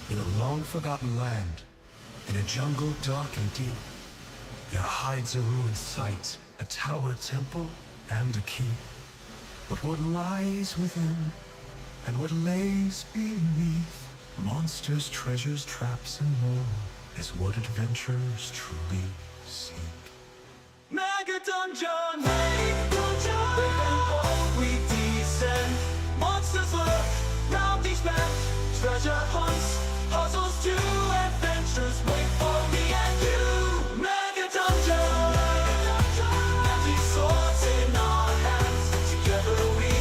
In a long-forgotten land, in a jungle dark and deep, there hides a ruined site, a tower temple, and a key. But what lies within, and what lays beneath, monsters, treasures, traps, and more, is what adventurers truly seek. Mega Dungeon! Mega Dungeon! Within all we descend, monsters lurk round each bend, treasure hunts, puzzles too, adventures wait for me and you. Mega Dungeon! Magic swords in our hands, together we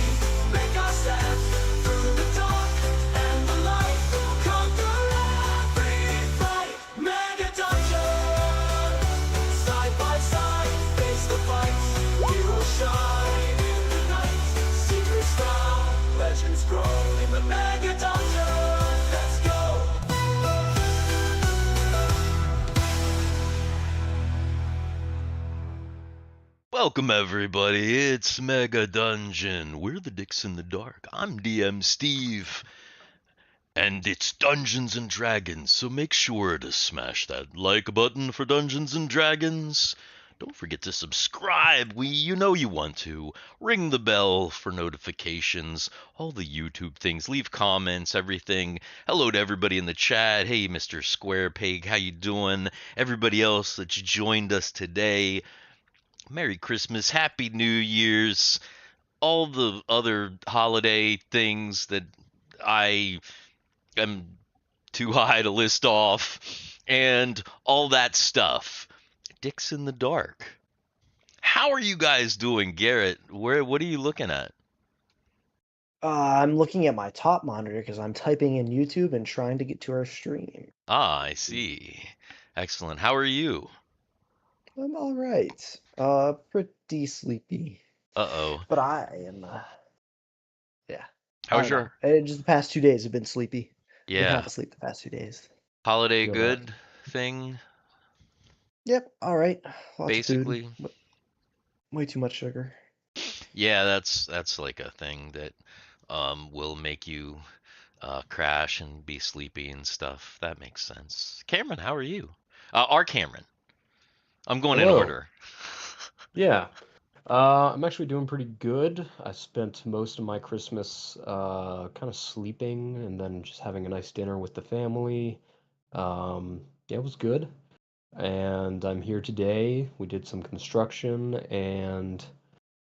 make our stand. Through the dark and the light, we'll conquer every fight. Mega Dungeon! Side by side, face the fight. Heroes shine in the night. Secrets found, legends grow in the Mega Dungeon. Let's go! Welcome everybody, it's Mega Dungeon. We're the Dicks in the Dark. I'm DM Steve. And it's Dungeons and Dragons, so make sure to smash that like button for Dungeons and Dragons. Don't forget to subscribe, you know you want to. Ring the bell for notifications, all the YouTube things, leave comments, everything. Hello to everybody in the chat. Hey, Mr. Square Pig, how you doing? Everybody else that joined us today. Merry Christmas, Happy New Year's, all the other holiday things that I am too high to list off, and all that stuff. Dicks in the Dark. How are you guys doing, Garrett? What are you looking at? I'm looking at my top monitor because I'm typing in YouTube and trying to get to our stream. Ah, I see. Excellent. How are you? I'm all right. Pretty sleepy. Uh-oh. But I am, yeah. How was I don't your know. Just the past 2 days have been sleepy. Been yeah half asleep the past 2 days. holiday Feel good thing? Yep, all right. Lots Basically. of food. Way too much sugar. Yeah, that's like a thing that will make you crash and be sleepy and stuff. That makes sense. Cameron, how are you? Our Cameron. I'm going in Hello. order. Yeah. I'm actually doing pretty good. I spent most of my Christmas kind of sleeping and then just having a nice dinner with the family. Yeah, it was good. And I'm here today. We did some construction and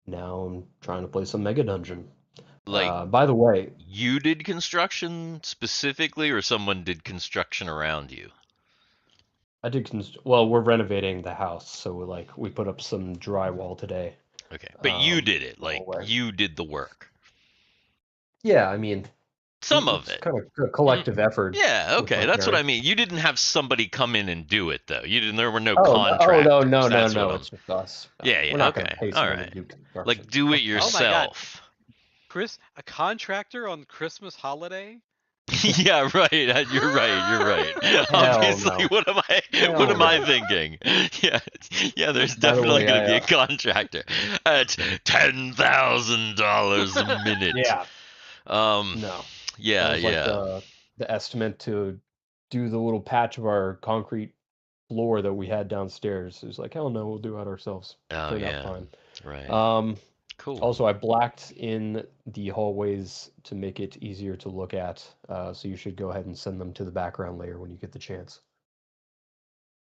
now I'm trying to play some Mega Dungeon. Like, By the way, you did construction specifically, or someone did construction around you? I did well, we're renovating the house, so we put up some drywall today. Okay, but you did it. the Like, hallway. you did the work. Yeah, I mean, Some of it's it. kind of a collective effort. Yeah, with okay, my that's what I parents. mean. You didn't have somebody come in and do it though. You didn't. There were no Oh, contractors. no, That's no, what it's just us. Yeah, We're yeah, not gonna okay, pay all someone to right. do construction. Like, do it Oh my God. yourself. Chris, a contractor on Christmas holiday? Yeah, right. You're right. You're right. Hell Obviously, no. what am I? Hell What am I no. thinking? Yeah, yeah. There's By the definitely way, going to be I, a contractor at $10,000 a minute. Yeah, Um. no. Yeah. That was Yeah. the estimate to do the little patch of our concrete floor that we had downstairs. It was like, hell no, we'll do it ourselves. Oh Turned yeah. out fine. Right. Cool. Also, I blacked in the hallways to make it easier to look at, so you should go ahead and send them to the background layer when you get the chance.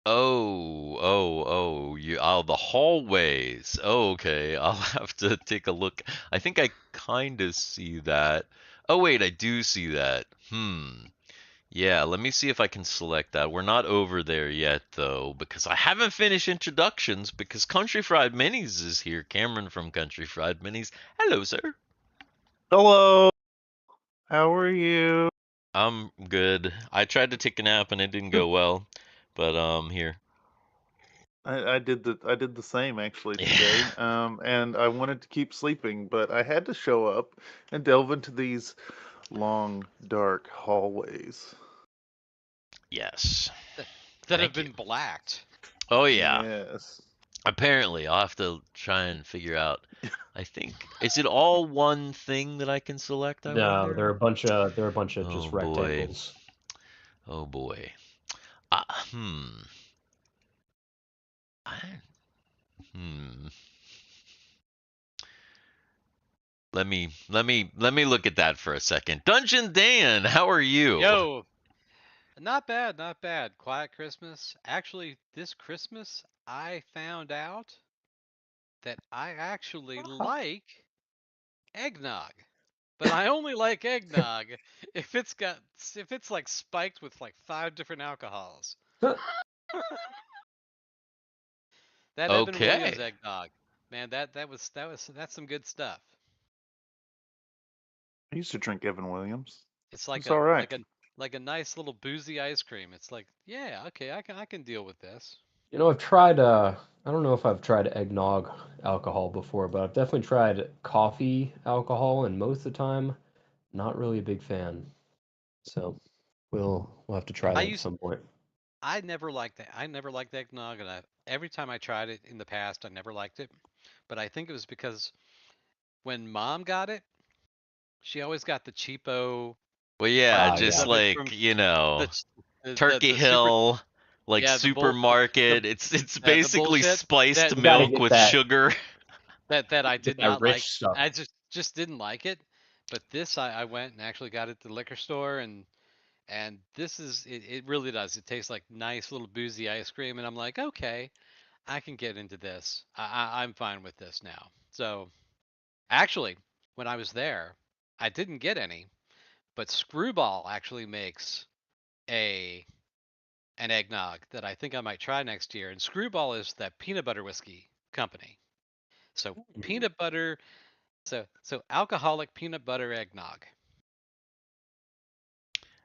Oh, the hallways. Oh, okay. I'll have to take a look. I think I kind of see that. Oh, wait, I do see that. Yeah, let me see if I can select that. We're not over there yet, though, because I haven't finished introductions, because Country Fried Minis is here. Cameron from Country Fried Minis. Hello, sir. Hello. How are you? I'm good. I tried to take a nap and it didn't go well, but here. I did the same actually today. And I wanted to keep sleeping, but I had to show up and delve into these long, dark hallways. Yes. That have Thank you. been blacked. Oh, yeah. Yes. Apparently, I'll have to try and figure out. I think, is it all one thing that I can select? I No, wonder? there are a bunch of Oh, just boy. rectangles. Oh boy. Hmm. I, hmm. Let me look at that for a second. Dungeon Dan, how are you? Yo, not bad, not bad. Quiet Christmas. Actually, this Christmas, I found out that I actually like eggnog. But I only like eggnog if it's like spiked with like 5 different alcohols. That Evan Williams Okay. eggnog, man, that's some good stuff. I used to drink Evan Williams. It's like It's a all right. like a like a nice little boozy ice cream. It's like, yeah, okay, I can deal with this. I've tried I don't know if I've tried eggnog alcohol before, but I've definitely tried coffee alcohol, and most of the time, not really a big fan. So we'll have to try I that at used some point. I never liked that. I never liked eggnog, and every time I tried it in the past, I never liked it. But I think it was because when Mom got it, she always got the cheapo Well, yeah, Ah, just yeah. stuff it like, from you know, the ch- Turkey the super Hill, like yeah the supermarket. It's the basically bullshit spiced that You got to milk get with sugar. that I get did that not like. rich stuff. I just didn't like it. But this I went and actually got it at the liquor store, and this is it really does. It tastes like nice little boozy ice cream, and I'm like, okay, I can get into this. I'm fine with this now. So actually, when I was there, I didn't get any, but Screwball actually makes a an eggnog that I think I might try next year. And Screwball is that peanut butter whiskey company. So peanut butter, so alcoholic peanut butter eggnog.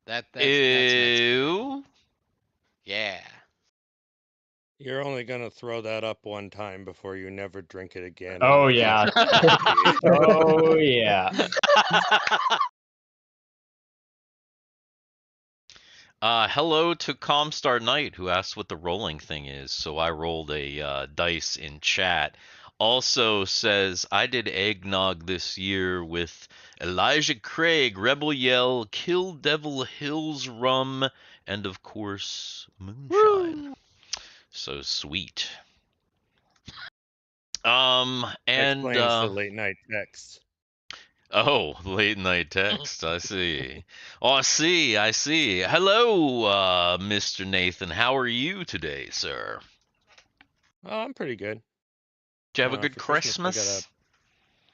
That's next for me. Ew. Yeah. You're only gonna throw that up one time before you never drink it again in Oh the yeah. guarantee. Oh yeah. Hello to Comstar Knight, who asked what the rolling thing is. So I rolled a dice in chat. Also says I did eggnog this year with Elijah Craig, Rebel Yell, Kill Devil Hills rum, and of course moonshine. Woo! So sweet. And Explains the late night texts. oh, late night text. I see. Oh, I see. Hello, Mr. Nathan. How are you today, sir? Oh, I'm pretty good. Did you have a good For Christmas, I got Christmas?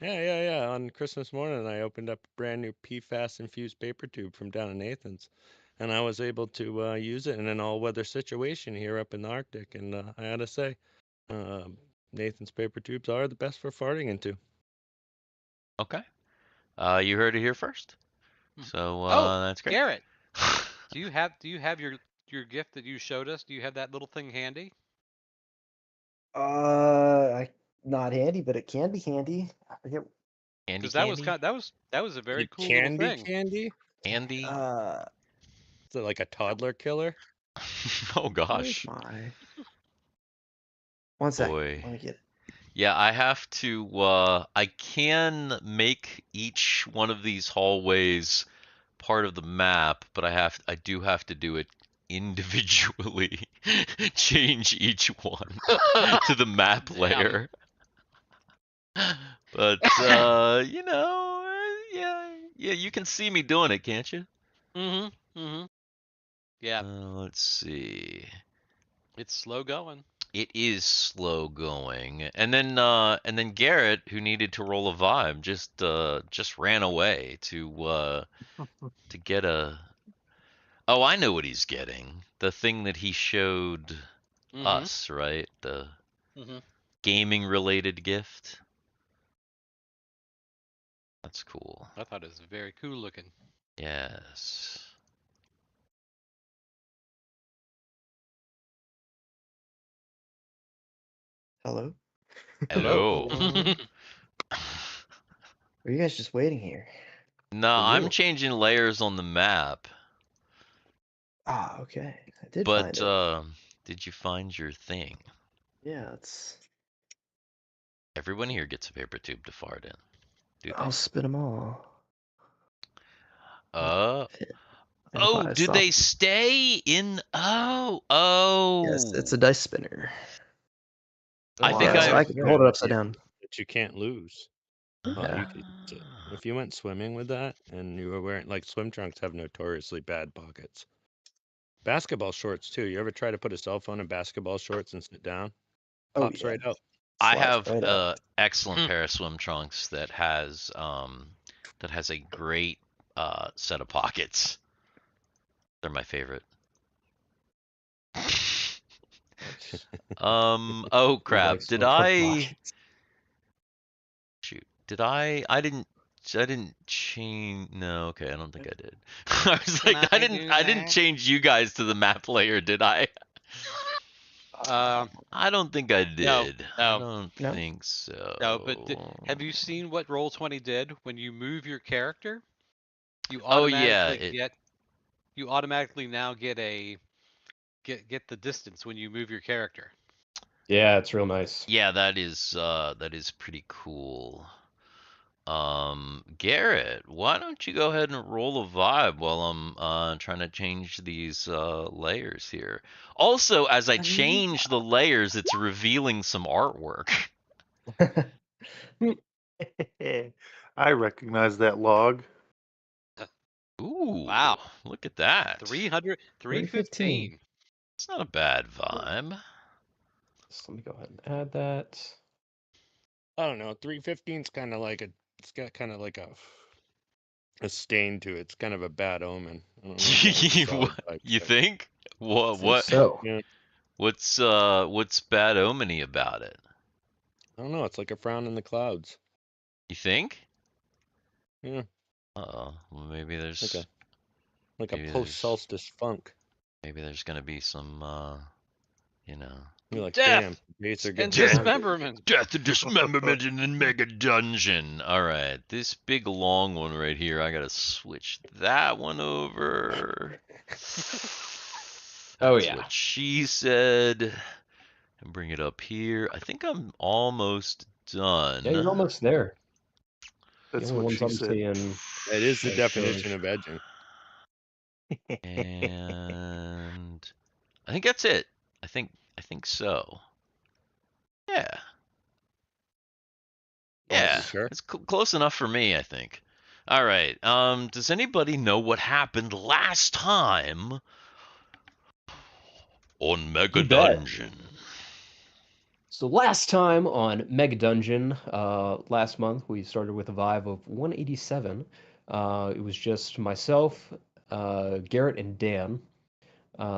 yeah. On Christmas morning, I opened up a brand new PFAS infused paper tube from down in Nathan's, and I was able to use it in an all-weather situation here up in the Arctic. And I gotta say, uh, Nathan's paper tubes are the best for farting into. Okay. You heard it here first. Hmm. So Oh, that's great. Garrett, do you have your gift that you showed us? Do you have that little thing handy? I not handy, but it can be handy. I forget. Candy Because that was candy? that was a Is very it cool little candy thing. candy? Candy? Uh, Is it like a toddler killer? Oh where's gosh. my? One second. Boy. Let me get it. Yeah, I have to I can make each one of these hallways part of the map, but I do have to do it individually. Change each one to the map Damn. layer. But yeah, you can see me doing it, can't you? Mm-hmm. Yeah, Let's see. it's slow going. It is slow going. And then Garrett, who needed to roll a vibe, just ran away to get a Oh, I know what he's getting. The thing that he showed Mm-hmm. us, right? The Mm-hmm. gaming related gift. That's cool. I thought it was very cool looking. Yes. Hello. Hello. Hello. Are you guys just waiting here No, for I'm you? changing layers on the map. Ah, okay. I did find But it. did you find your thing? Yeah, it's. Everyone here gets a paper tube to fart in, do I'll they? spit them all. Uh, and Oh, 5 do soft. they stay in? Oh, Yes, oh. it's a dice spinner. I Those think are Yeah, so I've. I always can hold good it upside down. that you can't lose. Yeah. You could, if you went swimming with that and you were wearing like swim trunks have notoriously bad pockets. Basketball shorts too. You ever try to put a cell phone in basketball shorts and sit down? Oh Pops yeah. right out. I Slides have right out. excellent pair of swim trunks that has a great set of pockets. They're my favorite. Nice. Oh He crap. likes Did to cook I pockets. shoot? Did I didn't change. No, okay, I don't think I did. I was Can like, I I didn't do I didn't that? change you guys to the map layer, did I? Um, I don't think I no, did. I no, don't No? think no. But have so. you seen what Roll20 did when you move your character? You Oh yeah, automatically it get. You automatically now get a get the distance when you move your character. Yeah, it's real nice. yeah, that is pretty cool. Garrett, why don't you go ahead and roll a vibe while I'm trying to change these layers here. Also, as I change the layers, it's revealing some artwork. I recognize that log. Ooh, Wow, look at that. 300, 315. 315. It's not a bad vibe. So let me go ahead and add that. I don't know. 315's kind of like it's got kind of like a stain to it. It's kind of a bad omen. I don't know if that was a solid vibe You check. think? What Think what so. Yeah, what's bad omeny about it? I don't know. It's like a frown in the clouds. You think? Yeah, Uh-oh. Well, maybe like there's a maybe there's post solstice funk. maybe there's gonna be some you know. You're like, damn, Death dates are and getting longer. dismemberment. Death and dismemberment in the mega dungeon. Alright, this big long one right here, I gotta switch that one over. Oh That's yeah. what she said. And bring it up here. I think I'm almost done. Yeah, you're almost there. The That's only what ones she I'm said. seeing That is the as definition shows. of edging. And I think that's it. I think so. Yeah. Yeah, You sure? it's close enough for me, I think. All right. Does anybody know what happened last time on Mega You bet. Dungeon? So last time on Mega Dungeon, last month we started with a vibe of 187. It was just myself, Garrett, and Dan.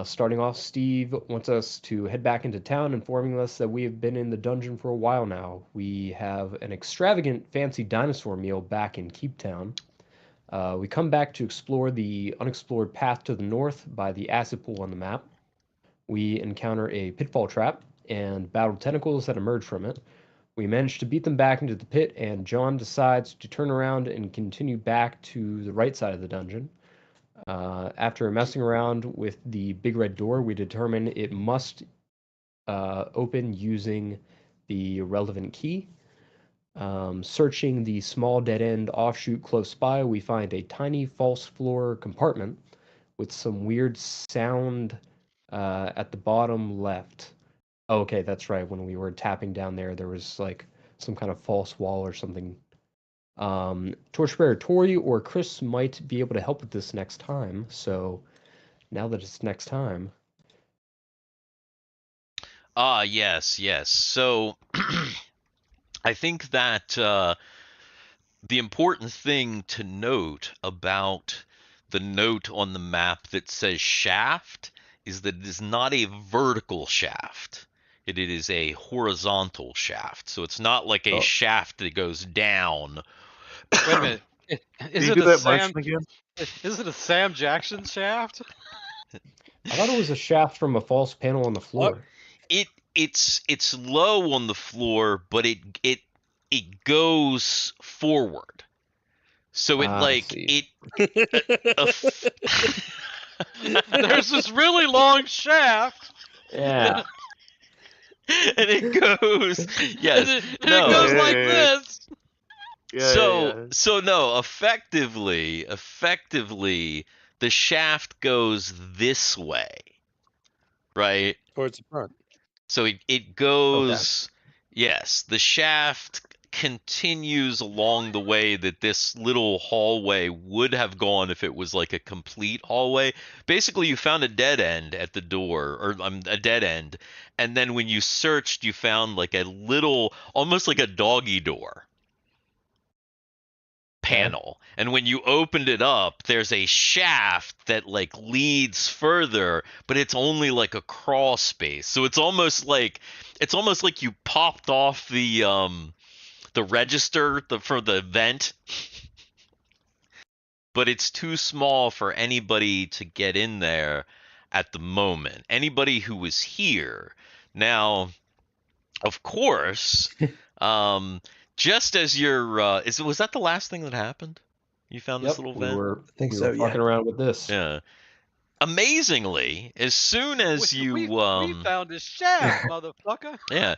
Starting off, Steve wants us to head back into town, informing us that we have been in the dungeon for a while now. We have an extravagant, fancy dinosaur meal back in Keep Town. We come back to explore the unexplored path to the north by the acid pool on the map. We encounter a pitfall trap and battle tentacles that emerge from it. We manage to beat them back into the pit, and John decides to turn around and continue back to the right side of the dungeon. After messing around with the big red door, we determine it must open using the relevant key. Searching the small dead end offshoot close by, we find a tiny false floor compartment with some weird sound at the bottom left. Oh, okay, that's right. When we were tapping down there, there was like some kind of false wall or something. Torchbearer Tori or Chris might be able to help with this next time. So now that it's next time, Yes, yes. So I think that the important thing to note about the note on the map that says shaft is that it is not a vertical shaft. It is a horizontal shaft. So it's not like a oh, shaft that goes down. Wait a minute. Can Is you it do a that Sam? motion again? Is it a Sam Jackson shaft? I thought it was a shaft from a false panel on the What? floor. It's low on the floor, but it goes forward. So it I like see. it a f- There's this really long shaft, Yeah. and it goes yes and it no goes like Yeah. this. Yeah, so yeah. so no effectively the shaft goes this way, right? Towards the front. So it goes, yes, the shaft continues along the way that this little hallway would have gone if it was like a complete hallway. Basically, you found a dead end at the door, or a dead end, and then when you searched, you found like a little, almost like a doggy door panel. And when you opened it up, there's a shaft that like leads further, but it's only like a crawl space. So it's almost like you popped off the register for the vent, but it's too small for anybody to get in there at the moment. Anybody who was here. Now, of course, just as you're was that the last thing that happened? You found this little we vent? were I think we so, were yeah. fucking around with this. Yeah. Amazingly, as soon as we you found a shaft, motherfucker. yeah,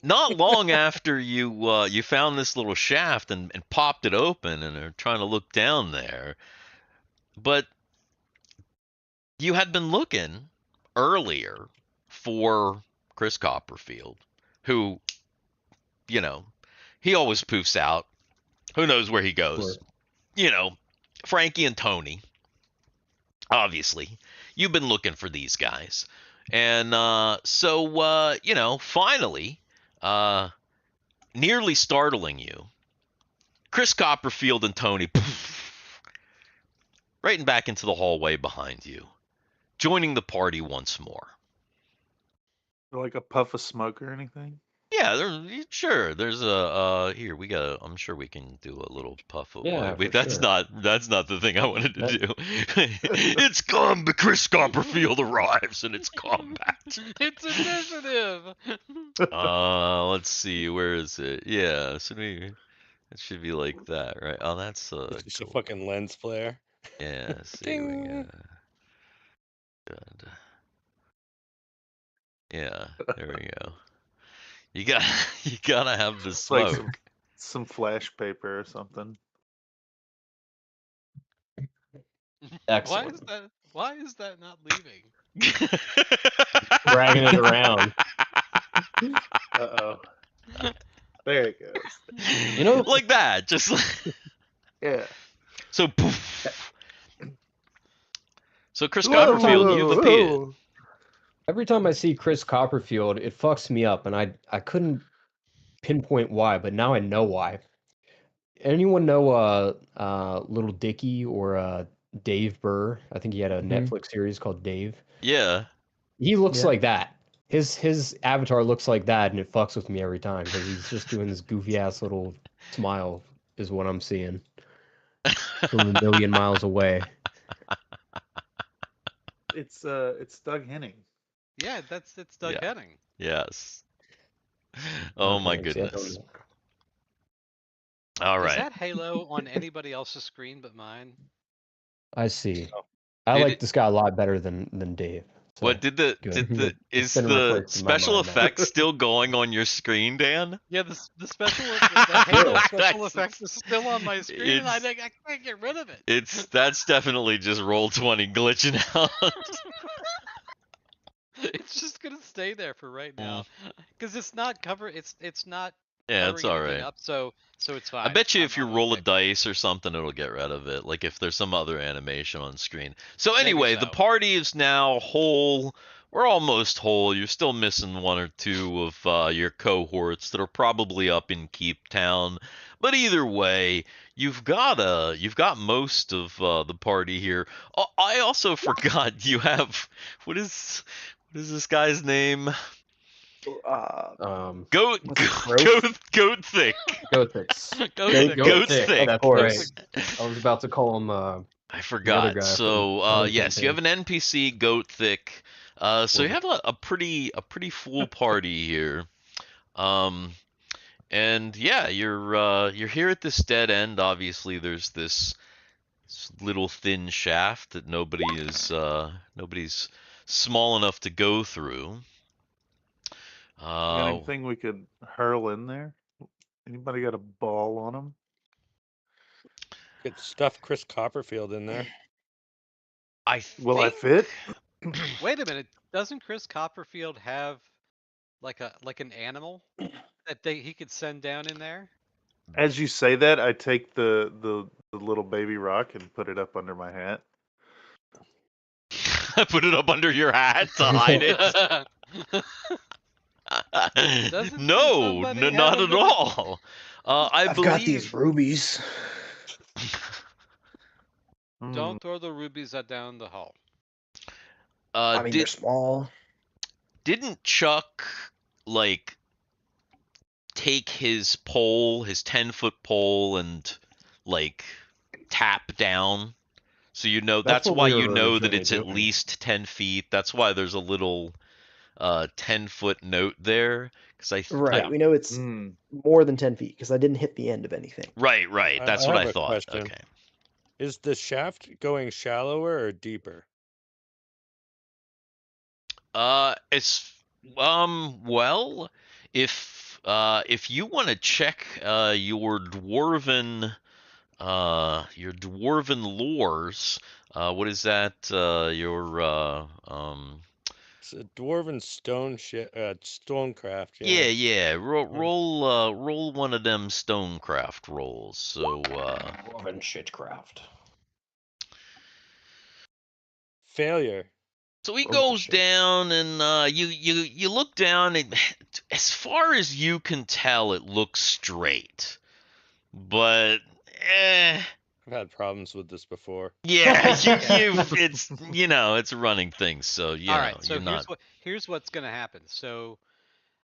not long after you found this little shaft and popped it open and are trying to look down there, but you had been looking earlier for Chris Copperfield, who, you know, he always poofs out. Who knows where he goes? Sure. You know, Frankie and Tony. Obviously, you've been looking for these guys, and so you know, finally, nearly startling you, Chris Copperfield and Tony, right back into the hallway behind you, joining the party once more. Like a puff of smoke or anything? Yeah, sure. There's a here we got. I'm sure we can do a little puff of. Yeah, Wait, for that's sure. not the thing I wanted to That- do. It's Chris Copperfield arrives and it's combat. It's initiative. Let's see. Where is it? Yeah, it should be like that, right? Oh, that's It's just a cool. fucking lens flare. Yeah. See, we Ding. go. Good. Yeah. There we go. You got you gotta have the It's like smoke. some flash paper or something. Excellent. Why is that not leaving? Dragging it around. Uh-oh. There it goes. You know, like that, just like Yeah. so. Poof. So Chris Whoa, Copperfield, whoa, you've whoa. appeared. every time I see Chris Copperfield, it fucks me up, and I couldn't pinpoint why, but now I know why. Anyone know Little Dicky or Dave Burr? I think he had a Netflix series called Dave. Yeah. He looks Yeah. like that. His avatar looks like that, and it fucks with me every time because he's just doing this goofy ass little smile. Is what I'm seeing from a million miles away. It's Doug Henning. Yeah, it's Doug Yeah. Henning. Yes. Oh my Okay, see, I don't goodness. know. All Is right. that Halo on anybody else's screen but mine? I see. Oh. I Did like it- this guy a lot better than Dave. So, What did the good. It's is been the replaced in my special mind now. effect still going on your screen, Dan? Yeah, the special the Halo special That's- effects is still on my screen, and I it's- think I can't get rid of it. That's definitely just Roll20 glitching out. It's just gonna stay there for right now, because it's not cover. It's not. Yeah, it's covering all anything right. up, so it's fine. I bet you if you I'm roll a okay. dice or something, it'll get rid of it. Like if there's some other animation on screen. So Maybe anyway, the so. party is now whole. We're almost whole. You're still missing one or two of your cohorts that are probably up in Keep Town. But either way, you've got most of the party here. Oh, I also forgot you have what is this guy's name? Goat what's it, Goat Thick. Goathix. Goat Thick, Thick. of course. I was about to call him. I guy forgot. from So Ellen yes, you have campaign. an NPC Goat Thick. So you have a pretty full party here. And yeah, you're here at this dead end. Obviously, there's this little thin shaft that nobody's small enough to go through. Got anything we could hurl in there? Anybody got a ball on them? Could stuff Chris Copperfield in there. I Will I think fit? Wait a minute. Doesn't Chris Copperfield have like an animal that he could send down in there? As you say that, I take the little baby rock and put it up under my hat. I put it up under your hat to hide it. Doesn't No, somebody have not a at little? all. I I've got these believe. rubies. Hmm. Don't throw the rubies down the hall. I mean, they're Did small. didn't Chuck like take his pole, his 10-foot pole, and like tap down? So you know That's that's what why we you were know that originally it's at doing. least 10 feet. That's why there's a little 10-foot note there. Because Right. Yeah. We know it's Hmm. more than 10 feet because I didn't hit the end of anything. right. I That's what have I a thought. question. Okay. Is the shaft going shallower or deeper? It's well, if you want to check your dwarven lores, what is that? It's a dwarven stonecraft. Yeah, Yeah. yeah. Roll Yeah. roll one of them stonecraft rolls. So Dwarven shitcraft. Failure. so he Oh, goes shit. down and you look down and as far as you can tell it looks straight. But I've had problems with this before. yeah, it's a running thing, so All right. So you're not. here's what's gonna happen. So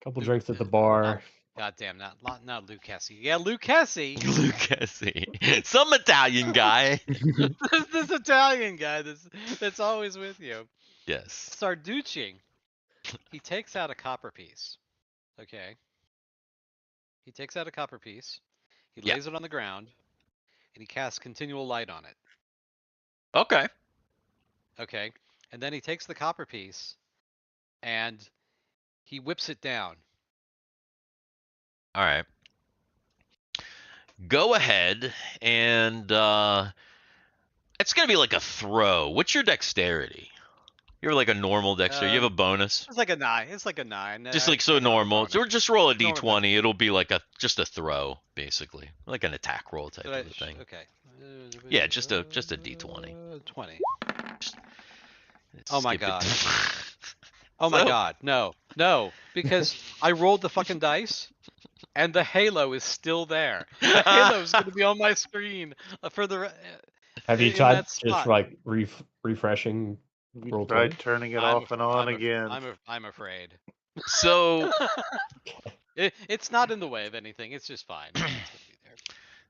Couple Luke, drinks at the bar. goddamn, not Luke Hesse. Yeah, Luke Hesse. Lucasi, some Italian guy. this Italian guy that's always with you. Yes. Sarducci. He takes out a copper piece. Okay. He takes out a copper piece. He Yeah. lays it on the ground, and he casts continual light on it. Okay. Okay. And then he takes the copper piece, and he whips it down. All right. Go ahead and it's gonna be like a throw. What's your dexterity? You're like a normal dexterity. You have a bonus. It's like a 9. It's like a 9. Just like so I don't have a normal. So bonus. just roll a Normal d20. It'll be like just a throw, basically, like an attack roll type Did of a thing. Okay. Yeah, just a d20. 20. Oh my God. Oh my God, no, because I rolled the fucking dice, and the halo is still there. The halo is going to be on my screen for the. Have you in tried that just spot. like refreshing? You Roll tried 20? turning it off and on again. I'm afraid. So It's not in the way of anything. It's just fine. It's gonna be there.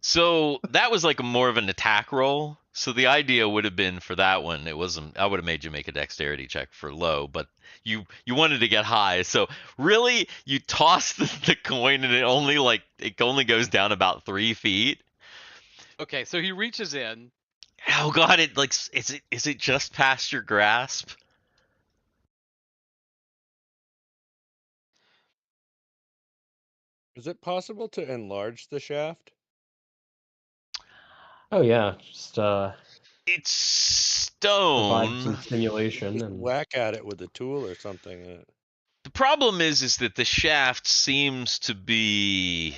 So that was like more of an attack roll. So the idea would have been for that one, it wasn't. I would have made you make a dexterity check for low, but you wanted to get high. So really, you toss the coin and it only goes down about 3 feet. Okay, so he reaches in. Oh God! Is it just past your grasp? Is it possible to enlarge the shaft? Oh yeah, just It's provide stone. some stimulation Just and whack at it with a tool or something. The problem is that the shaft seems to be,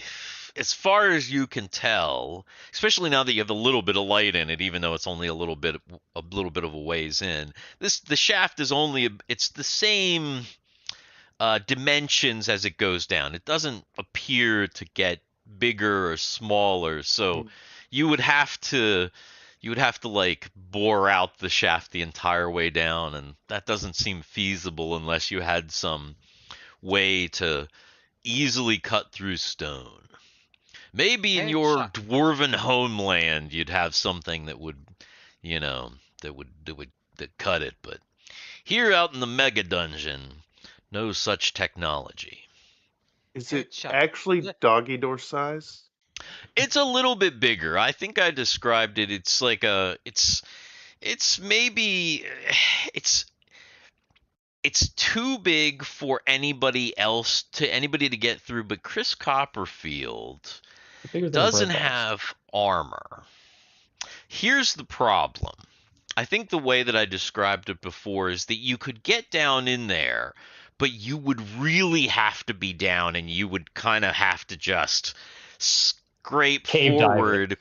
as far as you can tell, especially now that you have a little bit of light in it, even though it's only a little bit of a ways in. The shaft is it's the same dimensions as it goes down. It doesn't appear to get bigger or smaller, so you would have to like bore out the shaft the entire way down, and that doesn't seem feasible unless you had some way to easily cut through stone. Maybe in Hey, your Chuck. dwarven homeland you'd have something that would, that cut it, but here out in the mega dungeon, no such technology. Is Hey, it Chuck. actually doggy door size? It's a little bit bigger. I think I described it. It's like it's maybe it's too big for anybody to get through, but Chris Copperfield bigger than a doesn't bread box. have armor. Here's the problem. I think the way that I described it before is that you could get down in there, but you would really have to be down and you would kind of have to just scrape Cave dive it. forward.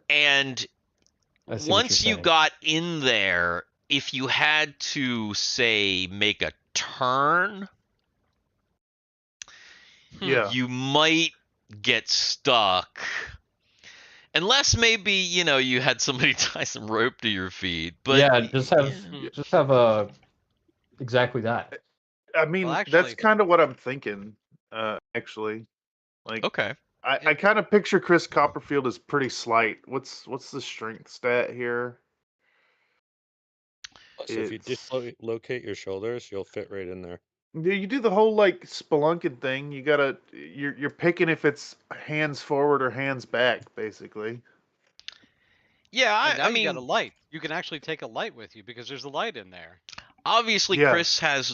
And I see what you're once you saying. got in there, if you had to, say, make a turn, Yeah. you might get stuck. Unless maybe, you had somebody tie some rope to your feet. But Yeah, just have exactly that. I mean, Well, that's actually, kind of what I'm thinking. Actually, like okay. I kind of picture Chris Copperfield as pretty slight. What's the strength stat here? So if you It's dislocate your shoulders, you'll fit right in there. you do the whole like spelunking thing. You're picking if it's hands forward or hands back, basically. Yeah, and now I you got a mean, light. You can actually take a light with you because there's a light in there. obviously Yeah. Chris has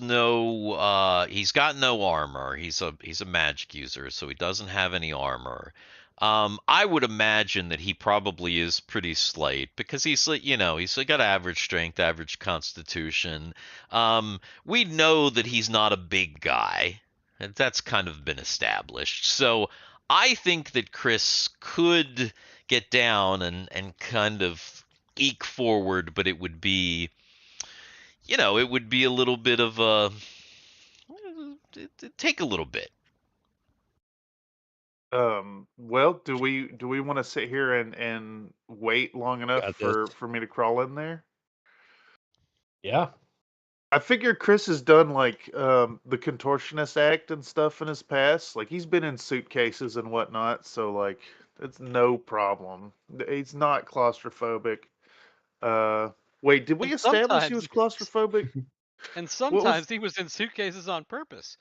he's got no armor. He's a magic user, so he doesn't have any armor. I would imagine that he probably is pretty slight because he's he's got average strength, average constitution. We know that he's not a big guy. And that's kind of been established. So I think that Chris could get down and kind of eke forward, but it would be it would be a little bit of a it'd take a little bit. Well, do we want to sit here and wait long enough Got this. for me to crawl in there? Yeah. I figure Chris has done like the contortionist act and stuff in his past. Like he's been in suitcases and whatnot, so like it's no problem. He's not claustrophobic. Wait, did we And establish he sometimes, was claustrophobic? and What was? sometimes he was in suitcases on purpose.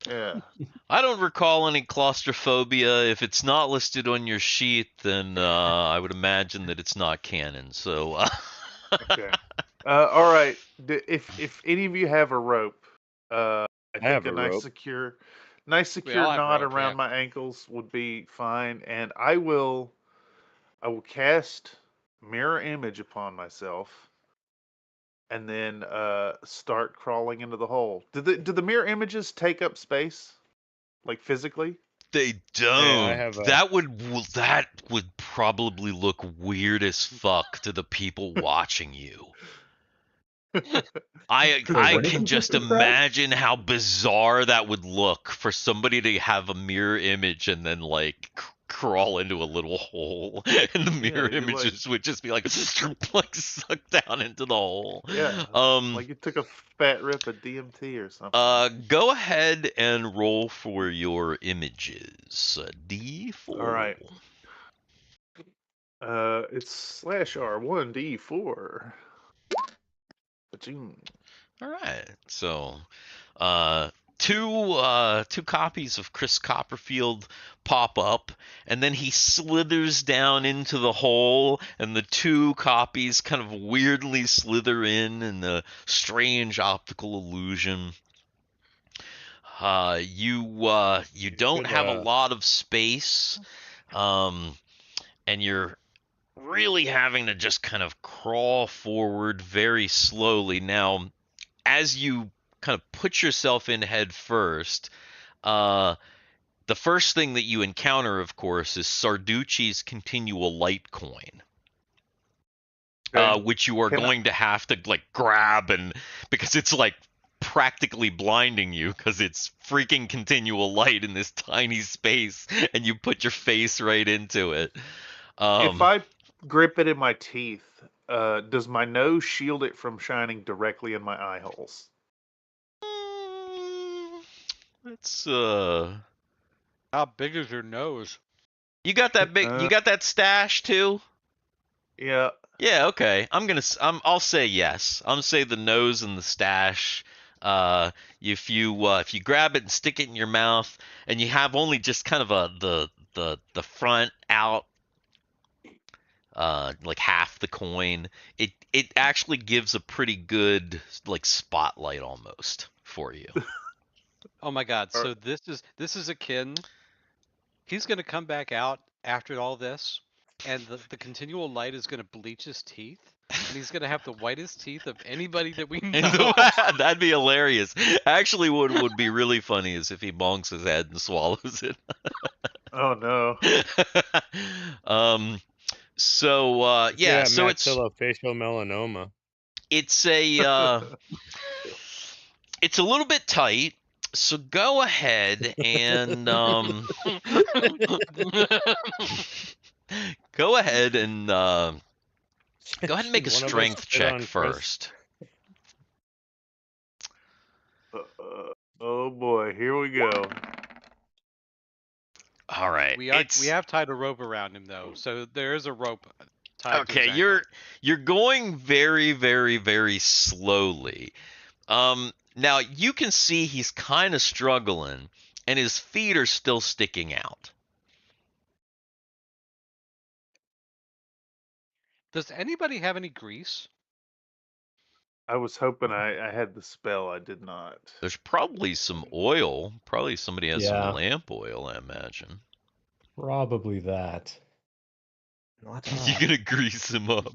Yeah. I don't recall any claustrophobia. If it's not listed on your sheet, then I would imagine that it's not canon. So Okay. All right. If any of you have a rope, I I have think a a rope. nice We secure all have knot rope, around yeah. my ankles would be fine, and I will cast mirror image upon myself, and then start crawling into the hole. Do the mirror images take up space, like physically? they Hey, I don't. have a. That would probably look weird as fuck to the people watching you. I Wait, I what did can you just just describe? imagine how bizarre that would look for somebody to have a mirror image and then like crawl into a little hole, and the Yeah, mirror you like images would just be like like sucked down into the hole. yeah, Um, like you took a fat rip of DMT or something. go ahead and roll for your images. All D4. right. It's /R1D4. Ba-choom. All right. So, two copies of Chris Copperfield pop up, and then he slithers down into the hole, and the two copies kind of weirdly slither in the strange optical illusion. You don't Could have a lot of space, um, and you're really having to just kind of crawl forward very slowly. Now, as you kind of put yourself in head first, uh, the first thing that you encounter, of course, is Sarducci's continual light coin, Okay. which you are Can I, going to have to like grab and because it's like practically blinding you because it's freaking continual light in this tiny space, and you put your face right into it. if Um, I grip it in my teeth, does my nose shield it from shining directly in my eye holes? mm, it's How big is your nose? you got that big, you Uh, got that stash too? yeah. Yeah, okay. I'll say yes. I'm gonna say the nose and the stash. If you grab it and stick it in your mouth, and you have only just kind of the front out, like half the coin, it actually gives a pretty good like spotlight almost for you. Oh my God! Or, So this is akin. He's gonna come back out after all this, and the continual light is gonna bleach his teeth. and he's gonna have the whitest teeth of anybody that we And know. that'd be hilarious. Actually, what would be really funny is if he bonks his head and swallows it. Oh no. Yeah, Yeah, so maxillofacial melanoma. it's a little bit tight. So go ahead and go ahead and make a Should one of us strength spit check on Chris? first. Oh boy, here we go. All right. we have tied a rope around him though, so there is a rope tied to Okay, his ankle. you're going very, very, very slowly. Now you can see he's kind of struggling, and his feet are still sticking out. Does anybody have any grease? I was hoping I had the spell. I did not. There's probably some oil. Probably somebody has some Yeah. lamp oil, I imagine. Probably that. Not You're hot. gonna grease him up.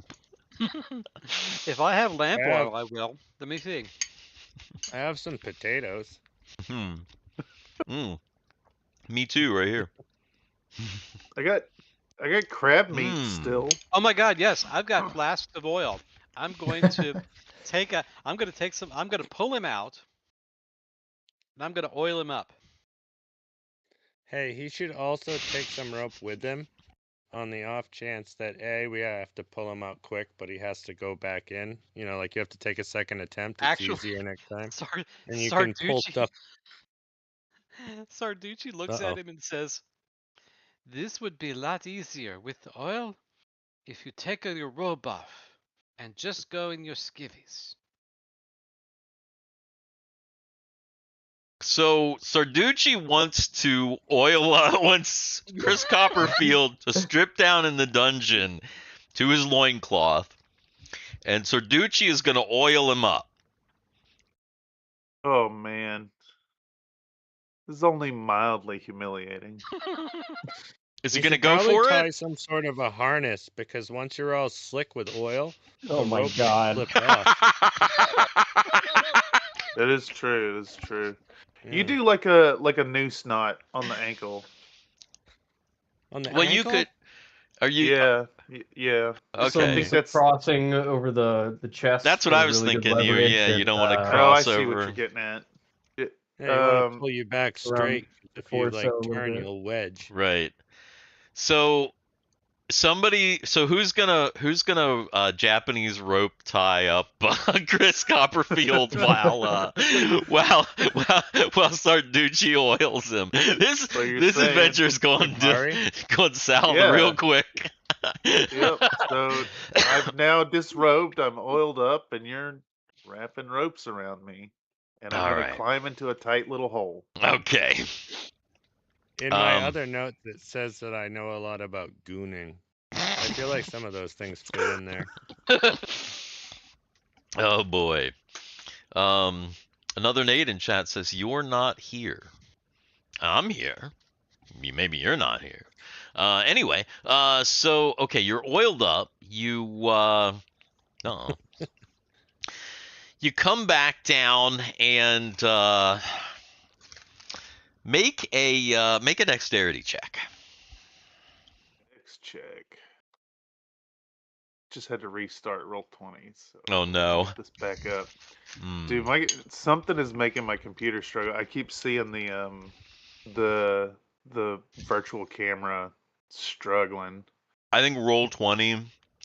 If I have lamp I have- oil, I will. Let me see. I have some potatoes. Hmm. Me too, right here. I got crab meat Mm. still. Oh my God, yes, I've got flasks of oil. I'm going to I'm gonna pull him out, and I'm gonna oil him up. Hey, he should also take some rope with him on the off chance that we have to pull him out quick, but he has to go back in. You know, like you have to take a second attempt. It's Actually- easier next time. Sorry, And you can pull Sarducci. stuff. Sarducci looks Uh-oh. at him and says, "This would be a lot easier with the oil if you take your robe off and just go in your skivvies." So Sarducci wants to wants Chris Copperfield to strip down in the dungeon to his loincloth, and Sarducci is going to oil him up. Oh man. This is only mildly humiliating. Is he You going to should go probably for tie it? some sort of a harness, because once you're all slick with oil, Oh the my rope God. will slip off. That is true. That's true. You Yeah. do like a noose knot on the ankle. On the Well, you ankle? could. Are you? Yeah. Yeah. So Okay. think that's- crossing over the chest. That's what for I was really good thinking here. leverage Yeah, you and, don't want to Oh, I cross see what over. you're getting at. Yeah, you want to pull you back around straight. the If you torso a little turn, bit. you'll wedge. Right. So who's gonna Japanese rope tie up Chris Copperfield while Sarducci oils him? So you're This saying adventure's going south Yeah. real quick. Yep. So I've now disrobed. I'm oiled up, and you're wrapping ropes around me, and I'm All gonna right. climb into a tight little hole. Okay. In my Um, other note, it says that I know a lot about gooning. I feel like some of those things fit in there. Oh boy. Another Nate in chat says you're not here. I'm here. Maybe you're not here. Anyway, so okay, you're oiled up. You come back down and make a dexterity check. Next check. Just had to restart roll 20. So Oh no. get this back up. Hmm. Dude, something is making my computer struggle. I keep seeing the virtual camera struggling. I think roll 20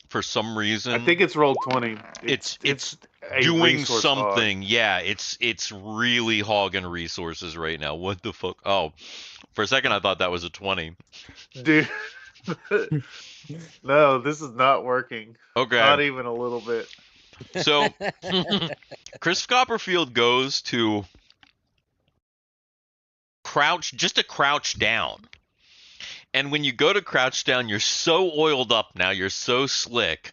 for some reason. I think it's roll 20. It's a doing resource hog. something. Yeah, it's really hogging resources right now. What the fuck? Oh, for a second I thought that was a 20. Dude. No, this is not working. Okay. Not even a little bit. So Chris Copperfield goes to crouch down. And when you go to crouch down, you're so oiled up now, you're so slick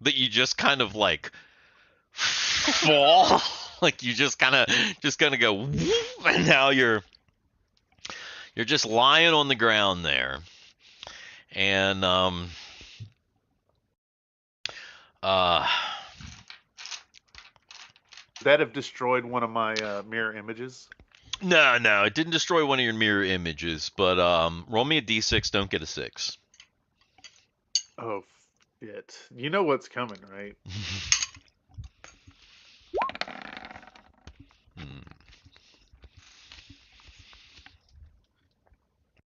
that you just kind of like fall. Like you just kind of go whoop, and now you're just lying on the ground there. And That have destroyed one of my mirror images. No, it didn't destroy one of your mirror images, but roll me a d6, don't get a 6. Oh, shit. You know what's coming, right?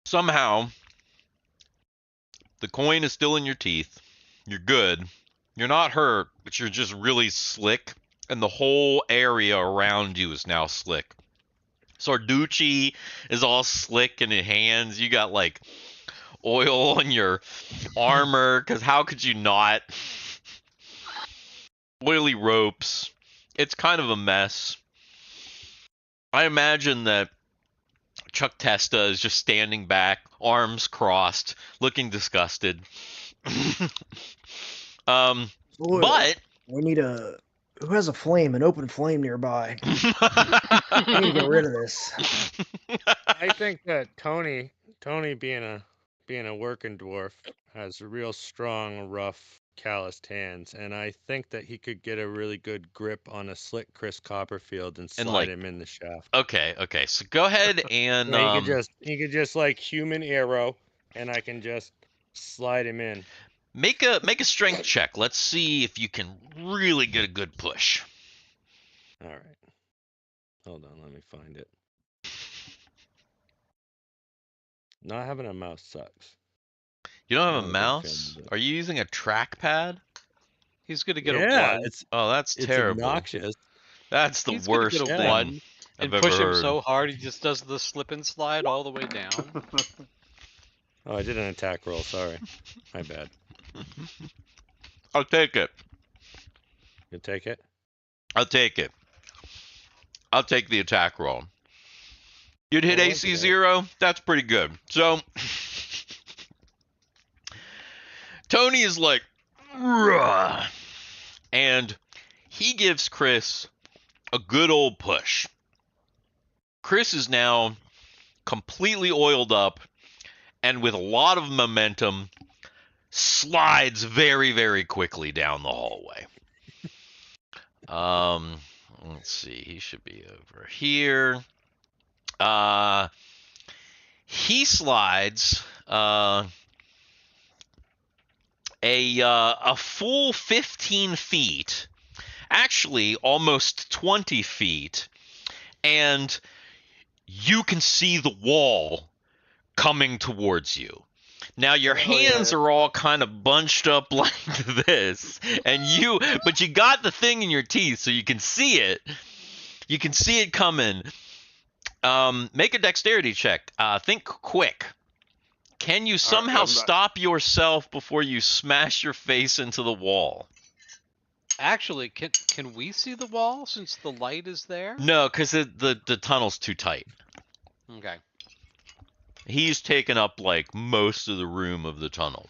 Somehow, the coin is still in your teeth. You're good. You're not hurt, but you're just really slick, and the whole area around you is now slick. Sarducci is all slick in his hands. You got like oil on your armor, because how could you not? Oily ropes. It's kind of a mess. I imagine that Chuck Testa is just standing back, arms crossed, looking disgusted. Oil. But We need a. Who has a flame, an open flame nearby? We need to get rid of this. I think that Tony being a working dwarf has real strong, rough, calloused hands, and I think that he could get a really good grip on a slick Chris Copperfield and slide like- him in the shaft. Okay, so go ahead and Yeah, he could just like human arrow, and I can just slide him in. make a strength check. Let's see if you can really get a good push. All right. Hold on, let me find it. Not having a mouse sucks. You don't have Not a a big fan mouse? of it. Are you using a trackpad? He's gonna get a Yeah, one Oh, that's it's terrible. obnoxious. That's the He's gonna worst get a thing one I've and ever push him heard. so hard he just does the slip and slide all the way down. Oh, I did an attack roll. Sorry, my bad. I'll take it. You take it. I'll take it. I'll take the attack roll. You'd hit What was AC it? 0. That's pretty good. So Tony is like, "Rah," and he gives Chris a good old push. Chris is now completely oiled up and with a lot of momentum slides very, very quickly down the hallway. Let's see. He should be over here. He slides a full 15 feet, actually almost 20 feet, and you can see the wall coming towards you. Now your hands are all kind of bunched up like this, but you got the thing in your teeth, so you can see it. You can see it coming. Make a dexterity check. Think quick. Can you somehow stop yourself before you smash your face into the wall? Actually, can we see the wall since the light is there? No, because the tunnel's too tight. Okay. He's taken up like most of the room of the tunnel.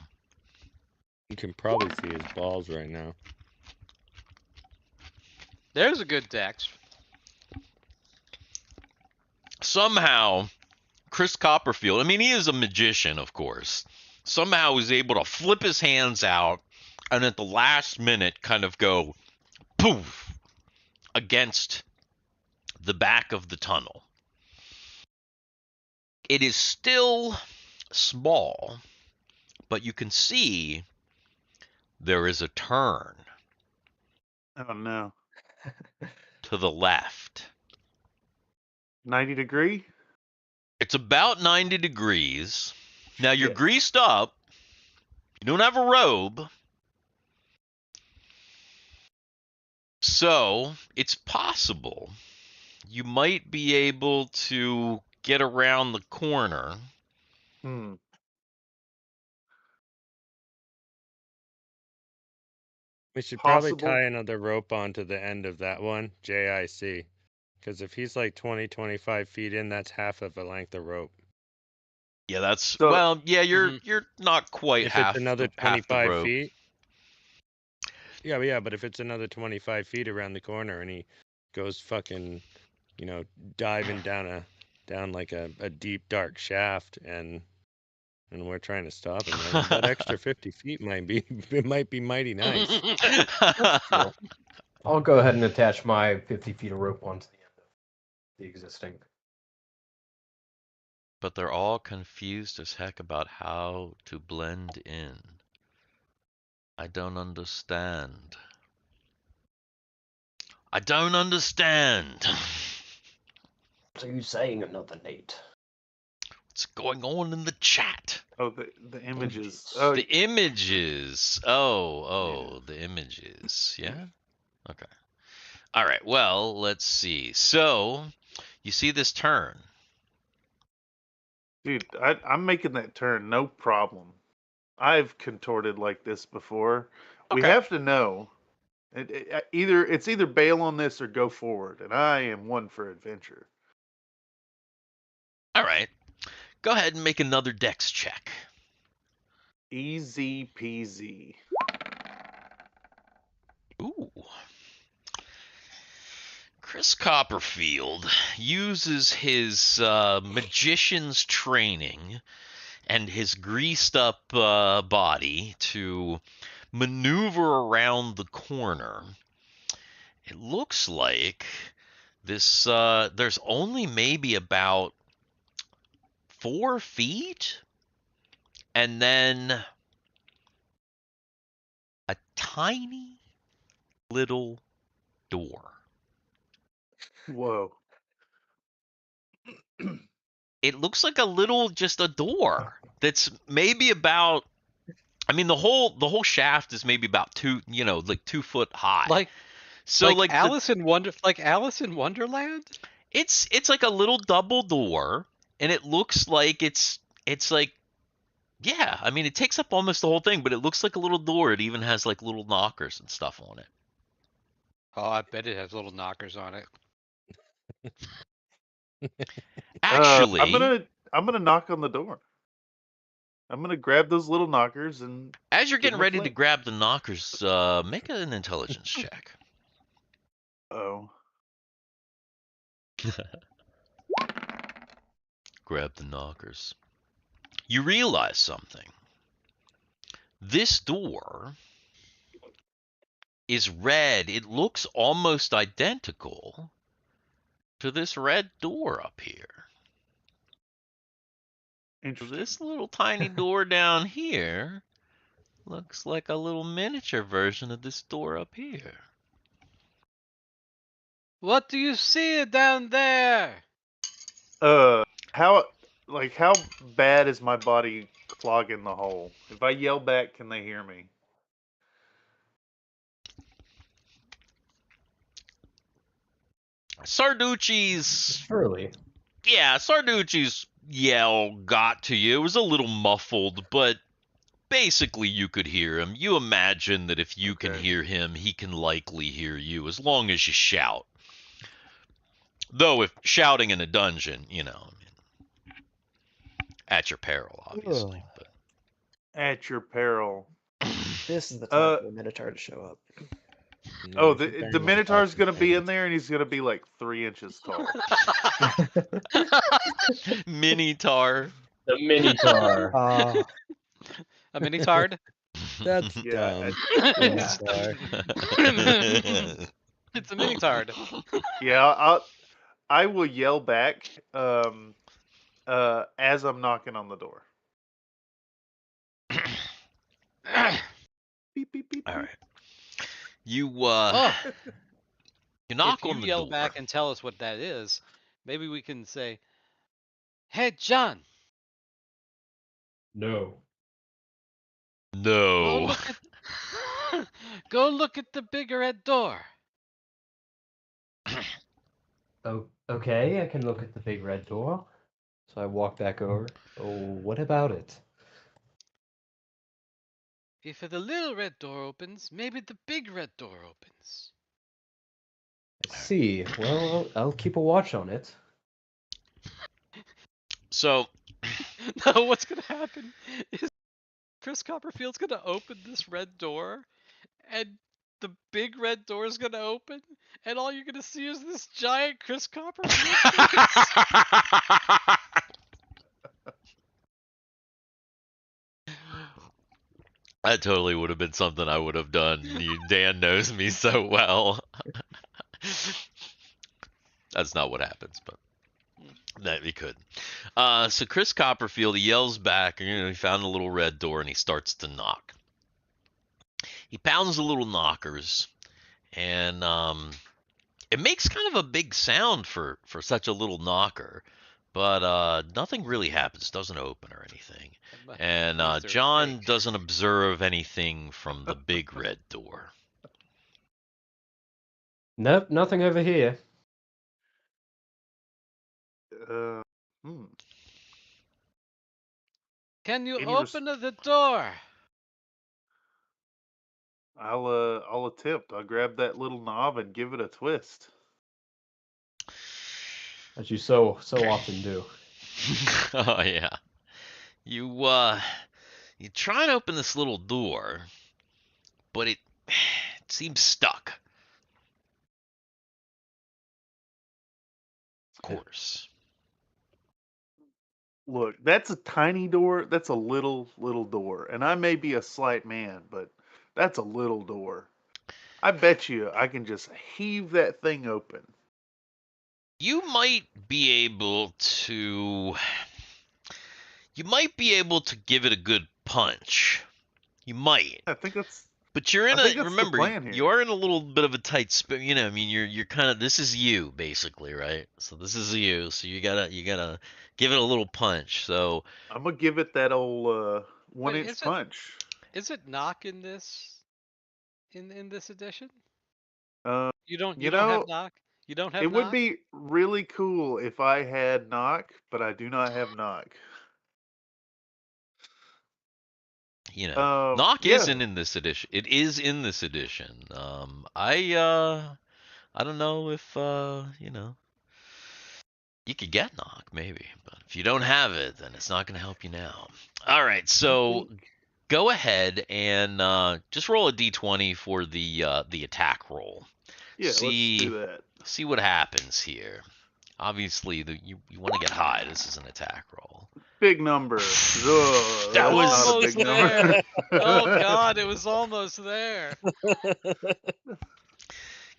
You can probably see his balls right now. There's a good dex. Somehow, Chris Copperfield, I mean, he is a magician, of course, somehow was able to flip his hands out and at the last minute kind of go poof against the back of the tunnel. It is still small, but you can see there is a turn Oh no. to the left. 90 degree? It's about 90 degrees. Now you're Shit. greased up. You don't have a robe. So it's possible you might be able to get around the corner. Hmm. We should probably Possible. tie another rope onto the end of that one, JIC. Because if he's like 20, 25 feet in, that's half of a length of rope. Yeah, that's So- well. Yeah, you're not quite If half. it's another half the 25 rope. feet. Yeah, but if it's another 25 feet around the corner and he goes fucking, diving down like a deep dark shaft and and we're trying to stop him. That extra 50 feet might be it might be mighty nice. That's true. I'll go ahead and attach my 50 feet of rope onto the end of the existing. But they're all confused as heck about how to blend in. I don't understand. I don't understand. So you saying another Nate? What's going on in the chat? Oh, the images. The images. Oh, the images. Yeah? Okay. All right. Well, let's see. So, you see this turn. Dude, I'm making that turn, no problem. I've contorted like this before. We Okay. have to know. It's either bail on this or go forward, and I am one for adventure. All right. Go ahead and make another dex check. Easy peasy. Ooh. Chris Copperfield uses his magician's training and his greased up body to maneuver around the corner. It looks like this there's only maybe about 4 feet and then a tiny little door. Whoa. It looks like just a door that's maybe about, I mean, the whole shaft is maybe about 2 foot high. Like Alice in Wonderland? It's like a little double door, and it looks like it's like, yeah, I mean, it takes up almost the whole thing, but it looks like a little door. It even has like little knockers and stuff on it. Oh, I bet it has little knockers on it. Actually, I'm gonna knock on the door. I'm gonna grab those little knockers and. as you're Get getting my ready to flint. grab the knockers, make an intelligence check. Oh. Grab the knockers. You realize something. This door is red. It looks almost identical to this red door up here. Interesting. This little tiny door down here looks like a little miniature version of this door up here. What do you see down there? How bad is my body clogging the hole? If I yell back, can they hear me? Sarducci's Surely. Sarducci's yell got to you. It was a little muffled, but basically you could hear him. You imagine that if you can Okay. hear him, he can likely hear you as long as you shout. Though if shouting in a dungeon, at your peril, obviously. But At your peril. This is the time for the Minotaur to show up. Oh, If you're the banging Minotaur's pots gonna and be in pans. there, and he's gonna be like 3 inches tall. Mini-tar. The Minotaur. A mini tard? That's Yeah, dumb. Yeah. Sorry. It's a mini tard. Yeah, I will yell back as I'm knocking on the door. Beep, beep, beep, All beep. right. You Oh, you knock if you on the yell door. back and tell us what that is, maybe we can say, "Hey, John, No. No. go look at the big red door." Oh, okay, I can look at the big red door. So I walk back over. Oh, what about it? If the little red door opens, maybe the big red door opens. I see. Well, I'll keep a watch on it. So No, what's gonna happen is Chris Copperfield's gonna open this red door, and the big red door is gonna open, and all you're gonna see is this giant Chris Copperfield face. That totally would have been something I would have done. Dan knows me so well. That's not what happens, but that he could. So Chris Copperfield, he yells back, he found a little red door and he starts to knock. He pounds the little knockers, and it makes kind of a big sound for such a little knocker, but nothing really happens. Doesn't open or anything. And Means they're John fake. doesn't observe anything from the big red door. Nope, nothing over here. Uh, hmm. Can you Any res- open the door? I'll attempt. I'll grab that little knob and give it a twist. As you so often do. Oh yeah. You try and open this little door, but it seems stuck. Of course. Look, that's a tiny door. That's a little door. And I may be a slight man, but that's a little door. I bet you I can just heave that thing open. You might be able to give it a good punch. You might. I think that's But you're in I think a that's the remember plan you here. are in a little bit of a tight space. I mean you're kind of this is you basically, right? So this is you. So you gotta give it a little punch. So I'm gonna give it that old one Wait, inch punch. is it knock in this in this edition? Uh, You you don't have know, knock? You don't it have would knock? be really cool if I had knock, but I do not have knock. knock Yeah, isn't in this edition. It is in this edition. I don't know if you could get knock maybe, but if you don't have it, then it's not going to help you now. All right, I so think. go ahead and just roll a d20 for the attack roll. Yeah, let's See do that. see what happens here. Obviously, you want to get high. This is an attack roll. Big number. Ugh, That that's not a was big Almost there. number. Oh God, it was almost there.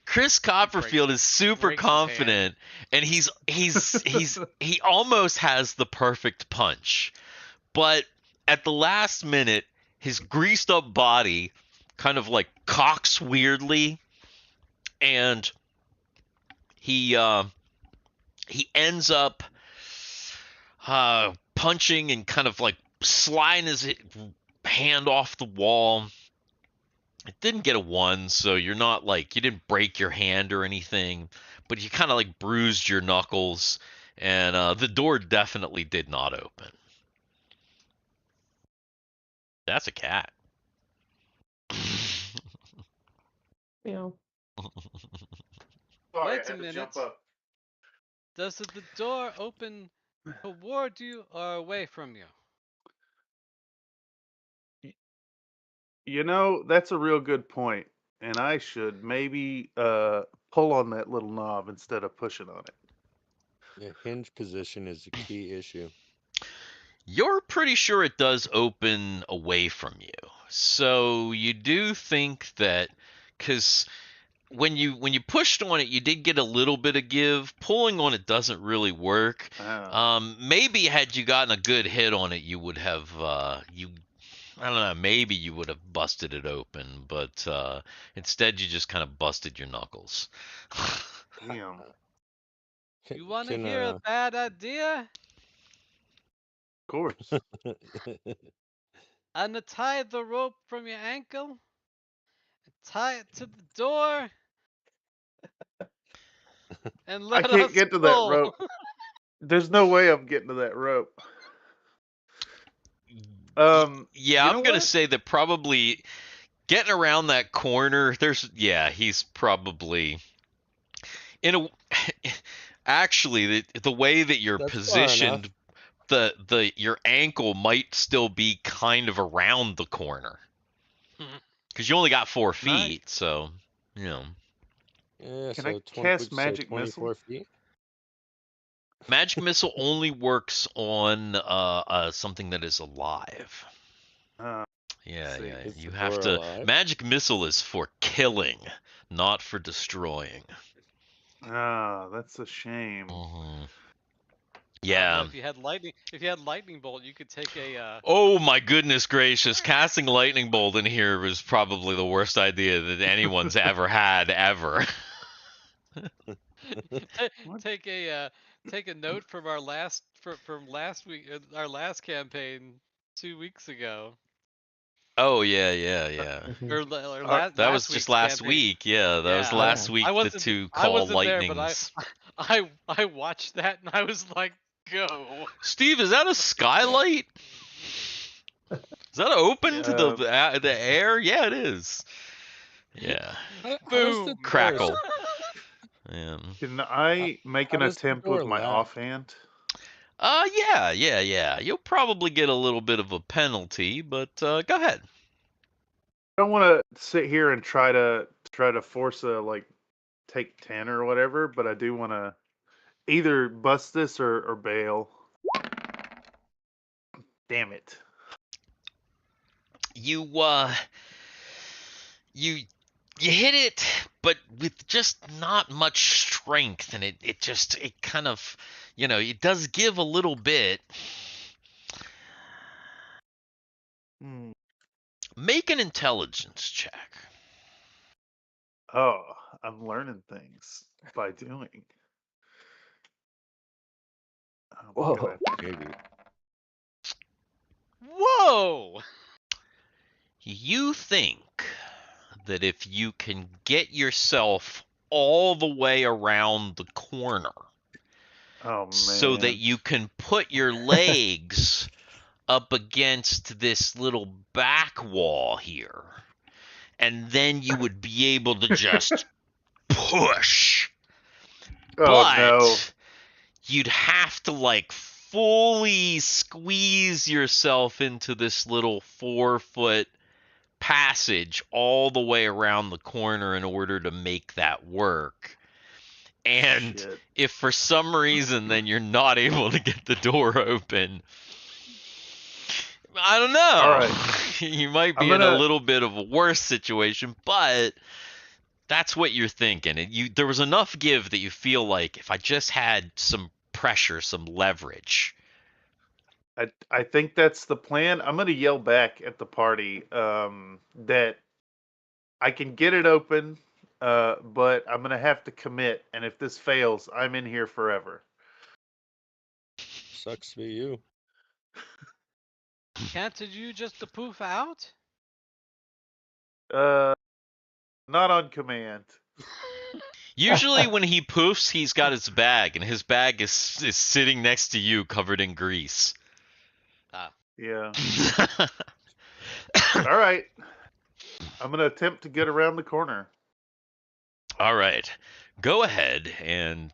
Chris Copperfield is super breaks his hand. confident, and he almost has the perfect punch, but at the last minute, his greased up body kind of like cocks weirdly, and he ends up punching and kind of like sliding his hand off the wall. It didn't get a 1, so you're not like you didn't break your hand or anything, but you kind of like bruised your knuckles, and the door definitely did not open. That's a cat. Meow. Sorry, Wait I a had to jump minute. up. Does the door open toward you or away from you? You know, that's a real good point, and I should maybe pull on that little knob instead of pushing on it. The hinge position is a key issue. You're pretty sure it does open away from you. So you do think that because when you pushed on it, you did get a little bit of give. Pulling on it doesn't really work. Maybe had you gotten a good hit on it, you would have I don't know, maybe you would have busted it open, but instead you just kind of busted your knuckles. Damn. You want to Can hear a bad idea? Of course. Untie the rope from your ankle, tie it to the door, and I let can't us get to that pull. rope. There's no way I'm getting to that rope. Yeah, you I'm know gonna what? say that probably getting around that corner. He's probably in a. Actually, the way that you're That's far enough. positioned, your ankle might still be kind of around the corner because you only got 4 Can I- feet. So Yeah, Can so I 20, cast would you say magic 24 missile? feet? magic missile only works on something that is alive. Yeah, See. yeah. Is You the have door to. alive? Magic missile is for killing, not for destroying. Ah, that's a shame. Hmm. But Yeah. if you had lightning bolt, you could take a Oh my goodness gracious! Casting lightning bolt in here was probably the worst idea that anyone's ever had ever. What? take a note from our from last week, our last campaign 2 weeks ago, Oh yeah, yeah, yeah. or Are, That was last just week's last campaign. week. Yeah, that was Yeah, last Yeah. week. I The wasn't two I call wasn't there, but lightnings. I watched that and I was like, go. Steve, is that a skylight? Is that open to uh, the air? Yeah, it is. Yeah. How's the Boom. door? Crackle. Yeah. can How, I make how an does the attempt with door my lock? offhand? Yeah, yeah, yeah. You'll probably get a little bit of a penalty, but go ahead. I don't want to sit here and try to force a take 10 or whatever, but I do want to either bust this or bail. Damn it. You you hit it, but with just not much strength, and it kind of, it does give a little bit. Hmm. Make an intelligence check. Oh, I'm learning things by doing. Oh my Whoa. god. Maybe. Whoa. You think that if you can get yourself all the way around the corner Oh so that man. you can put your legs up against this little back wall here, and then you would be able to just push. Oh no. But you'd have to fully squeeze yourself into this little 4-foot passage all the way around the corner in order to make that work. And Shit. if for some reason then you're not able to get the door open, I don't All know. right. You might I'm be in a gonna little bit of a worse situation, but that's what you're thinking. And there was enough give that you feel like if I just had some pressure, some leverage. I think that's the plan. I'm gonna yell back at the party that I can get it open, but I'm gonna have to commit. And if this fails, I'm in here forever. Sucks to be you. Can't you just poof out? Uh, not on command. Usually when he poofs, he's got his bag, and his bag is sitting next to you covered in grease. Ah. Yeah. All right. I'm gonna attempt to get around the corner. All right. Go ahead and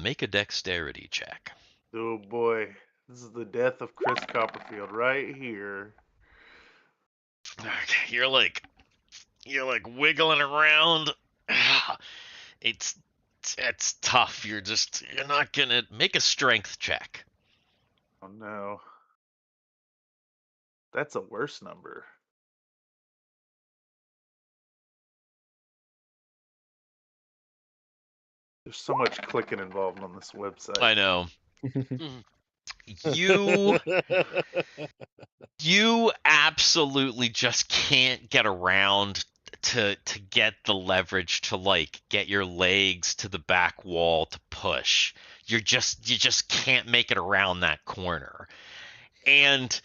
make a dexterity check. Oh boy, this is the death of Chris Copperfield right here. Okay, you're like wiggling around. It's tough. You're not gonna make a strength check. Oh no, that's a worse number. There's so much clicking involved on this website. I know. Mhm. You absolutely just can't get around to get the leverage to get your legs to the back wall to push. You just can't make it around that corner. And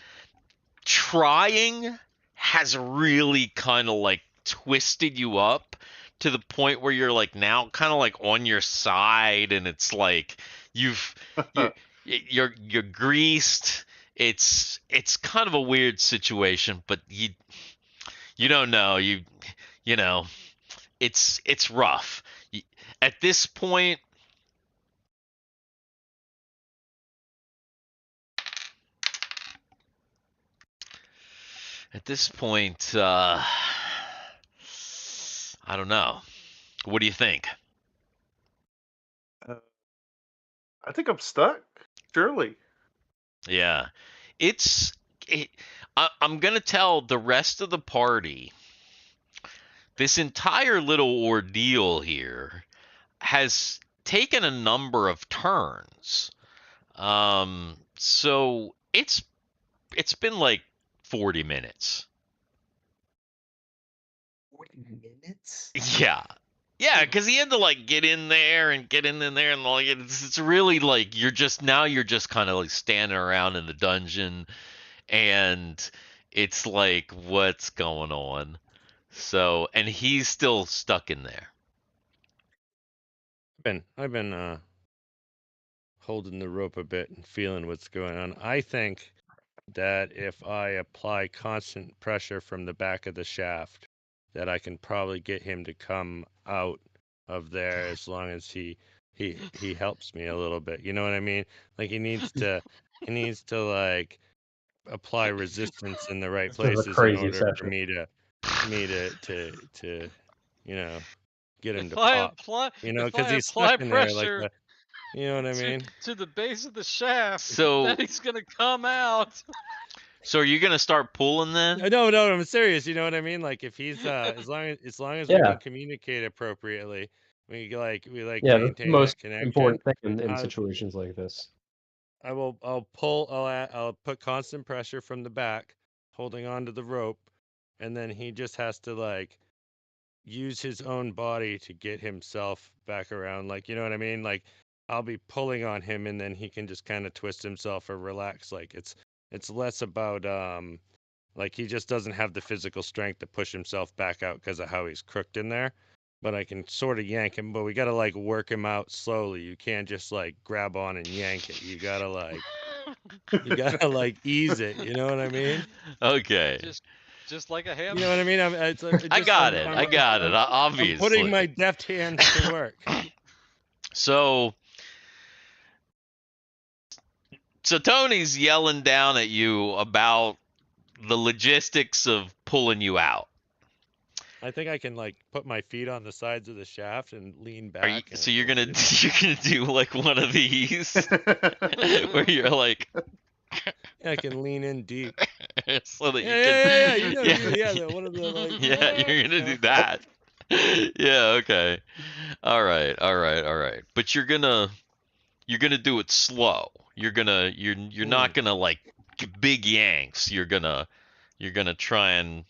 trying has really kind of twisted you up to the point where you're now kind of on your side, and it's you've you you're greased. It's kind of a weird situation, but you don't know. You know, it's rough. At this point, I don't know. What do you think? Uh, I think I'm stuck. Surely. Yeah. It's it, I'm gonna tell the rest of the party this entire little ordeal here has taken a number of turns. So it's been like 40 minutes. 40 minutes? Yeah. Yeah, because he had to like get in there and get in there and like it's really like you're just kind of like standing around in the dungeon and it's like what's going on? So and he's still stuck in there. I've been holding the rope a bit and feeling what's going on. I think that if I apply constant pressure from the back of the shaft, that I can probably get him to come out of there as long as he helps me a little bit. You know what I mean? Like he needs to like apply resistance in the right This is a places in crazy order for session. me to you know get him to If I pop. apply, You know, if because I he's stuck apply in there like pressure a, you know what I mean? to the base of the shaft, So then he's gonna come out. so are you gonna start pulling then? No, I'm serious. You know what I mean? Like if he's as long as we Yeah. can communicate appropriately, we Yeah, that's the maintain most that connection. important thing in I situations like this. I'll put constant pressure from the back, holding on to the rope, and then he just has to like use his own body to get himself back around. Like, you know what I mean? Like I'll be pulling on him and then he can just kind of twist himself or relax. Like it's less about like he just doesn't have the physical strength to push himself back out because of how he's crooked in there. But I can sort of yank him, but we gotta like work him out slowly. You can't just like grab on and yank it. You gotta like ease it. You know what I mean? Okay. Just like a You hammer. know what I mean? I got it. I'm putting Obviously. my deft hands to work. So Tony's yelling down at you about the logistics of pulling you out. I think I can like put my feet on the sides of the shaft and lean Are you back. And so you're it'll gonna get you're gonna do like one of these where you're like I can lean in deep. so that you can Yeah. You know, yeah, one of the like. yeah, you're gonna You know. do that. Yeah, okay. All right. But you're gonna do it slow. You're not gonna like big yanks. You're gonna try and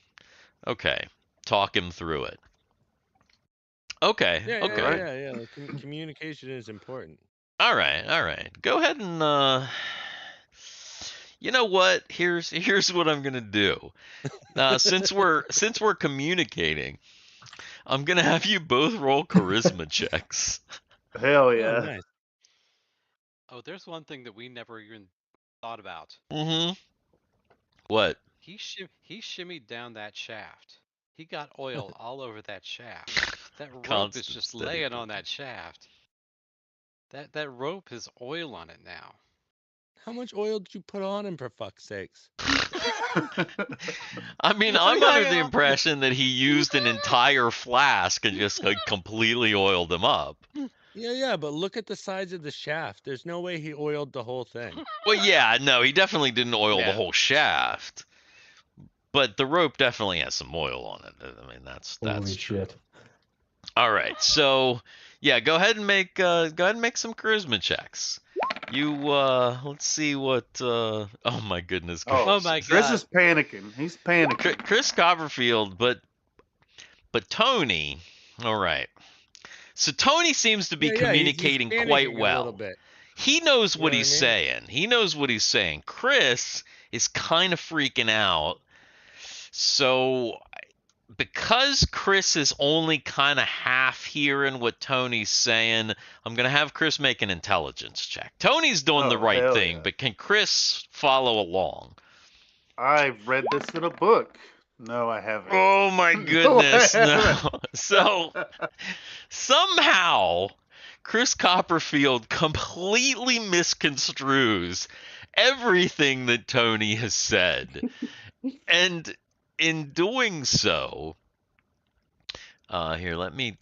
okay, talk him through it. Okay. Alright. Yeah. Like, communication is important. All right. Go ahead and you know what? Here's what I'm gonna do. Since we're communicating, I'm gonna have you both roll charisma checks. Hell Oh, yeah. nice. Oh, there's one thing that we never even thought about. Mm-hmm. What? He shimmied down that shaft. He got oil all over that shaft. That rope is Constant just steady laying on drip. that shaft. That rope has oil on it now. How much oil did you put on him, for fuck's sakes? I mean, I'm under the impression that he used an entire flask and just like, completely oiled them up. Yeah, but look at the size of the shaft. There's no way he oiled the whole thing. Well, yeah, no, he definitely didn't oil the Yeah. whole shaft. But the rope definitely has some oil on it. I mean, that's Holy true. shit. All right, so yeah, go ahead and make some charisma checks. You let's see what oh my goodness. Oh my Chris God. is panicking. He's panicking. Chris Copperfield, but Tony, all right. So Tony seems to be communicating he's quite panicking well. a little bit. He knows You what know he's what I saying. He knows what he's saying. Chris is kind of freaking out. So because Chris is only kind of half hearing what Tony's saying, I'm going to have Chris make an intelligence check. Tony's doing the Oh, right hell thing, yeah. but can Chris follow along? I've read this in a book. No, I haven't. Oh my No, I goodness, no. haven't. So somehow Chris Copperfield completely misconstrues everything that Tony has said. And in doing so, here, let me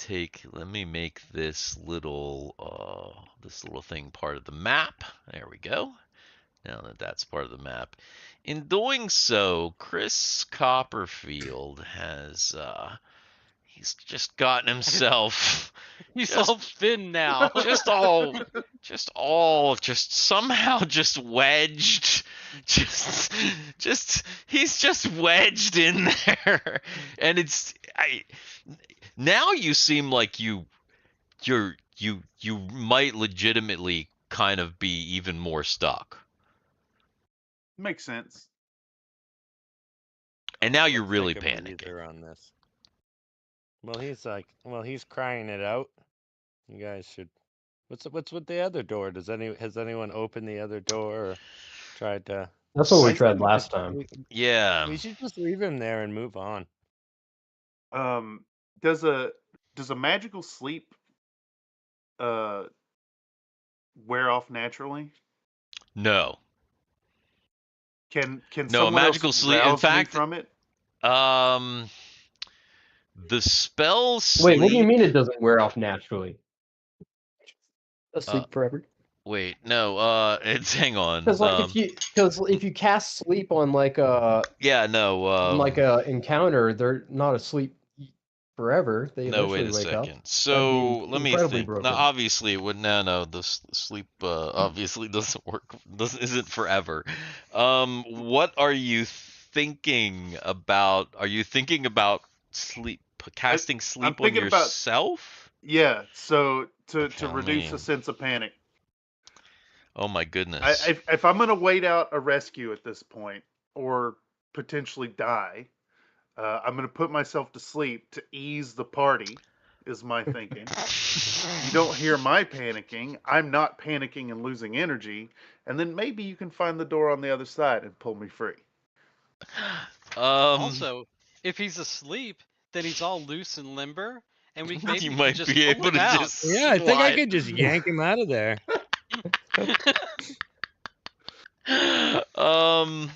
make this little thing part of the map. There we go. now that that's part of the map. In doing so, Chris Copperfield has he's just gotten himself He's all thin now. just somehow just wedged, he's just wedged in there, and now you seem like you might legitimately kind of be even more stuck, Makes sense. and now you're Let's really take a panicking. breather on this. Well, he's crying it out. You guys should. What's with the other door? Has anyone opened the other door or tried to? That's what we I tried think last time. Yeah. We should just leave him there and move on. Does a magical sleep wear off naturally? No. Can No, a someone magical else sleep. In rouse me fact, from it? the spell Wait, what do you sleep. mean it doesn't wear off naturally? Asleep forever. Wait, no. It's hang on. Because if you cast sleep on like Yeah, no. a encounter, they're not asleep forever. They No, wait eventually a wake up. second. That'd be So let me incredibly think. broken. Now, obviously, it would. No. The sleep obviously doesn't work. Isn't forever. What are you thinking about? Are you thinking about casting I'm sleep on thinking about yourself? yeah. So to Okay, let reduce me. a sense of panic. Oh my goodness. If I'm gonna wait out a rescue at this point or potentially die, I'm gonna put myself to sleep to ease the party. Is my thinking. You don't hear my panicking. I'm not panicking and losing energy, and then maybe you can find the door on the other side and pull me free. Also, if he's asleep, then he's all loose and limber, and you maybe can might just be pull able him to out. just Yeah, I think I slide. could just yank him out of there. um.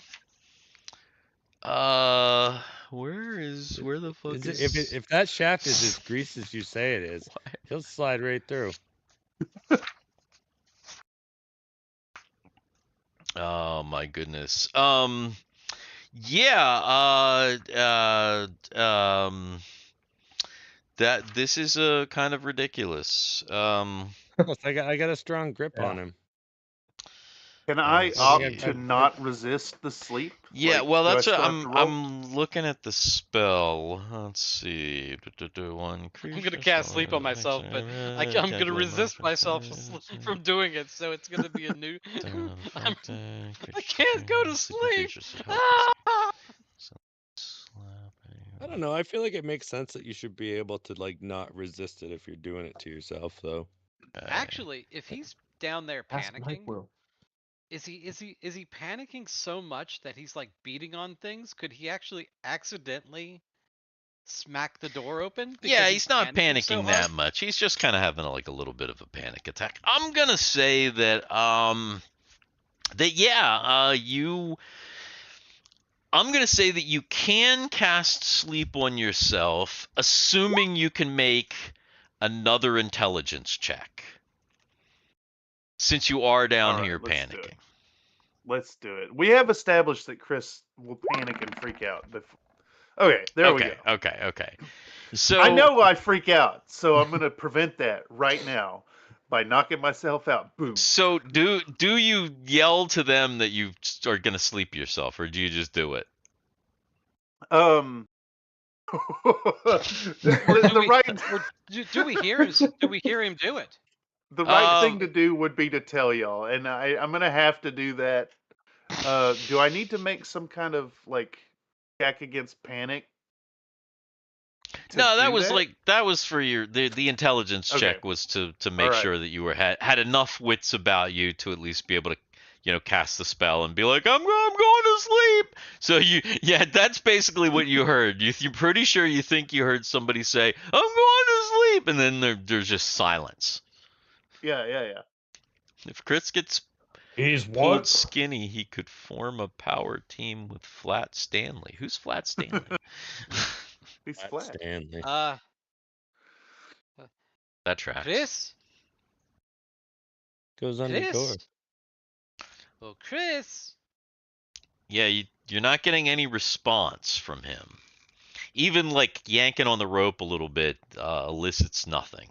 Where the fuck is? If that shaft is as greased as you say it is, he'll slide right through. Oh my goodness. Yeah. That this is kind of ridiculous. I got a strong grip on Yeah. him. Can I Let's opt see. to not resist the sleep? Yeah, Like, well, do I that's what still have to roll? I'm looking at the spell. Let's see. One I'm gonna cast sleep on myself, but I'm gonna resist myself from doing it. So it's gonna be a new. I can't go to sleep. I don't know. I feel like it makes sense that you should be able to like not resist it if you're doing it to yourself, though. Actually, if he's down there Ask Mike panicking, Will. is he panicking so much that he's like beating on things? Could he actually accidentally smack the door open? Yeah, Because he's not panicking so panicking hard? that much. He's just kind of having like a little bit of a panic attack. I'm gonna say that I'm gonna say that you can cast sleep on yourself, assuming you can make another intelligence check. Since you are down All right, here let's do it. panicking. Let's do it. We have established that Chris will panic and freak out. Okay, there we go. Okay. So I know I freak out, so I'm going to prevent that right now by knocking myself out. Boom. So do you yell to them that you are gonna sleep yourself, or do you just do it? The right Do we hear him? Do we hear him do it? the right thing to do would be to tell y'all, and I'm gonna have to do that. Do I need to make some kind of like check against panic? No, that was for the intelligence Okay. check was to make All right. sure that you had enough wits about you to at least be able to cast the spell and be like, I'm going to sleep. So that's basically what you heard. You're pretty sure you think you heard somebody say, I'm going to sleep, and then there's just silence. Yeah. If Chris gets pulled skinny, he could form a power team with Flat Stanley. Who's Flat Stanley? He's flat. Stanley. That tracks. Chris? Goes undercover. Well, Chris. Yeah, you're not getting any response from him. Even like yanking on the rope a little bit elicits nothing.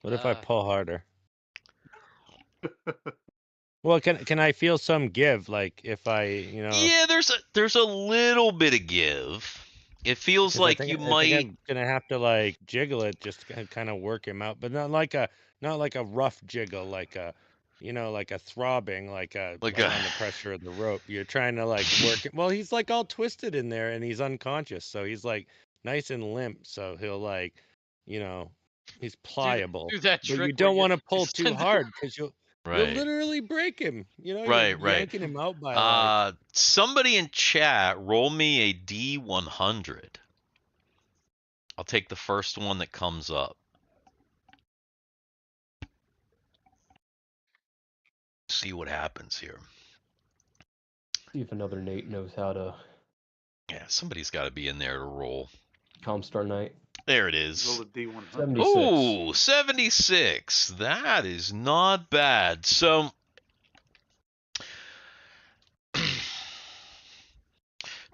What if I pull harder? Well, can I feel some give? Like if I, Yeah, there's a little bit of give. It feels 'cause I like think you I think might. I'm gonna have to like jiggle it just to kind of work him out, but not like a rough jiggle, like a like a throbbing, like under pressure of the rope. You're trying to like work it. Well, he's like all twisted in there and he's unconscious, so he's like nice and limp. So he'll like, he's pliable. Do that But you trick where don't want to pull too extend the- hard because you'll Right. literally break him. You're Right. yanking him out by like. Somebody in chat, roll me a D100. I'll take the first one that comes up. See what happens here. See if another Nate knows how to Yeah, somebody's got to be in there to roll. Comstar Knight. There it is. Roll a D100. 76. Ooh, 76. That is not bad. So,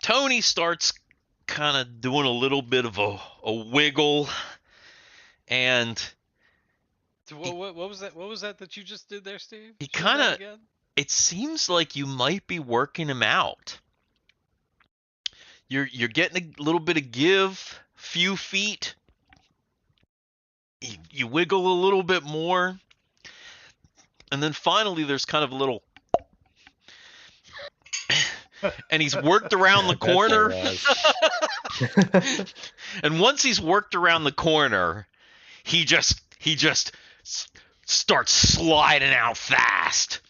Tony starts kind of doing a little bit of a wiggle, and What was that? What was that you just did there, Steve? he Show that kinda- again? it seems like you might be working him out. You're getting a little bit of give, few feet. You wiggle a little bit more, and then finally there's kind of a little, and he's worked around the I bet there corner. was. And once he's worked around the corner, he just starts sliding out fast.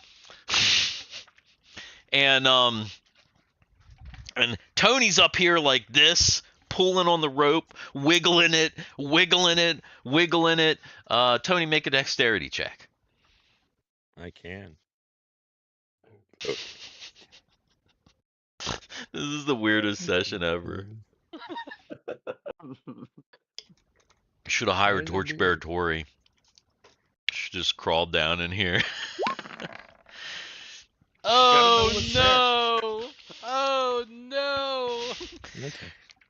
And Tony's up here like this, pulling on the rope, wiggling it. Tony, make a dexterity check. I can. This is the weirdest session ever. Should have hired Torchbearer Tori. Should just crawled down in here. Oh what's no! Oh no! This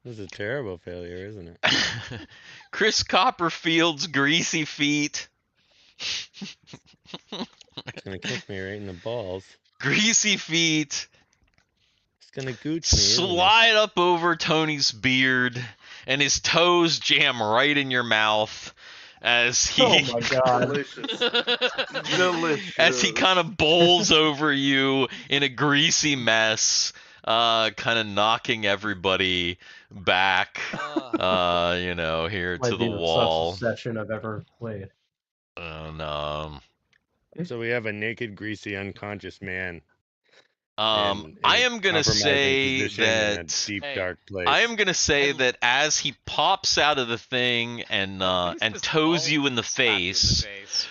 is a terrible failure, isn't it? Chris Copperfield's greasy feet. It's gonna kick me right in the balls. Greasy feet It's gonna gooch me. isn't it? slide up over Tony's beard, and his toes jam right in your mouth as he Oh my god. Delicious. Delicious. as he kind of bowls over you in a greasy mess, kind of knocking everybody back, here Might to be the the wall. suckest session I've ever played. And So we have a naked, greasy, unconscious man. I a am gonna compromising say position in a that deep, Hey, dark place. I am gonna say And- that as he pops out of the thing and He's just toes all you in the slapped you in the face, face.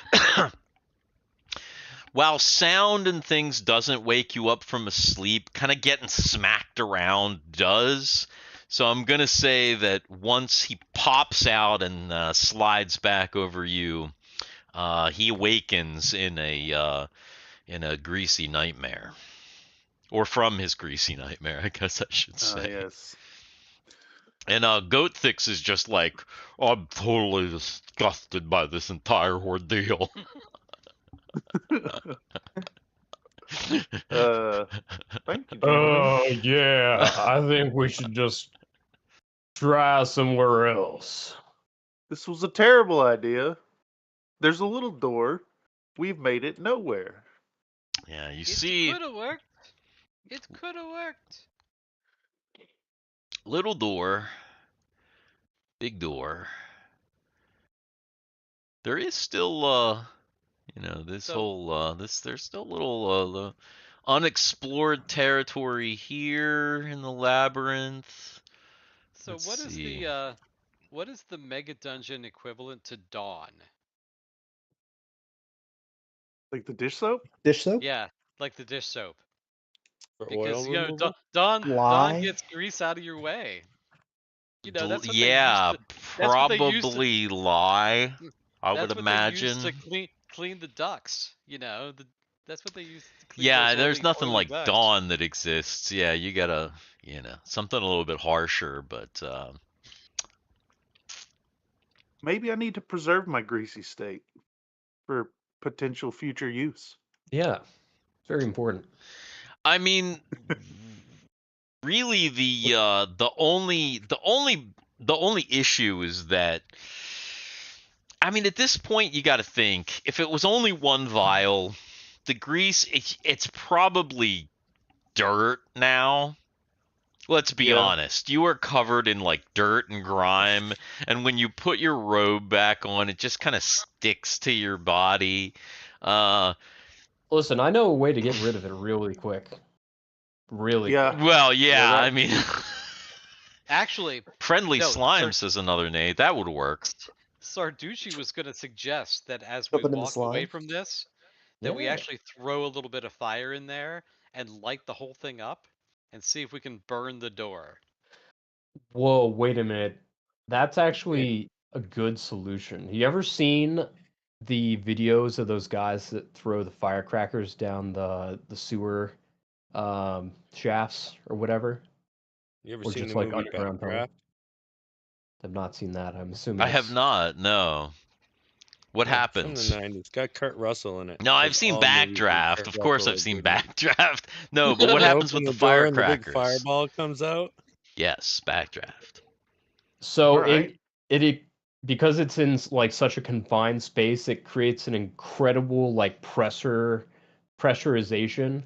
while sound and things doesn't wake you up from a sleep, kind of getting smacked around does. So I'm gonna say that once he pops out and slides back over you, he awakens in a greasy nightmare, or from his greasy nightmare, I guess I should say. Yes. And Goathix is just like, I'm totally disgusted by this entire ordeal. Thank you, gentlemen. Oh yeah, I think we should just try somewhere else. This was a terrible idea. There's a little door. We've made it nowhere. Yeah, you It see, could have worked. It could have worked. little door, big door. There is still, this So- whole, there's still a little, unexplored territory here in the labyrinth. So Let's what is see. the mega dungeon equivalent to Dawn? Like the dish soap? Dish soap? Yeah, like the dish soap. For Because oil removal? Dawn Why? gets grease out of your way. That's what they Yeah, used to, that's what they used to- probably lie. I that's would what they imagine. used to clean the ducks. That's what they use to clean Yeah, those there's nothing oily like rugs. Dawn that exists. Yeah, you gotta, something a little bit harsher, but Maybe I need to preserve my greasy state for potential future use. Yeah, it's very important. I mean, really, the only issue is that, I mean, at this point, you got to think if it was only one vial, the grease, it's probably dirt now. Let's be Yeah. honest. You are covered in like dirt and grime, and when you put your robe back on, it just kind of sticks to your body. Listen, I know a way to get rid of it really quick. Really Yeah. quick. Well, yeah, that- I mean, Actually, friendly no, slime, says another Nate. That would work. Sarducci was going to suggest that as we Open in the walk away slime. from this, that we Yeah. actually throw a little bit of fire in there and light the whole thing up and see if we can burn the door. Whoa, wait a minute. That's actually a good solution. You ever seen the videos of those guys that throw the firecrackers down the sewer shafts or whatever? You ever Or seen just the like movie underground tunnel? Backdraft? I've not seen that. I'm assuming I have it's not. No. What Yeah, it's from happens? the 90s. Got Kurt Russell in it. No, I've like seen all movies with Backdraft. Kurt Of course, Russell I've is seen in it. Backdraft. No, but what You happens open with the the door and the big firecrackers? fireball comes out. Yes, Backdraft. so Alright. it because it's in like such a confined space, it creates an incredible like pressurization,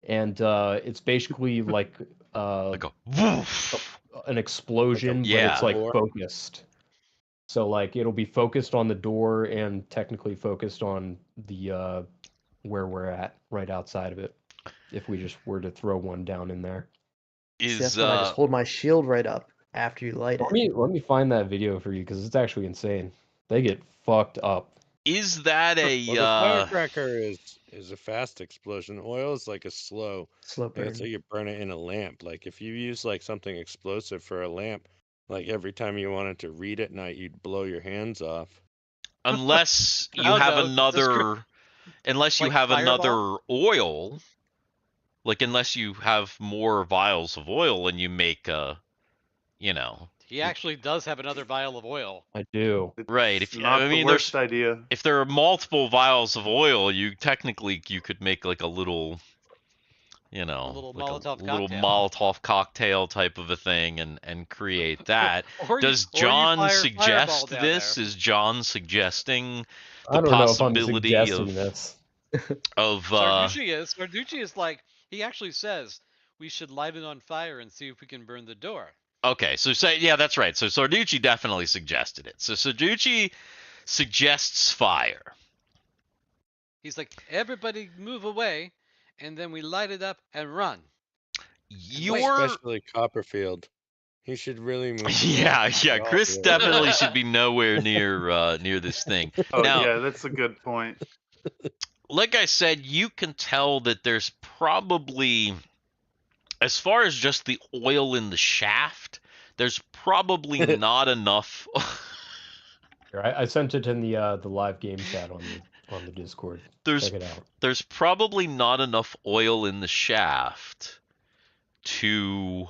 and it's basically like Like a woof. an explosion, but it's Yeah. like Door. focused. So like it'll be focused on the door and technically focused on the where we're at, right outside of it. If we just were to throw one down in there. See, Is that's when I just hold my shield right up after you light it. Let me find that video for you because it's actually insane. They get fucked up. is that Well, the a firecracker is a fast explosion. Oil is like a slow. Slow Like burn. that's how you burn it in a lamp. Like if you use like something explosive for a lamp, like every time you wanted to read at night, you'd blow your hands off. unless you Oh, have no, another unless you Like have Fireball? another oil, like unless you have more vials of oil and you make He actually does have another vial of oil. I do. right, It's if not I mean the worst idea. if there are multiple vials of oil, you could make like a little little like Molotov a little cocktail. Molotov cocktail type of a thing and create that. Or Does you John fire suggest Fireball down this? there. Is John suggesting I the don't know if I'm possibility suggesting of this. Sarducci is like, he actually says we should light it on fire and see if we can burn the door. Okay, so say yeah, that's right. So Sarducci definitely suggested it. So Sarducci suggests fire. He's like, everybody move away, and then we light it up and run. Your Especially Copperfield. He should really move. yeah, away. Chris definitely should be nowhere near this thing. Oh Now, yeah, that's a good point. like I said, you can tell that there's probably, as far as just the oil in the shaft, there's probably not enough. Here, I sent it in the live game chat on the Discord. There's Check it out. there's probably not enough oil in the shaft to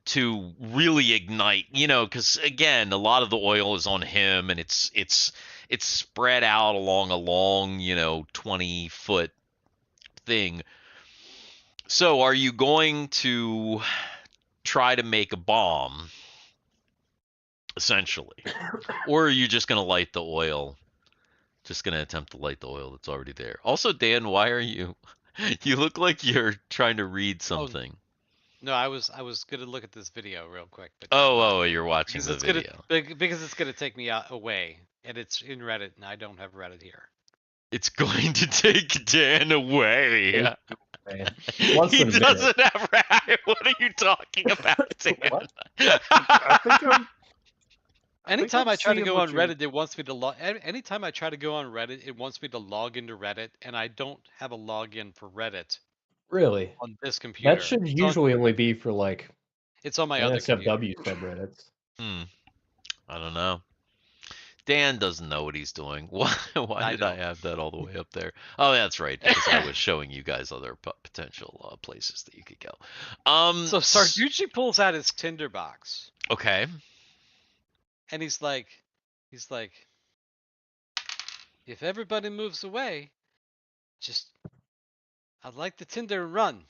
to really ignite, because again, a lot of the oil is on him, and it's spread out along a long, 20-foot thing. So, are you going to try to make a bomb, essentially, or are you just going to light the oil? Just going to attempt to light the oil that's already there. Also, Dan, why are you? You look like you're trying to read something. No, I was gonna look at this video real quick. But Oh, you're watching because the it's video. because it's gonna take me away, and it's in Reddit, and I don't have Reddit here. It's going to take Dan away. Once He in a minute. doesn't have Reddit. What are you talking about, Dan? What? I think I'm Anytime I try to seeing go what on you're- Reddit, it wants me to log. Anytime I try to go on Reddit, it wants me to log into Reddit, and I don't have a login for Reddit Really? on this computer. That should It's on- usually only be for like It's on my other computer. NSFW subreddits. I don't know. Dan doesn't know what he's doing. Why I did I don't. have that all the way up there? Oh, that's right, because I was showing you guys other potential places that you could go. So Sarducci pulls out his tinderbox, Okay. and he's like, if everybody moves away, just I'd like the tinder and run.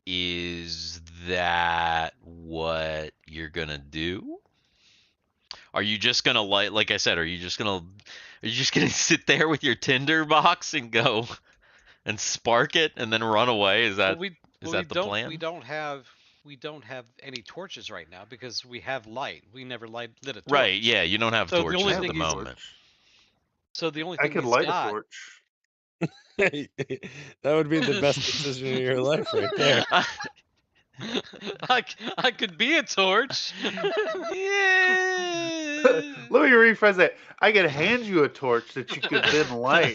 Is that what you're gonna do? Are you just gonna like I said, are you just gonna sit there with your Tinder box and go and spark it and then run away? Is Well, that we is well, we that the don't plan? we don't have any torches right now because we have light. We never lit a torch. Right, yeah, you don't have So the torches only at thing the he's moment. so the only I thing could he's light a got. torch. That would be the best decision of your life right there. I could be a torch. Yeah. Let me rephrase that. I could hand you a torch that you could then light.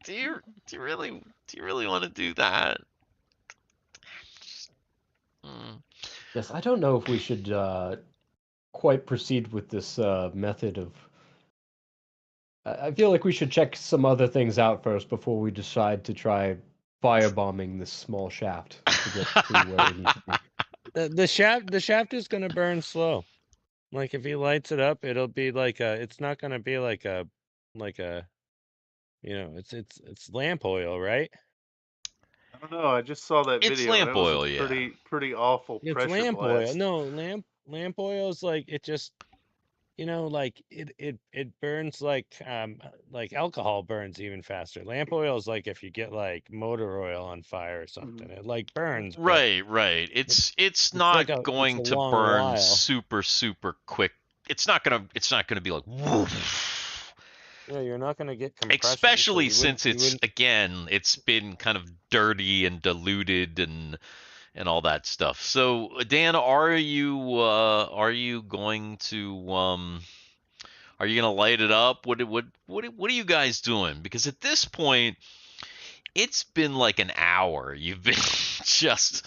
do you really want to do that? Mm. Yes, I don't know if we should quite proceed with this method of. I feel like we should check some other things out first before we decide to try firebombing this small shaft to get to where we need to be. The shaft is gonna burn slow. Like if he lights it up, it'll be like a. It's not gonna be like a, it's lamp oil, right? I don't know. I just saw that It's video and lamp it was a oil, yeah. pretty awful It's pressure lamp oil. blast. No, lamp oil is like it just, like it burns like alcohol burns even faster. Lamp oil is like if you get like motor oil on fire or something. It like burns, but Right. It's it's not like it's going a to long burn while. super quick. It's not gonna be like woof. Yeah, you're not gonna get compression. So Especially you since it's wouldn't. again, it's been kind of dirty and diluted and all that stuff. So Dan, are you going to are you gonna light it up? What are you guys doing? Because at this point, it's been like an hour. You've been just,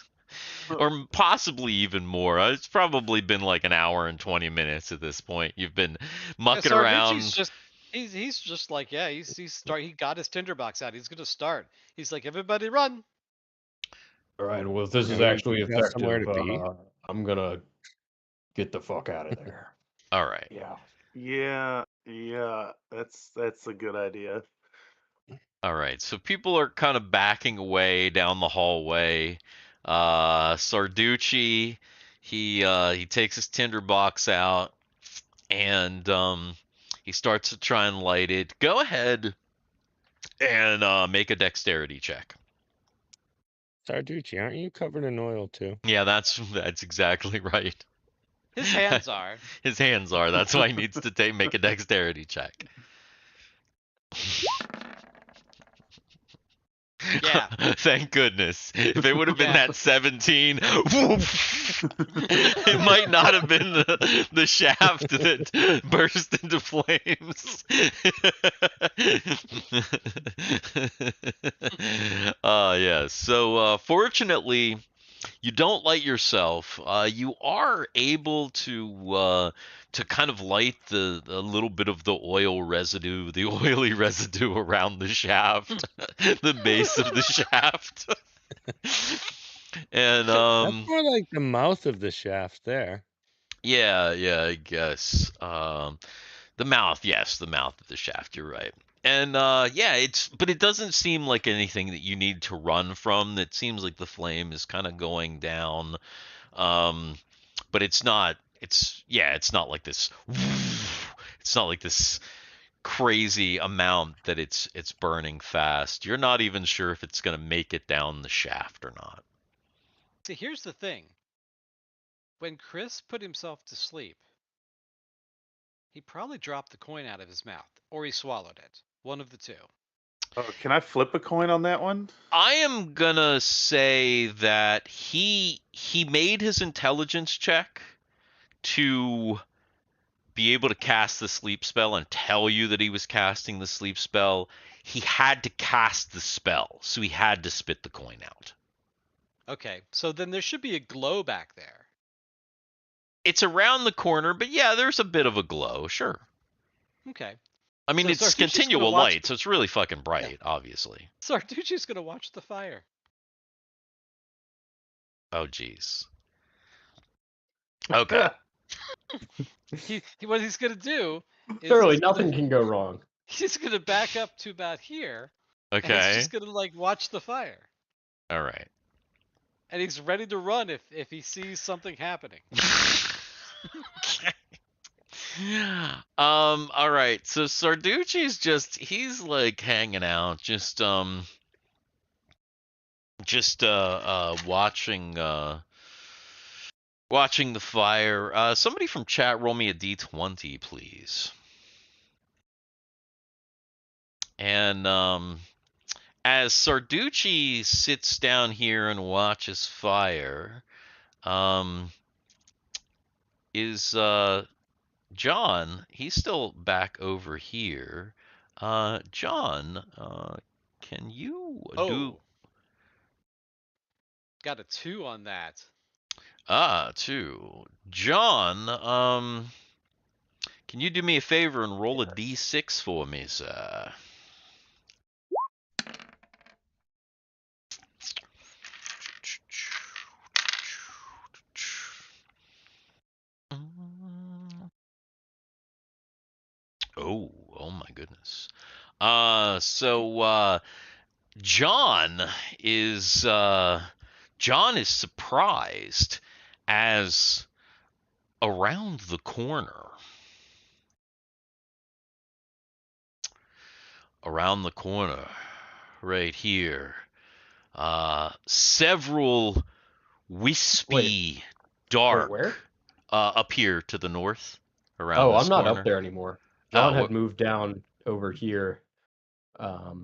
or possibly even more. It's probably been like an hour and 20 minutes at this point. You've been mucking Sarducci's around. just he's just like, yeah, he got his tinderbox out. He's gonna start. He's like, everybody run. All right, well, if this is You actually got somewhere effective, to be. I'm gonna get the fuck out of there. All right. Yeah, that's a good idea. All right. So people are kind of backing away down the hallway. Sarducci, he takes his tinderbox out and he starts to try and light it. Go ahead and make a dexterity check. Sarducci, aren't you covered in oil too? Yeah, that's exactly right. His hands are. His hands are. That's why he needs to make a dexterity check. Yeah. Thank goodness. If it would have been Yeah. that 17, it might not have been the shaft that burst into flames. Yeah. So fortunately, you don't light yourself. You are able to kind of light a little bit of the oil residue, the oily residue around the shaft, the base of the shaft. And That's more like the mouth of the shaft there. yeah, I guess. The mouth, yes, the mouth of the shaft, you're right. And yeah, but it doesn't seem like anything that you need to run from. It seems like the flame is kind of going down. But it's not it's not like this it's not like this crazy amount that it's burning fast. You're not even sure if it's going to make it down the shaft or not. See, here's the thing. When Chris put himself to sleep, he probably dropped the coin out of his mouth, or he swallowed it. One of the two. Oh, can I flip a coin on that one? I am gonna say that he made his intelligence check to be able to cast the sleep spell and tell you that he was casting the sleep spell. He had to cast the spell, so he had to spit the coin out. Okay, so then there should be a glow back there. It's around the corner, but yeah, there's a bit of a glow, sure. Okay. I mean, So it's Sarducci's gonna continual watch. light, so it's really fucking bright, obviously. Sarducci's gonna watch the fire. Oh, jeez. Okay. What he's gonna do is Literally, nothing can go wrong. he's gonna back up to about here, and he's Okay. just gonna like watch the fire, All right. and he's ready to run if he sees something happening. All right. So Sarducci's he's like hanging out, watching the fire. Somebody from chat roll me a d20, please. And as Sarducci sits down here and watches fire, is John, he's still back over here. John, can you do... Got a 2 on that. 2. John, can you do me a favor and roll a d6 for me, sir? Oh my goodness. So John is surprised as around the corner, right here, several wispy, dark, where? Up here to the north, around Oh, this I'm not corner. up there anymore. John Oh, had moved down over here. Because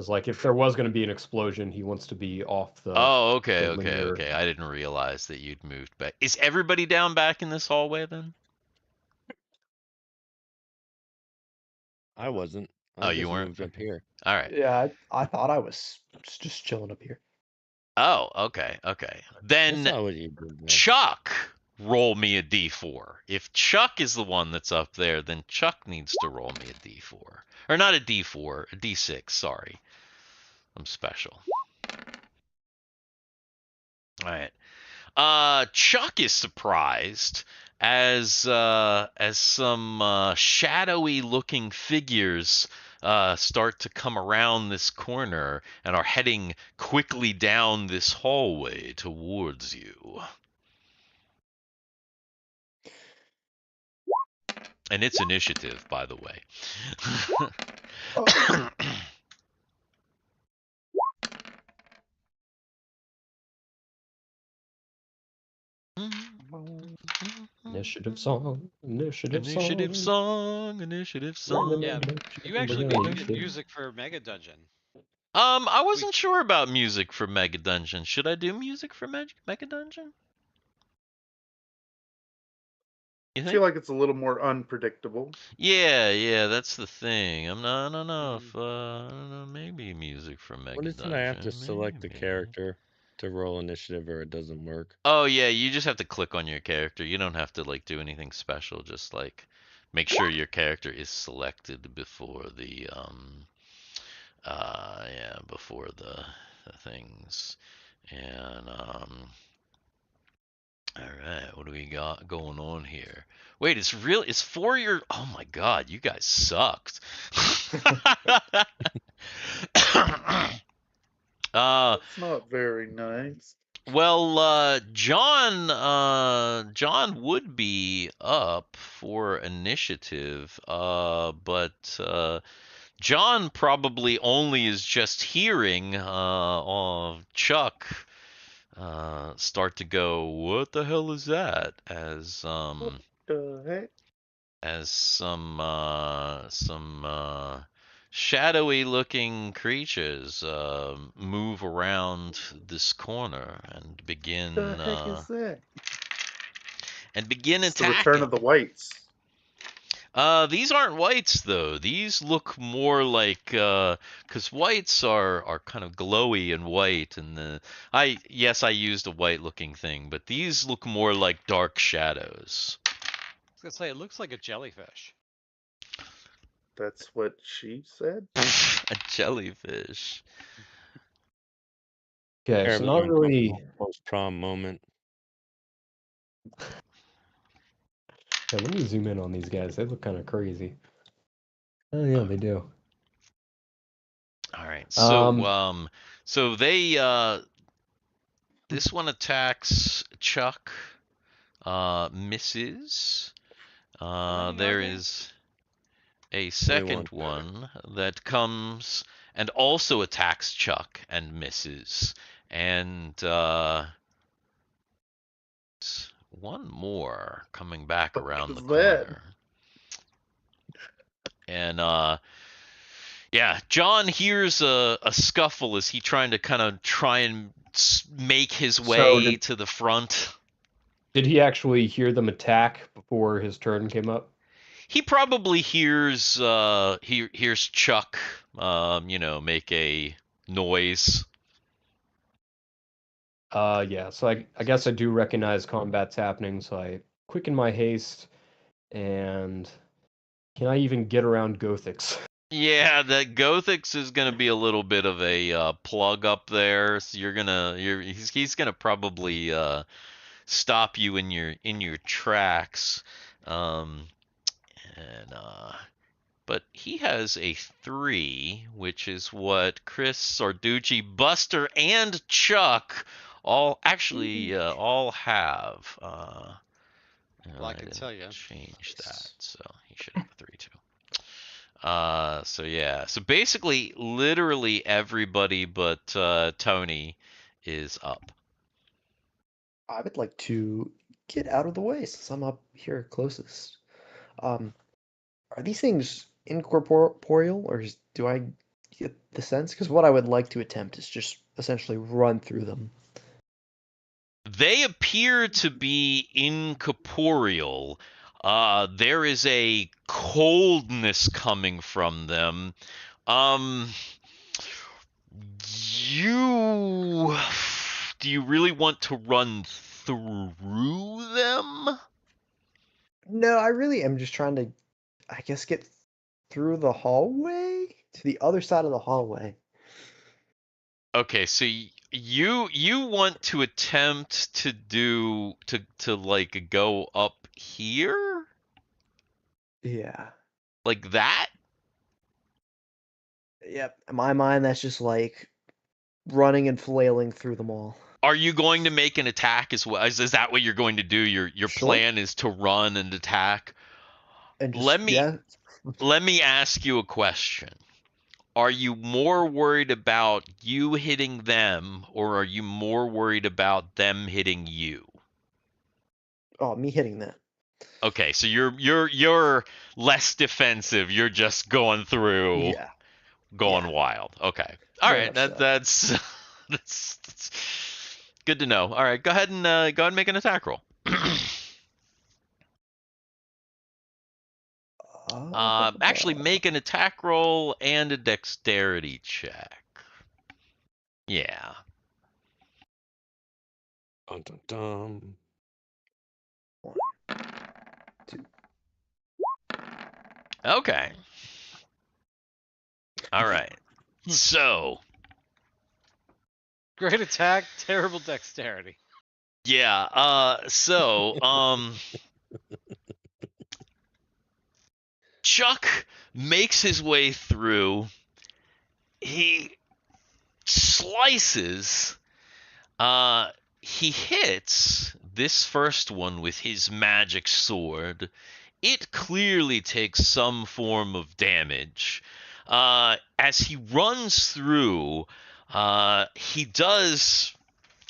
like if there was going to be an explosion, he wants to be off the. Oh, okay, the okay, linear- okay. I didn't realize that you'd moved back. Is everybody down back in this hallway then? I wasn't. Oh, I you just weren't? moved up here. All right. Yeah, I thought I was just chilling up here. Oh, okay, okay. I Then saw what you did there. Chuck, roll me a d4. If Chuck is the one that's up there, then Chuck needs to roll me a d4. Or not a d4, a d6, sorry. I'm special. All right. Chuck is surprised as some shadowy looking figures start to come around this corner and are heading quickly down this hallway towards you. And it's initiative, by the way. Initiative song. Initiative song. Initiative song. Yeah, you actually make good music for Mega Dungeon. I wasn't sure about music for Mega Dungeon. Should I do music for Mega Dungeon? You I think? feel like it's a little more unpredictable. Yeah, that's the thing. I don't know if I don't know, maybe music for Mega What is Dungeon. it? I have to select the maybe. character to roll initiative, or it doesn't work. Oh yeah, you just have to click on your character. You don't have to like do anything special. Just like make sure your character is selected before the before the things. And all right, what do we got going on here? Wait, it's 4 years. Oh my God, you guys sucked. That's not very nice. Well, John would be up for initiative, but John probably only is just hearing Chuck start to go, "What the hell is that?" As What the heck? as some shadowy looking creatures move around this corner and begin What the heck is that? and begin It's the attacking. return of the whites. These aren't whites though. These look more like because whites are kind of glowy and white, and I used a white looking thing, but these look more like dark shadows. I was gonna say it looks like a jellyfish. That's what she said. A jellyfish. Okay, so Terribly not really. uncomfortable post-prom moment. Yeah, let me zoom in on these guys. They look kind of crazy. Oh yeah, they do. All right. So they this one attacks Chuck, misses. How many are There there? is a Only one. second one that comes and also attacks Chuck and misses. And one more coming back What around the is that? corner. And yeah, John hears a scuffle as he trying to kind of try and make his So way to the front. did he actually hear them attack before his turn came up? He probably hears Chuck make a noise. Yeah, so I guess I do recognize combat's happening, so I quicken my haste, and can I even get around Gothix? Yeah, that Gothix is gonna be a little bit of a plug up there. So he's gonna probably stop you in your tracks. Um, and but he has a 3, which is what Chris, Sarducci, Buster, and Chuck all have. Well, I I can didn't tell you. change that, so he should have a 3 too. So yeah. So basically, literally everybody but Tony is up. I would like to get out of the way since I'm up here closest. Um, are these things incorporeal, or do I get the sense? Because what I would like to attempt is just essentially run through them. They appear to be incorporeal. There is a coldness coming from them. Um, you do you really want to run through them? No, I really am just trying to, I guess, get through the hallway to the other side of the hallway. Okay, so you want to attempt to do to like go up here? Yeah. Like that? Yep. In my mind, that's just like running and flailing through them all. Are you going to make an attack as well? Is that what you're going to do? Your Sure. plan is to run and attack? And Let just, me yeah. let me ask you a question. Are you more worried about you hitting them, or are you more worried about them hitting you? Oh, me hitting that. Okay, so you're less defensive. You're just going through, Yeah. going Yeah. wild. Okay. All Very right. much so. That's that's good to know. All right. Go ahead and make an attack roll. Actually, make an attack roll and a dexterity check. Yeah. Dun, dun, dun. 1, 2. Okay. All right. So, Great attack, terrible dexterity. yeah. Chuck makes his way through. He slices. He hits this first one with his magic sword. It clearly takes some form of damage. As he runs through, he does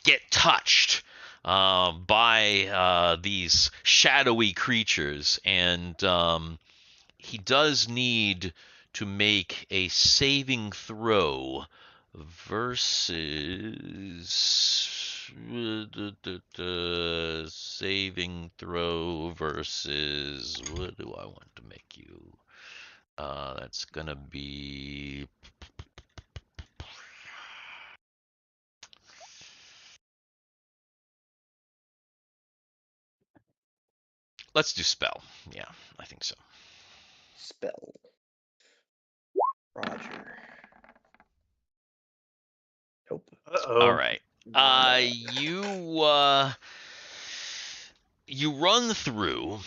get touched by these shadowy creatures, and he does need to make a saving throw versus Saving throw versus what do I want to make you? That's gonna be. Let's do spell. Yeah, I think so. Spell. Roger. Nope. All Uh-oh. right. Not You run through,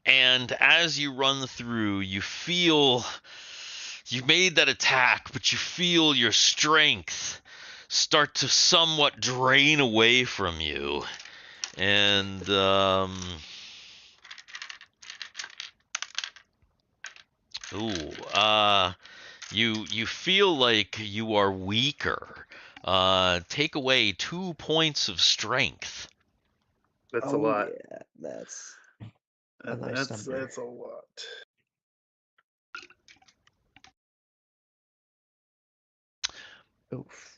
and as you run through, you feel you made that attack, but you feel your strength start to somewhat drain away from you, and you feel like you are weaker. Take away 2 points of strength. That's a Oh lot. yeah, that's a nice number. That's a lot. Oof.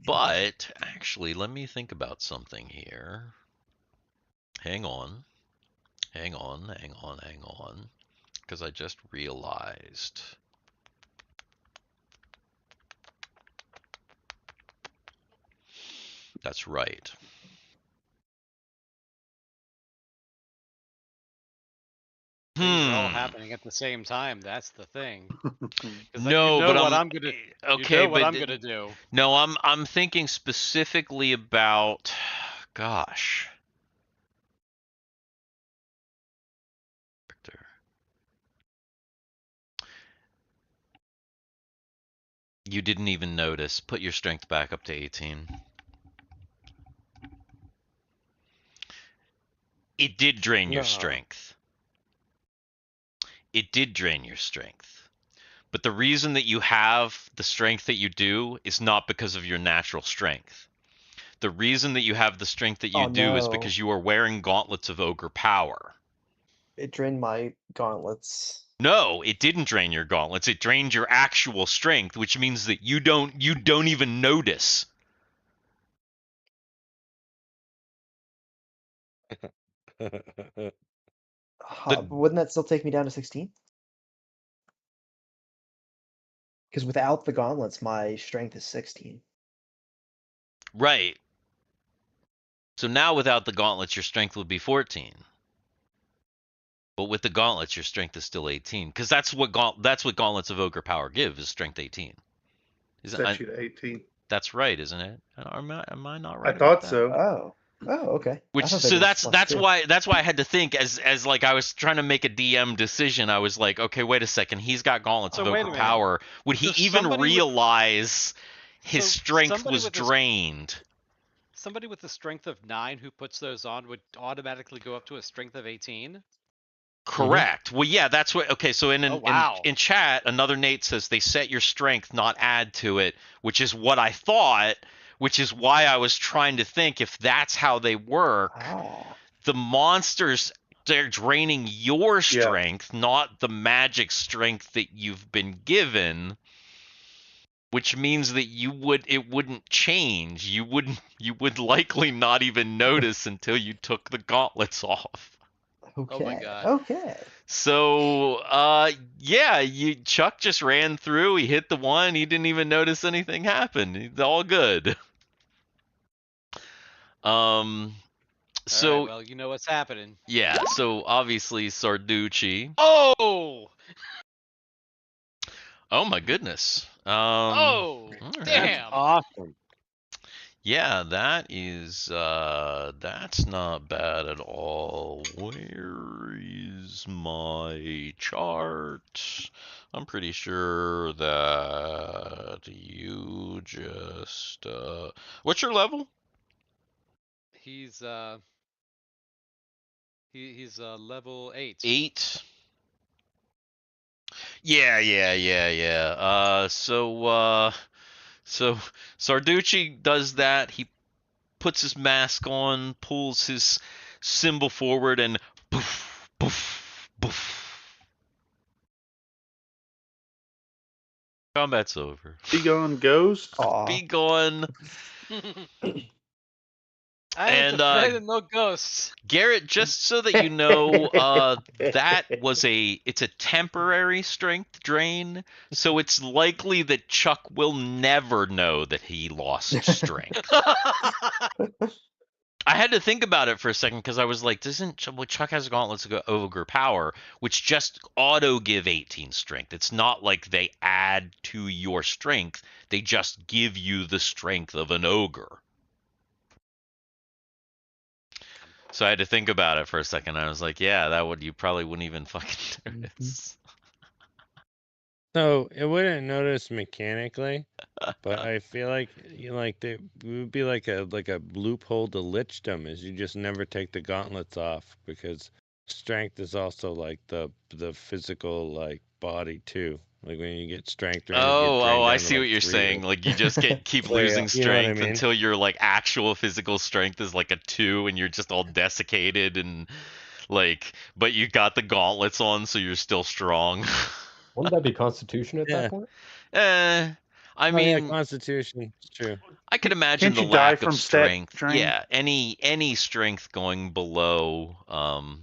But actually, let me think about something here. Hang on. Hang on. Because I just realized. That's right. Things are all happening at the same time. That's the thing. Because you No, know but what I'm I'm gonna. okay, You know what but I'm gonna do. no, I'm thinking specifically about gosh. You didn't even notice. Put your strength back up to 18. It did drain your No. strength. It did drain your strength. But the reason that you have the strength that you do is not because of your natural strength. The reason that you have the strength that you Oh do is no. because you are wearing gauntlets of ogre power. It drained my gauntlets. No, it didn't drain your gauntlets. It drained your actual strength, which means that you don't even notice. But wouldn't that still take me down to 16? Because without the gauntlets, my strength is 16. Right. So now without the gauntlets, your strength would be 14. But with the gauntlets, your strength is still 18. Because that's what gauntlets of ogre power give is strength 18. Set you to 18. That's right, isn't it? Am I not I right about thought that? so. Oh. Oh, okay. Which I thought they were just that's +2. why I had to think as like I was trying to make a DM decision. I was like, okay, wait a second. He's got gauntlets So of wait a ogre minute. power. Would he So even somebody with- realize his So strength somebody was with this- drained? Somebody with a strength of 9 who puts those on would automatically go up to a strength of 18. Correct. Well, yeah, that's what. Okay, so Oh, wow. in chat, another Nate says they set your strength, not add to it, which is what I thought. Which is why I was trying to think if that's how they work. Ah. The monsters, they're draining your strength, not the magic strength that you've been given. Which means that it wouldn't change. You would likely not even notice until you took the gauntlets off. Okay. Oh my god. Okay. So, yeah, Chuck just ran through. He hit the one. He didn't even notice anything happened. It's all good. So, All right, well, you know what's happening. yeah. So obviously Sarducci. Oh. Oh my goodness. Oh. right. Damn. Awesome. Yeah, that's not bad at all. Where is my chart? I'm pretty sure that you just what's your level? He's he's level 8. 8. Yeah. So Sarducci does that. He puts his mask on, pulls his symbol forward, and poof, poof, poof. Combat's over. Be gone, ghost. Aw. Be gone. I ain't And afraid of no ghosts. Garrett, just so that you know, it's a temporary strength drain, so it's likely that Chuck will never know that he lost strength. I had to think about it for a second because I was like, Chuck has Gauntlets of Ogre Power, which just auto give 18 strength. It's not like they add to your strength, they just give you the strength of an ogre. So I had to think about it for a second. I was like, yeah, you probably wouldn't even fucking notice. So it wouldn't notice mechanically, but I feel like it would be like a loophole to lichdom is you just never take the gauntlets off because strength is also like the physical like body too. Like when you get strength drained, you get drained I down see to what like you're 3 saying. Like you just keep So, yeah, losing you know what I strength mean? until your like actual physical strength is like a 2 and you're just all desiccated and like, but you got the gauntlets on, so you're still strong. Wouldn't that be Constitution at Yeah. that point? I Oh yeah, mean, Constitution. It's true. I could imagine Can't the you die lack of from stat strength. drain? Yeah, any strength going below a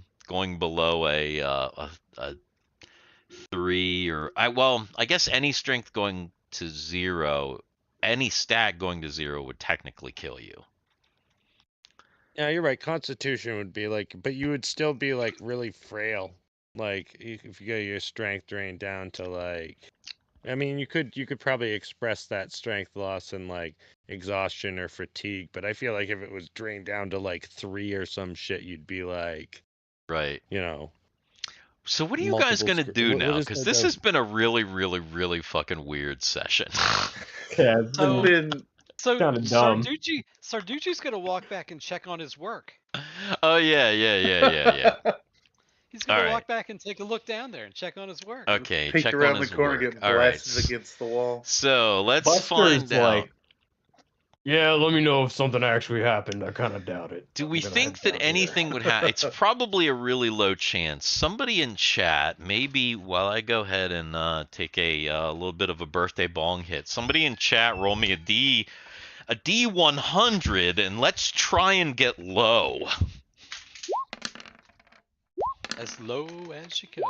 3 or I guess any strength going to 0, any stat going to 0 would technically kill you. Yeah, you're right. Constitution would be like, but you would still be like really frail. Like if you get your strength drained down to like, I mean, you could probably express that strength loss in like exhaustion or fatigue, but I feel like if it was drained down to like 3 or some shit, you'd be like, Right. you know. So what are you guys gonna do what now? is Because that this guy? has been a really, really, really fucking weird session. Yeah, it's So- been So Kinda dumb. Sarducci's gonna walk back and check on his work. Oh yeah. He's gonna All right. walk back and take a look down there and check on his work. Okay, Peek check around on the his corner, work. getting All right. blasted against the wall. So let's Buster's find out. like, yeah, let me know if something actually happened. I kind of doubt it. Do we I'm gonna think head that down here. anything would happen? It's probably a really low chance. Somebody in chat, maybe while I go ahead and take a little bit of a birthday bong hit, somebody in chat roll me a D100, and let's try and get low. As low as you go.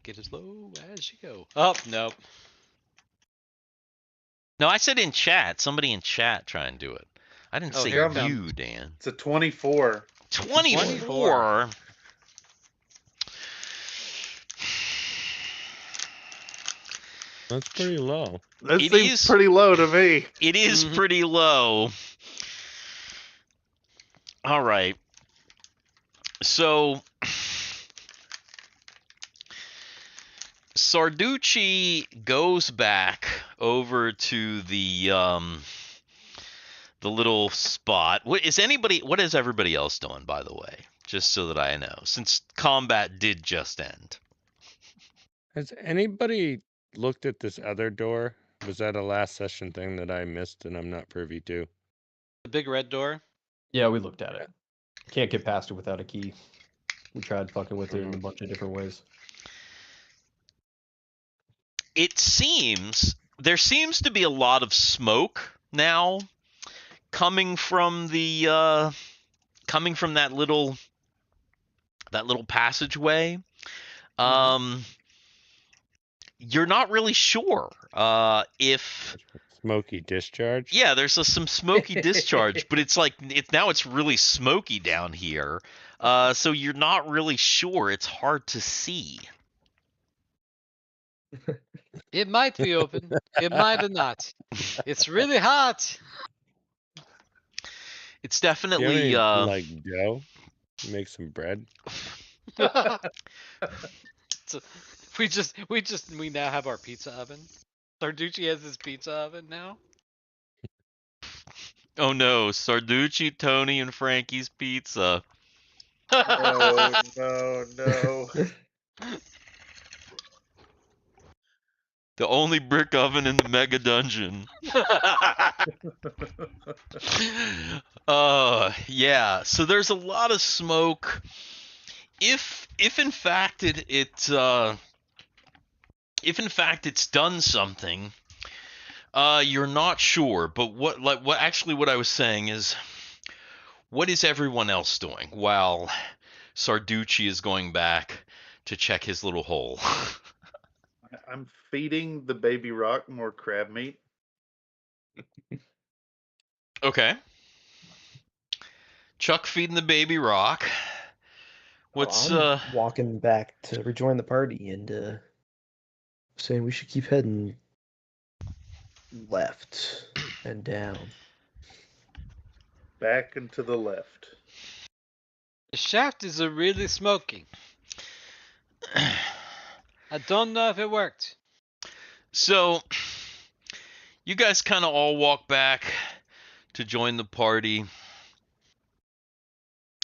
Get as low as you go. Oh, nope. No, I said in chat. Somebody in chat try and do it. I didn't Oh, say here it you, comes. Dan. It's a 24. 24. That's pretty low. That It seems is- pretty low to me. It is Mhm. pretty low. All right. So Sarducci goes back over to the little spot. What is everybody else doing, by the way? Just so that I know, since combat did just end. Has anybody looked at this other door? Was that a last session thing that I missed and I'm not privy to? The big red door. Yeah, we looked at it. Can't get past it without a key. We tried fucking with it in a bunch of different ways. There seems to be a lot of smoke now coming from that little passageway. You're not really sure if Smoky discharge? yeah, there's some smoky discharge, but it's really smoky down here. So you're not really sure. It's hard to see. It might be open. It might not. It's really hot. It's Do you have definitely any, like dough? Make some bread? So we now have our pizza oven. Sarducci has his pizza oven now. oh no, Sarducci, Tony, and Frankie's Pizza. No. The only brick oven in the mega dungeon. Yeah. So there's a lot of smoke. If in fact it's done something, You're not sure, but what I was saying is, what is everyone else doing while Sarducci is going back to check his little hole? I'm feeding the baby rock more crab meat. Okay. Chuck feeding the baby rock. What's I'm walking back to rejoin the party and saying we should keep heading left and down. Back and to the left. The shaft is really smoking. I don't know if it worked. So you guys kind of all walk back to join the party.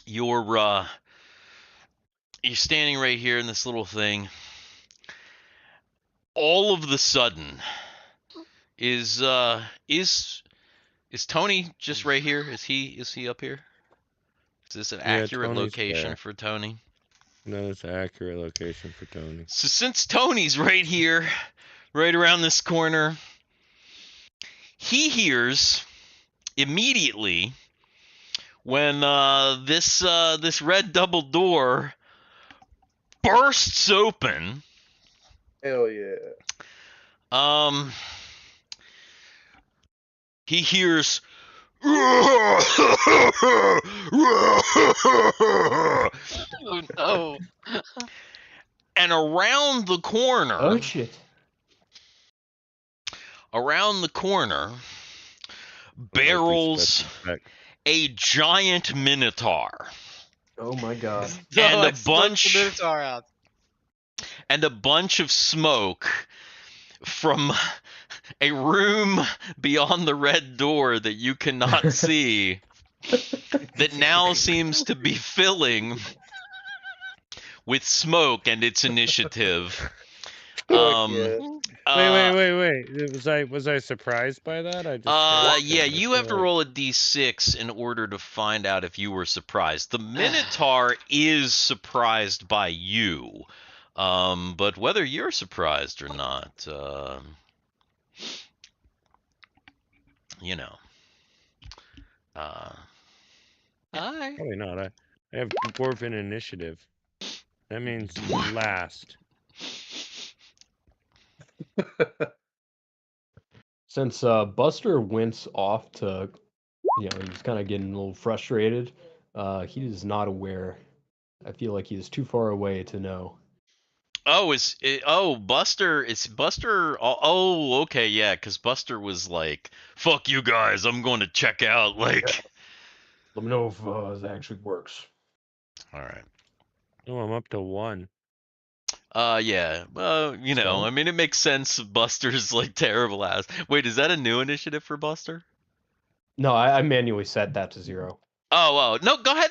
You're standing right here in this little thing. All of the sudden, is Tony just right here? Is he up here? Is this an accurate Tony's location there. for Tony? No, it's an accurate location for Tony. So since Tony's right here, right around this corner, he hears immediately when this red double door bursts open. Hell yeah. He hears Oh no. and around the corner, Oh shit. barrels a giant minotaur. Oh my god. And No, a I smoked bunch- the Minotaur out. And a bunch of smoke from a room beyond the red door that you cannot see that now seems to be filling with smoke and its initiative. Yeah. Wait. Was I surprised by that? I just Yeah, you have to roll a d6 in order to find out if you were surprised. The Minotaur is surprised by you. But whether you're surprised or not, you know. Hi. Probably not. I have dwarven initiative. That means last. Since Buster wince off to, he's kind of getting a little frustrated. He is not aware. I feel like he is too far away to know. Buster, it's Buster. Oh, okay, yeah, because Buster was like, fuck you guys, I'm going to check out, like. Let me know if it actually works. Alright. Oh, I'm up to 1. Yeah, I mean, it makes sense. Buster's like terrible ass. Wait, is that a new initiative for Buster? No, I manually set that to 0. Oh, no, go ahead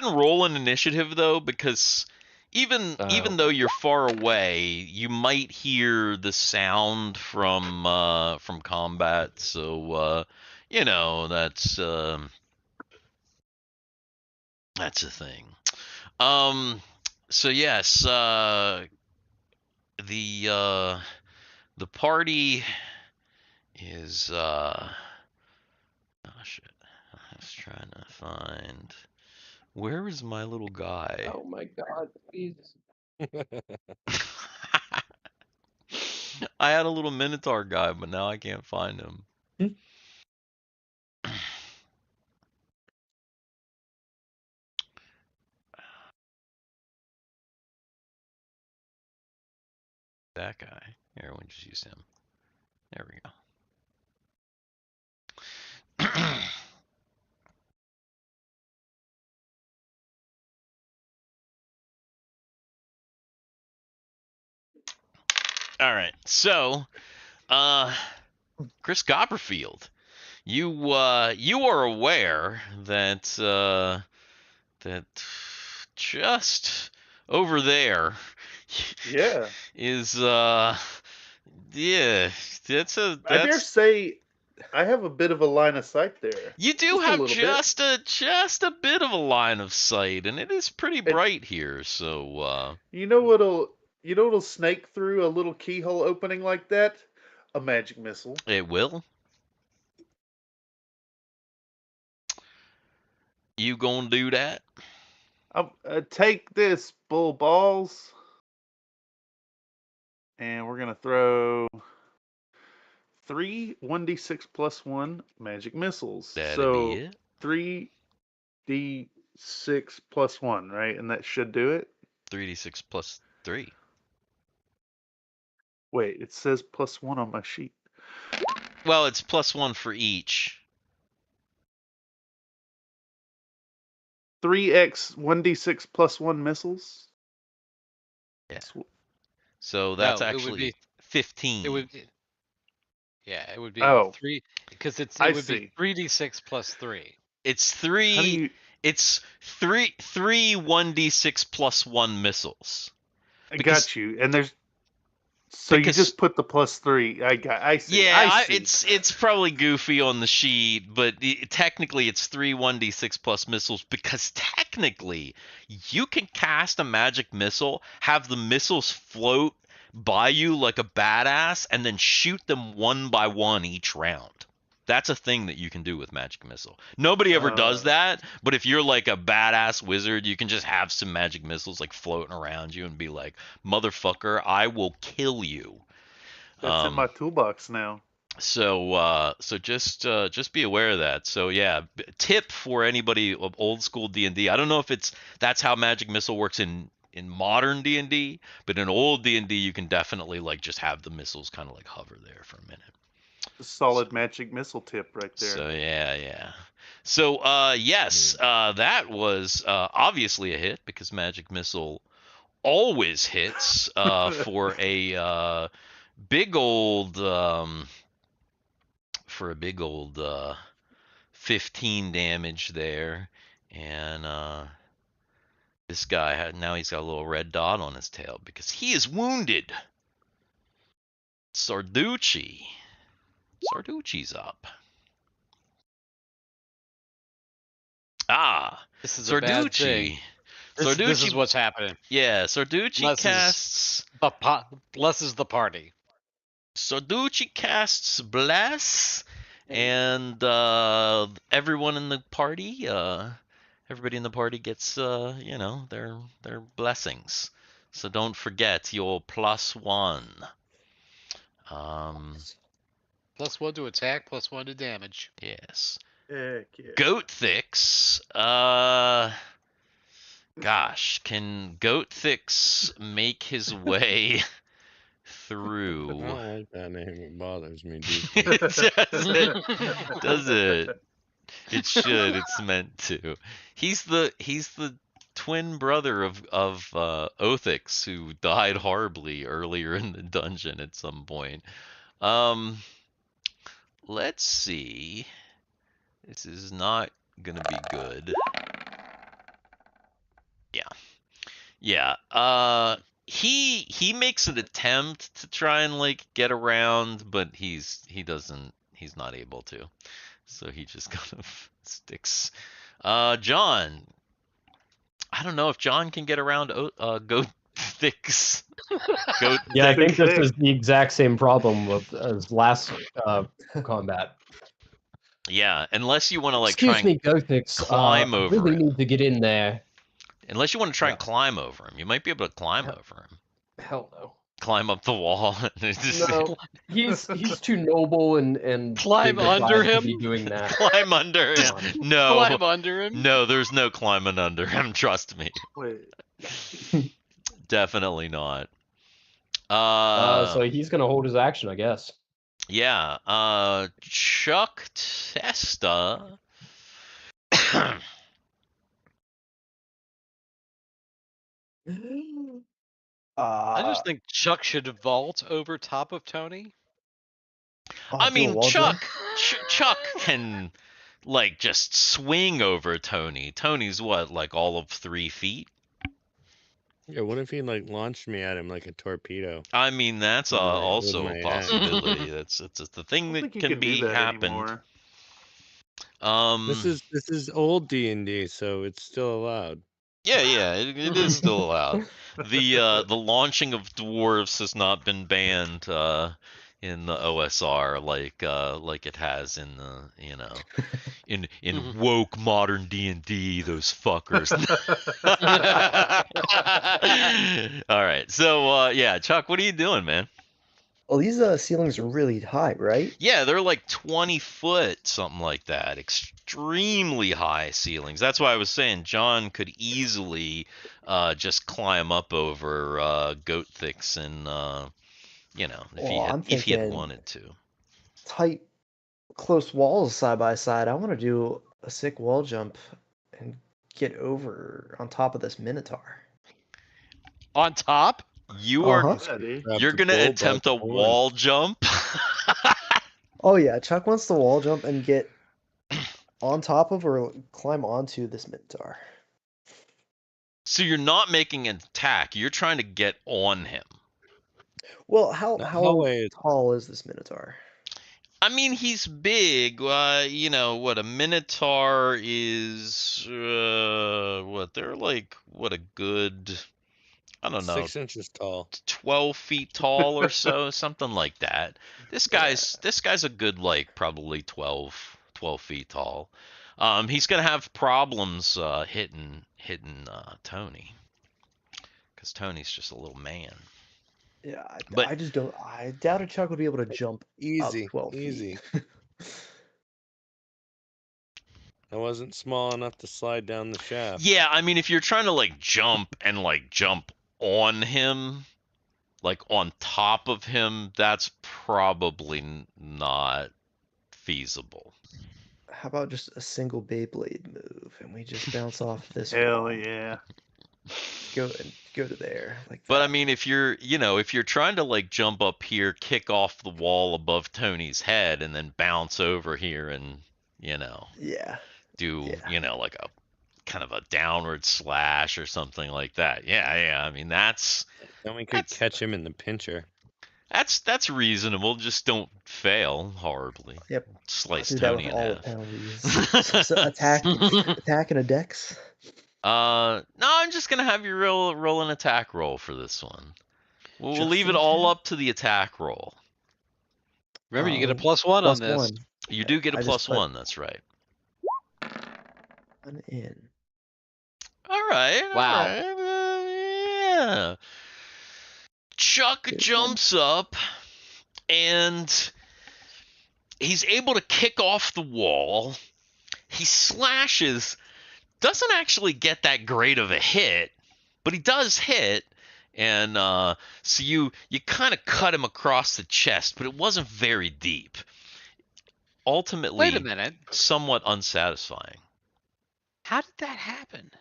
and roll an initiative though, because even though you're far away, you might hear the sound from combat. So that's a thing. So yes, the party is oh shit. I was trying to find, where is my little guy? Oh my god, please. I had a little Minotaur guy, but now I can't find him. That guy. Here, we'll just use him. There we go. All right. So, Chris Copperfield, you are aware that just over there Yeah. is yeah, that's I dare say I have a bit of a line of sight there. you do Just a have little bit. just a bit of a line of sight, and it is pretty bright here. So You know what'll snake through a little keyhole opening like that? a magic missile. It will. You gonna do that? Take this, bull balls. And we're going to throw 3 1d6 plus 1 magic missiles. That'd be it. 3d6 plus 1, right? And that should do it? 3d6 plus 3. Wait, it says plus 1 on my sheet. Well, it's plus 1 for each. 3x 1d6 plus 1 missiles? Yeah. So that's No, it would actually be 15. It would. Yeah, it would be Oh. 3 because it I would see. be 3d6 plus 3. It's How do 3. you... It's 3 1d6 plus 1 missiles. I Because- got you. And there's... So because- you just put the plus 3. I see. Yeah, I see. it's probably goofy on the sheet, but technically it's 3 1d6 plus missiles because technically you can cast a magic missile, have the missiles float by you like a badass, and then shoot them one by one each round. That's a thing that you can do with magic missile. Nobody ever does that, but if you're like a badass wizard, you can just have some magic missiles like floating around you and be like, "Motherfucker, I will kill you." That's in my toolbox now. So just be aware of that. So yeah, tip for anybody of old school D&D. I don't know if that's how magic missile works in modern D&D, but in old D&D you can definitely like just have the missiles kind of like hover there for a minute. Solid magic missile tip right there. So yeah. So yes, that was obviously a hit because magic missile always hits for a big old 15 damage there, and this guy now he's got a little red dot on his tail because he is wounded. Sarducci's up. This is a bad thing. Sarducci. This is what's happening. Yeah, Sarducci Blesses casts. Blesses the party. Sarducci casts bless, and everyone in the party, everybody in the party gets their blessings. So don't forget your +1. +1 to attack, +1 to damage. Yes. Heck yeah. Goathix. Gosh, can Goathix make his way I through? don't like that name. It bothers me deeply. Does it? It should. It's meant to. He's the twin brother of Othix, who died horribly earlier in the dungeon at some point. Let's see. This is not gonna be good. Yeah. He makes an attempt to try and like get around, but he's not able to. So he just kind of sticks. John. I don't know if John can get around Goathix. Yeah, I think this is the exact same problem as last combat. Yeah, unless you want to like Excuse try and me, Gothix. climb over really him. need to get in there. Unless you want to try and climb over him. You might be able to climb over him. Hell no. Climb up the wall. No, he's too noble and Climb dignified under to him? be doing that. Climb under him. No. Climb under him? No, there's no climbing under him, trust me. Wait. Definitely not. So he's gonna hold his action, I guess. Yeah. Chuck Testa. I just think Chuck should vault over top of Tony. I mean, Chuck can like just swing over Tony. Tony's what, like all of 3 feet? Yeah, what if he like launched me at him like a torpedo? I mean, that's With my- also with a my axe. possibility. That's the thing I don't that think you can can be do that happened. anymore. This is old D&D, so it's still allowed. Yeah, it is still allowed. The launching of dwarves has not been banned in the OSR like it has in the in woke modern D&D, those fuckers. All right, so yeah, Chuck, what are you doing, man? Well, these ceilings are really high, right? Yeah, they're like 20 foot, something like that. Extremely high ceilings. That's why I was saying John could easily just climb up over goat thicks and Well, I'm if he had thinking wanted to. tight, close walls side by side. I want to do a sick wall jump and get over on top of this minotaur. On top? You are Uh-huh. Buddy. Grab you're the gonna bull by attempt the a horns. wall jump. Oh yeah, Chuck wants the wall jump and get on top of or climb onto this minotaur. So you're not making an attack. You're trying to get on him. Well, The how hallway is tall is this minotaur? I mean, he's big. What a minotaur is. What they're like? What a good. I don't know, 6 inches tall. 12 feet tall or so, something like that. This Yeah. guy's a good like probably 12 feet tall. He's gonna have problems hitting Tony because Tony's just a little man. Yeah, But I just don't. I doubted Chuck would be able to jump up Easy, 12 easy. feet. I wasn't small enough to slide down the shaft. yeah, I mean, if you're trying to like jump and like jump on him, like on top of him, that's probably not feasible. How about just a single Beyblade move and we just bounce off this Hell wall? yeah. Go to there like But I that. mean, if you're trying to like jump up here, kick off the wall above Tony's head, and then bounce over here and Yeah. do Yeah. like a kind of a downward slash or something like that. Yeah. I mean, that's Then we could that's catch him in the pincher. that's reasonable. Just don't fail horribly. Yep. I'll Slice do that with Tony in all the half. penalties. So attack and a dex. No, I'm just gonna have you roll an attack roll for this one. We'll Just leave an it all attack? up to the attack roll. Remember, you get a Um, +1 on plus this. one. You do get a I just put +1. That's right. one in. All right. Wow. All right. Yeah. Chuck Good one. jumps up and he's able to kick off the wall. He slashes, doesn't actually get that great of a hit, but he does hit. And so you kind of cut him across the chest, but it wasn't very deep. Ultimately, Wait a minute. somewhat unsatisfying. How did that happen?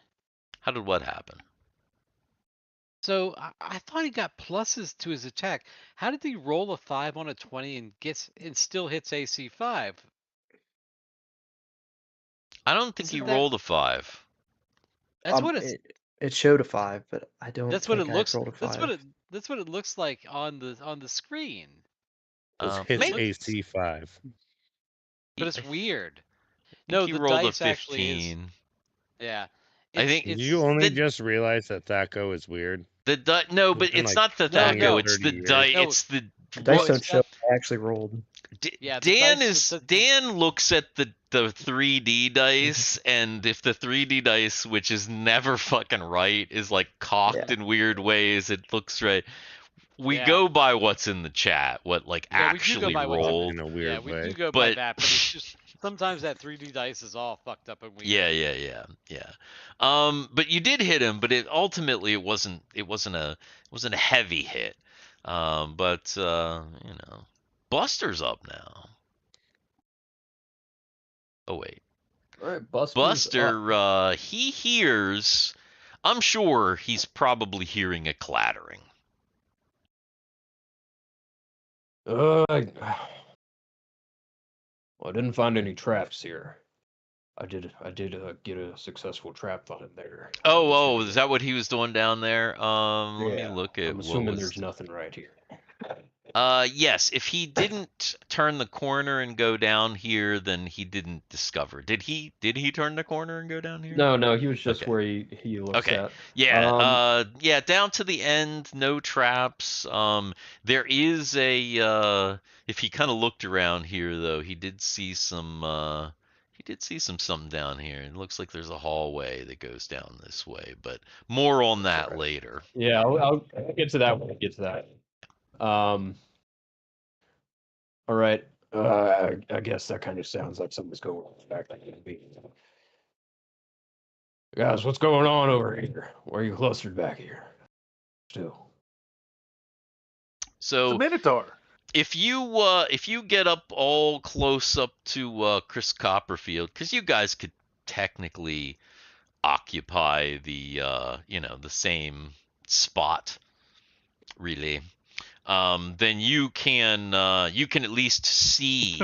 How did what happen? So I thought he got pluses to his attack. How did he roll a 5 on a 20 and still hits AC 5? I don't think he Isn't that rolled a 5. that's what it's It showed a 5, but I don't that's what it think I looks rolled a that's 5. what it looks like on the screen. Those hits Maybe AC 5. But it's weird. I think No, he the rolled a dice actually is 15. yeah. I think Did It's you only the just realize that Thaco is weird? no, He's but been it's like not the No, playing it Thaco. no. It's 30 the years. die. No, It's the The dice no, don't it's show I actually rolled. Yeah, the Dan dice is the Dan looks at the 3D dice, and if the 3D dice, which is never fucking right, is like cocked Yeah. in weird ways, it looks right. We Yeah. go by what's in the chat, what like Yeah, we do go actually by what's in the- rolled. In a yeah, weird we way. do go by But that, but it's just sometimes that 3D dice is all fucked up and weird. yeah. But you did hit him, but it ultimately it wasn't a heavy hit. But Buster's up now. Oh wait. All right, Buster's up. Buster, he hears. I'm sure he's probably hearing a clattering. Well, I didn't find any traps here. I did get a successful trap thought in there. Oh, is that what he was doing down there? Let me Yeah, look at I'm what assuming was. there's nothing right here. Yes, if he didn't turn the corner and go down here, then he didn't discover. Did he turn the corner and go down here? No, he was just Okay. where he looks Okay. at. Yeah. Yeah, down to the end, no traps. There is a if he kind of looked around here though, he did see some something down here. It looks like there's a hallway that goes down this way, but more on that later. Yeah, I'll get to that when I get to that. All right. I guess that kind of sounds like something's going on back there. Guys, what's going on over here? Why are you clustered back here? Still. It's a So Minotaur. if you get up all close up to Chris Copperfield, because you guys could technically occupy the the same spot, really, then you can at least see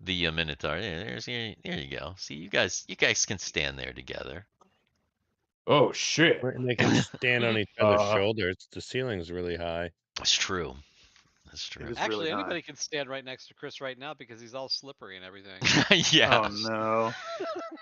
the Minotaur. There you go. See, you guys can stand there together. Oh shit. And they can stand on each other's shoulders. The ceiling's really high. That's true. That's true. It is Actually, really high. anybody can stand right next to Chris right now because he's all slippery and everything. Yeah. Oh no.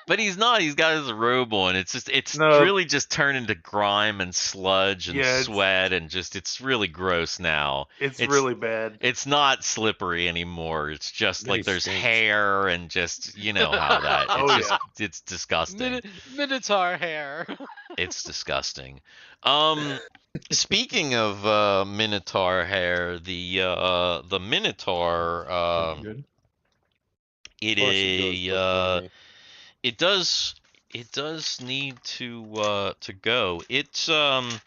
But he's not. He's got his robe on. It's No. really just turned into grime and sludge and Yeah, sweat and just it's really gross now. It's really bad. It's not slippery anymore. It's just Then like he there's stinks. hair and just you know how that. It's Oh, just yeah. it's disgusting. Minotaur hair. It's disgusting. Speaking of Minotaur hair, the Minotaur Good. it Of course it goes quick, it does need to go. It's Doesn't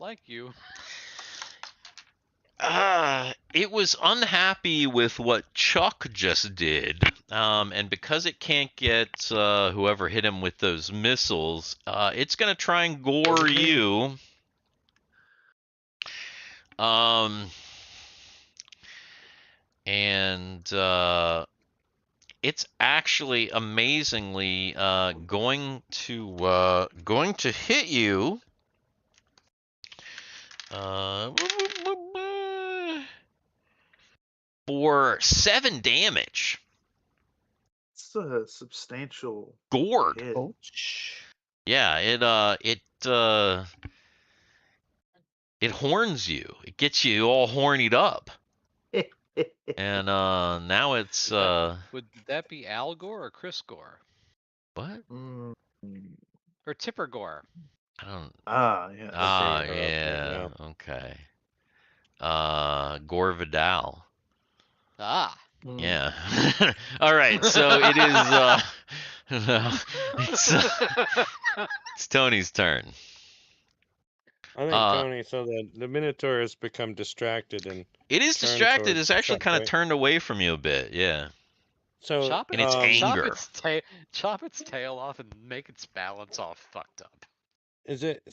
like you. it was unhappy with what Chuck just did. And because it can't get whoever hit him with those missiles, it's gonna try and gore you. And it's actually amazingly going to hit you. For 7 damage. It's a substantial Gored. hit. Yeah, it horns you. It gets you all hornied up. And now it's Would that be Al Gore or Chris Gore? what? Mm. Or Tipper Gore? I don't Yeah. yeah. Okay. Gore Vidal. Ah. Yeah. All right. So it is it's Tony's turn. I think Tony, so the Minotaur has become distracted and It is turned distracted. towards It's actually Chuck, kind of right? turned away from you a bit. Yeah. So Chop And it's anger. Chop its tail off and make its balance all fucked up. is it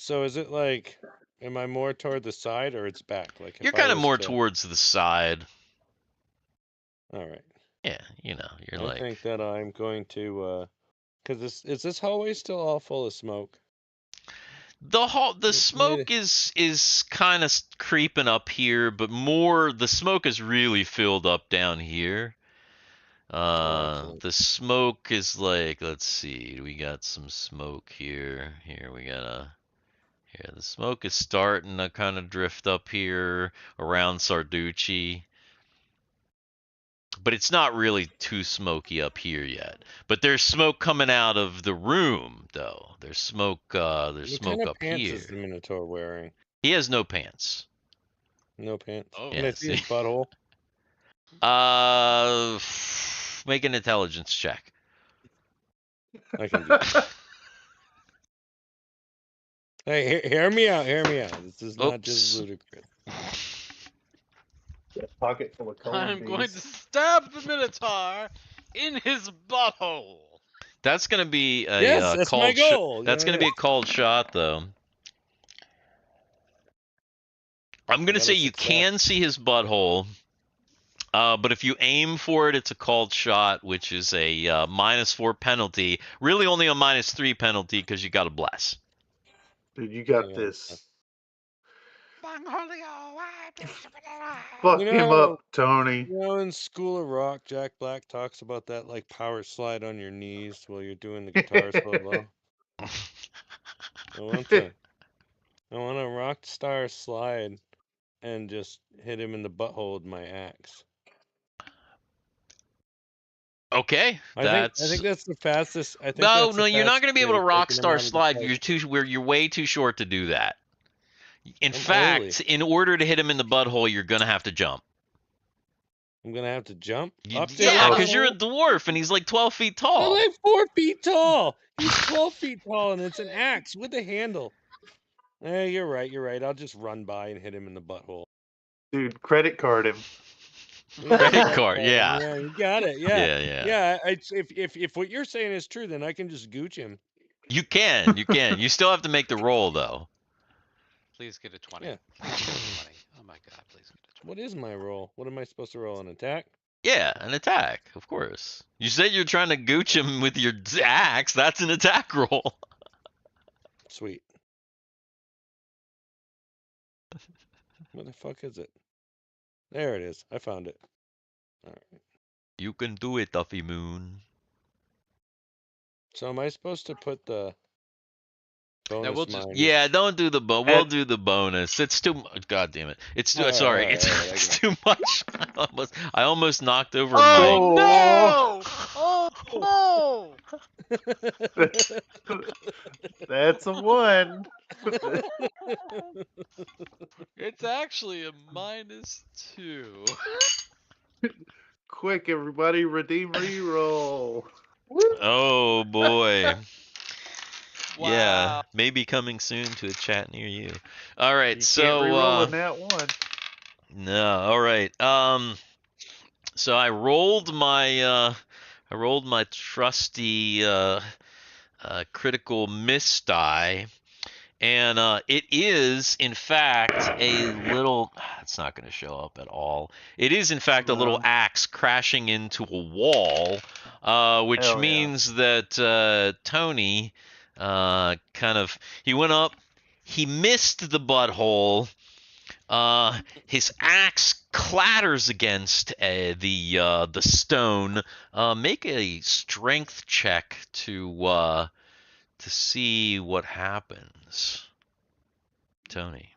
like, am I more toward the side or its back? Like if You're I kind of was more to- towards the side. All right. Yeah, you're I like think that I'm going to, because is this hallway still all full of smoke? the smoke is kind of creeping up here, but the smoke is really filled up down here. excellent. The smoke is like, let's see, we got some smoke here. The smoke is starting to kind of drift up here around Sarducci. But it's not really too smoky up here yet. But there's smoke coming out of the room, though. There's smoke. There's What smoke kind of up pants here. is the Minotaur wearing? He has no pants. No pants. Oh. Can I Yeah, see his see. butthole? Make an intelligence check. I can do that. Hey, hear me out. Hear me out. This is not just Oops. ludicrous. Pocket full of I'm going to stab the Minotaur in his butthole. That's gonna be a Yes, that's my called shot. goal. That's gonna be a called shot, though. I'm gonna Got a say you success. can see his butthole, but if you aim for it, it's a called shot, which is a -4 penalty. Really, only a -3 penalty because you got to bless. Dude, you got Yeah. this. Fuck You know him how- up, Tony. in School of Rock, Jack Black talks about that like power slide on your knees while you're doing the guitar solo. I want a rock star slide and just hit him in the butthole with my axe. Okay, I think that's the fastest. I think no, that's the you're not fastest going to be way able to rock taking him star out of the slide. fight. You're way too short to do that. In I'm fact, early. in order to hit him in the butthole, you're going to have to jump. I'm gonna have to jump You- up to yeah, his because you're a butthole? dwarf and he's like 12 feet I'm tall. like 4 feet tall. He's 12 feet tall, and it's an axe with a handle. You're right. You're right. I'll just run by and hit him in the butthole. Dude, credit card him. Credit card, yeah. Yeah, you got it. Yeah. Yeah. If what you're saying is true, then I can just gooch him. You can. You still have to make the roll, though. Please get a 20. Yeah. Please get a 20. Oh my god, please get a 20. What is my roll? What am I supposed to roll? An attack? Yeah, an attack, of course. You said you're trying to gooch him with your axe. That's an attack roll. Sweet. Where the fuck is it? There it is. I found it. All right. You can do it, Duffy Moon. So am I supposed to put the bonus we'll just- minus? Yeah, don't do the we'll do the bonus. It's too much. God damn it! It's too. All right, sorry, all right, it's all right, I it's got too much. I almost knocked over Oh, Mike. Oh no! That's a 1. It's actually a -2. Quick, everybody, redeem reroll. Oh boy. Yeah, Wow. maybe coming soon to a chat near you. All right, You so can't reroll a nat 1. no, all right. So I rolled my trusty critical miss die, and it is in fact a little. It's not going to show up at all. It is in fact a little No. axe crashing into a wall, which Hell yeah. means that Tony he went up, he missed the butthole. His axe clatters against the stone. Make a strength check to see what happens, Tony.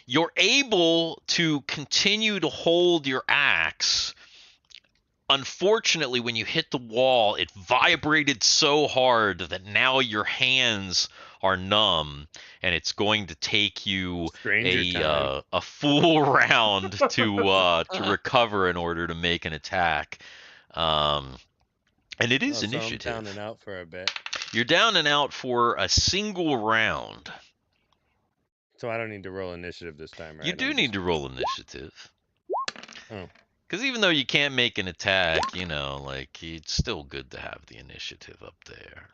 You're able to continue to hold your axe. Unfortunately, when you hit the wall, it vibrated so hard that now your hands are numb, and it's going to take you Stranger time. a full round to recover in order to make an attack. And it is So I'm initiative. down and out for a bit. You're down and out for a single round. So I don't need to roll initiative this time, right? You do need to roll initiative. Oh. Because even though you can't make an attack, it's still good to have the initiative up there.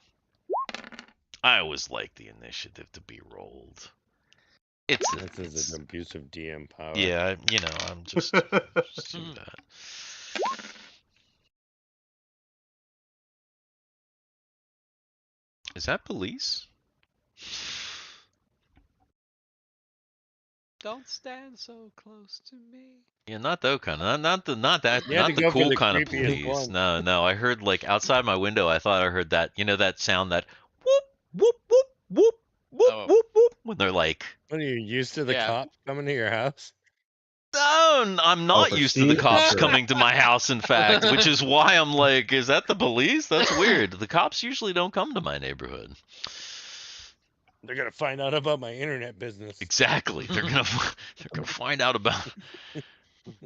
I always like the initiative to be rolled. This is an abuse of DM power. Yeah, I'm just do that. Is that police? Don't stand so close to me. Yeah, not that kind of, not the You had to the go for cool the kind of creepiest police. one. No, I heard outside my window. I thought I heard that. That sound that whoop whoop whoop whoop whoop Oh. whoop whoop when they're like. What are you used to the Yeah. cops coming to your house? No, I'm not for used to the speed? cops Sure. coming to my house, in fact, which is why I'm like, is that the police? That's weird. The cops usually don't come to my neighborhood. They're gonna find out about my internet business. Exactly. They're gonna find out about.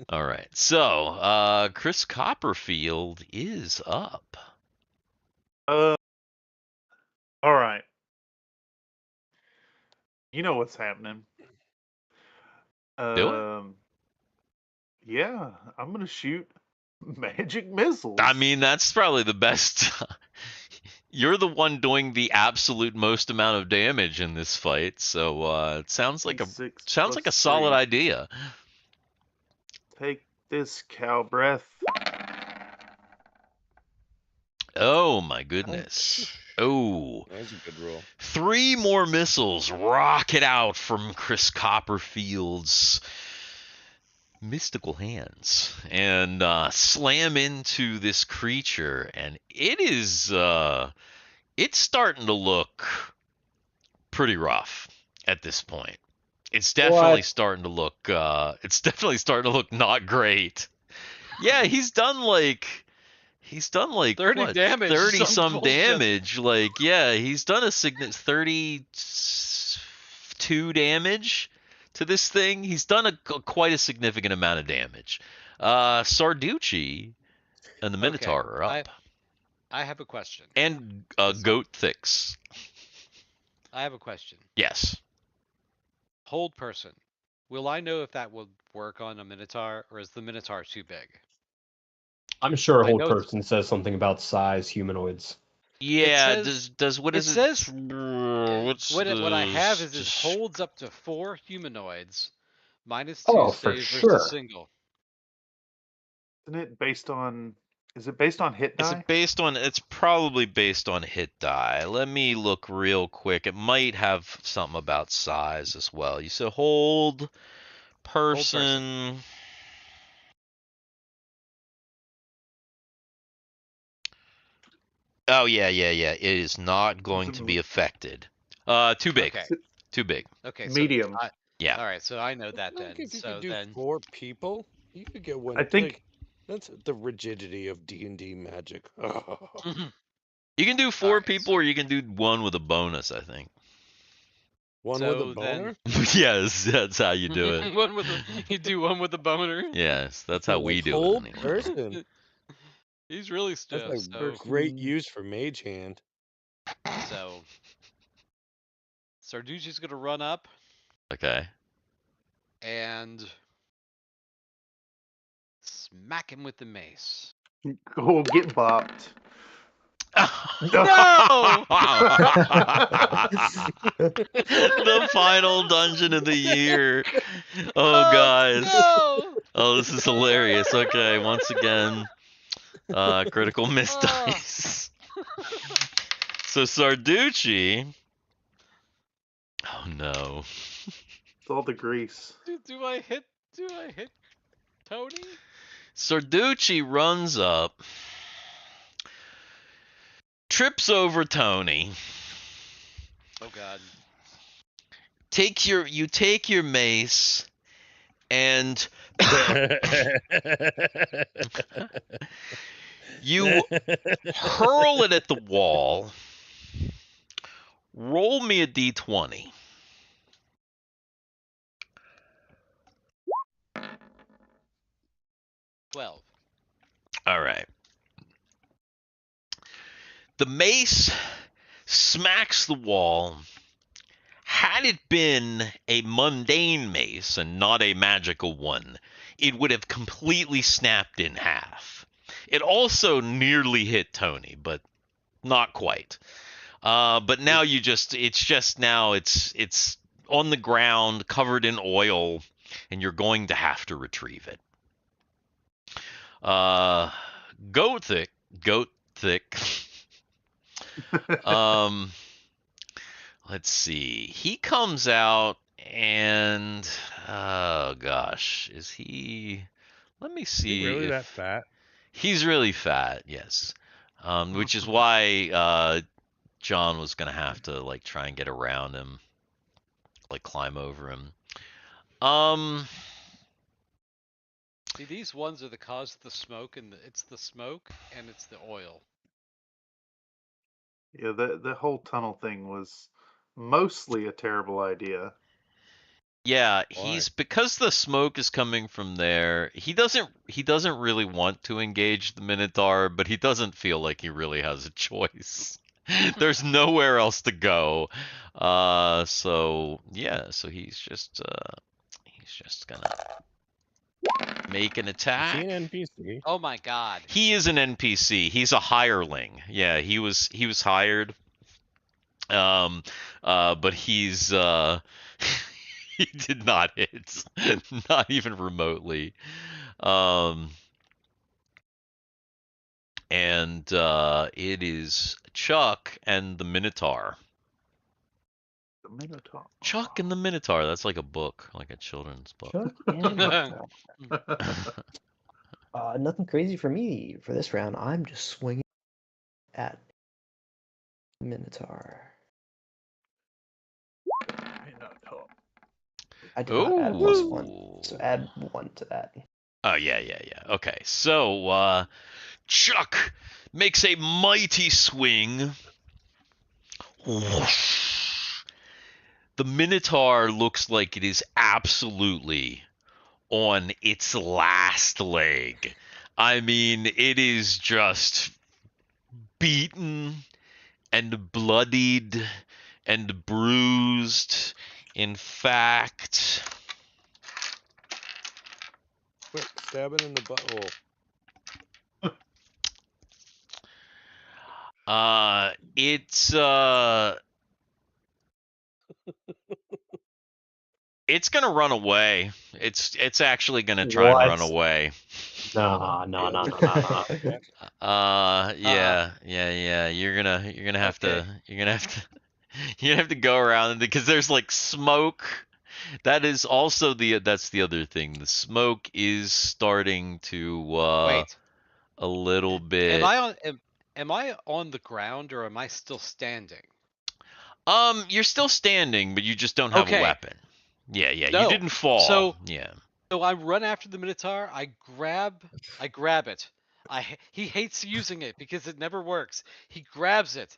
All right. So, Chris Copperfield is up. All right. You know what's happening. Do Yeah, I'm gonna shoot magic missiles. I mean, that's probably the best. You're the one doing the absolute most amount of damage in this fight, so it sounds like a D6 solid plus 3. idea. Take this cow breath. Oh my goodness. Oh. That's a good roll. 3 more missiles rocket out from Chris Copperfield's mystical hands and slam into this creature, and it is it's starting to look pretty rough at this point. It's definitely starting to look not great. Yeah, he's done like 30 what, damage, 30 some some bullshit. damage. Like, yeah, he's done a 32 damage to this thing. He's done quite a significant amount of damage. Sarducci and the Minotaur are up. I have a question. And Goat Thix. I have a question. Yes. Hold person. Will I know if that will work on a Minotaur, or is the Minotaur too big? I'm sure I Hold know it's- Person says something about size humanoids. Yeah, says- does what it is it? says- What's what I have is it just- holds up to 4 humanoids, -2 Oh, for save sure. versus single. Isn't it based on? Is it based on hit Is die? it based on? It's probably based on hit die. Let me look real quick. It might have something about size as well. You said hold person. Oh yeah. It is not going to be affected. Too big. Okay. Too big. Okay. Medium. So Yeah. all right. So I know I that think then. if you So could do then 4 people, you could get one. I think- like, that's the rigidity of D&D magic. You can do 4 Alright, people, or you can do 1 with a bonus. I think. One So with a then- boner? Yes, that's how you do it. You do one with the boner. Yes, that's how we Like, do hold it. Anyway. person. He's really stiff. That's a So great use for mage hand. so Sarducci's gonna run up Okay. and smack him with the mace. Go get bopped. No! The final dungeon of the year. Oh, guys. No! Oh, this is hilarious. Okay, once again, critical miss Oh. dice. So Sarducci. Oh no. It's all the grease. Do I hit Tony? Sarducci runs up, trips over Tony. Oh god. You take your mace and you hurl it at the wall. Roll me a d20. Well. All right. The mace smacks the wall. Had it been a mundane mace and not a magical one, it would have completely snapped in half. It also nearly hit Tony, but not quite. But now it's on the ground, covered in oil, and you're going to have to retrieve it. Goat thick. Let's see. He comes out and oh gosh, is he? Let me see. really if... that fat? He's really fat, yes. Which is why John was gonna have to like try and get around him, like climb over him. See, these ones are the cause of the smoke, and it's the smoke and it's the oil. Yeah, the whole tunnel thing was mostly a terrible idea. Yeah, Why? because the smoke is coming from there. He doesn't really want to engage the Minotaur, but he doesn't feel like he really has a choice. There's nowhere else to go. So he's just gonna make an Is attack. he an NPC? Oh my god. He is an NPC. He's a hireling. Yeah, he was hired. But he's he did not hit, not even remotely. And it is Chuck and the Minotaur. The Minotaur. Chuck and the Minotaur. That's like a book, like a children's book. Chuck and Minotaur. Nothing crazy for me for this round. I'm just swinging at Minotaur. Minotaur. I did not add +1, Ooh. so add 1 to that. Oh, yeah. Okay, so Chuck makes a mighty swing. Whoosh. The Minotaur looks like it is absolutely on its last leg. I mean, it is just beaten and bloodied and bruised. In fact, Quick, stab it in the butthole. it's gonna run away. It's actually gonna try and run What? away. Nah. Yeah. You're gonna have to go around because there's like smoke. That's the other thing. The smoke is starting to Wait, a little bit. am I on the ground or am I still standing? You're still standing, but you just don't have a Okay. weapon. Yeah, you No. didn't fall. So yeah. So I run after the Minotaur. I grab it. He hates using it because it never works. He grabs it,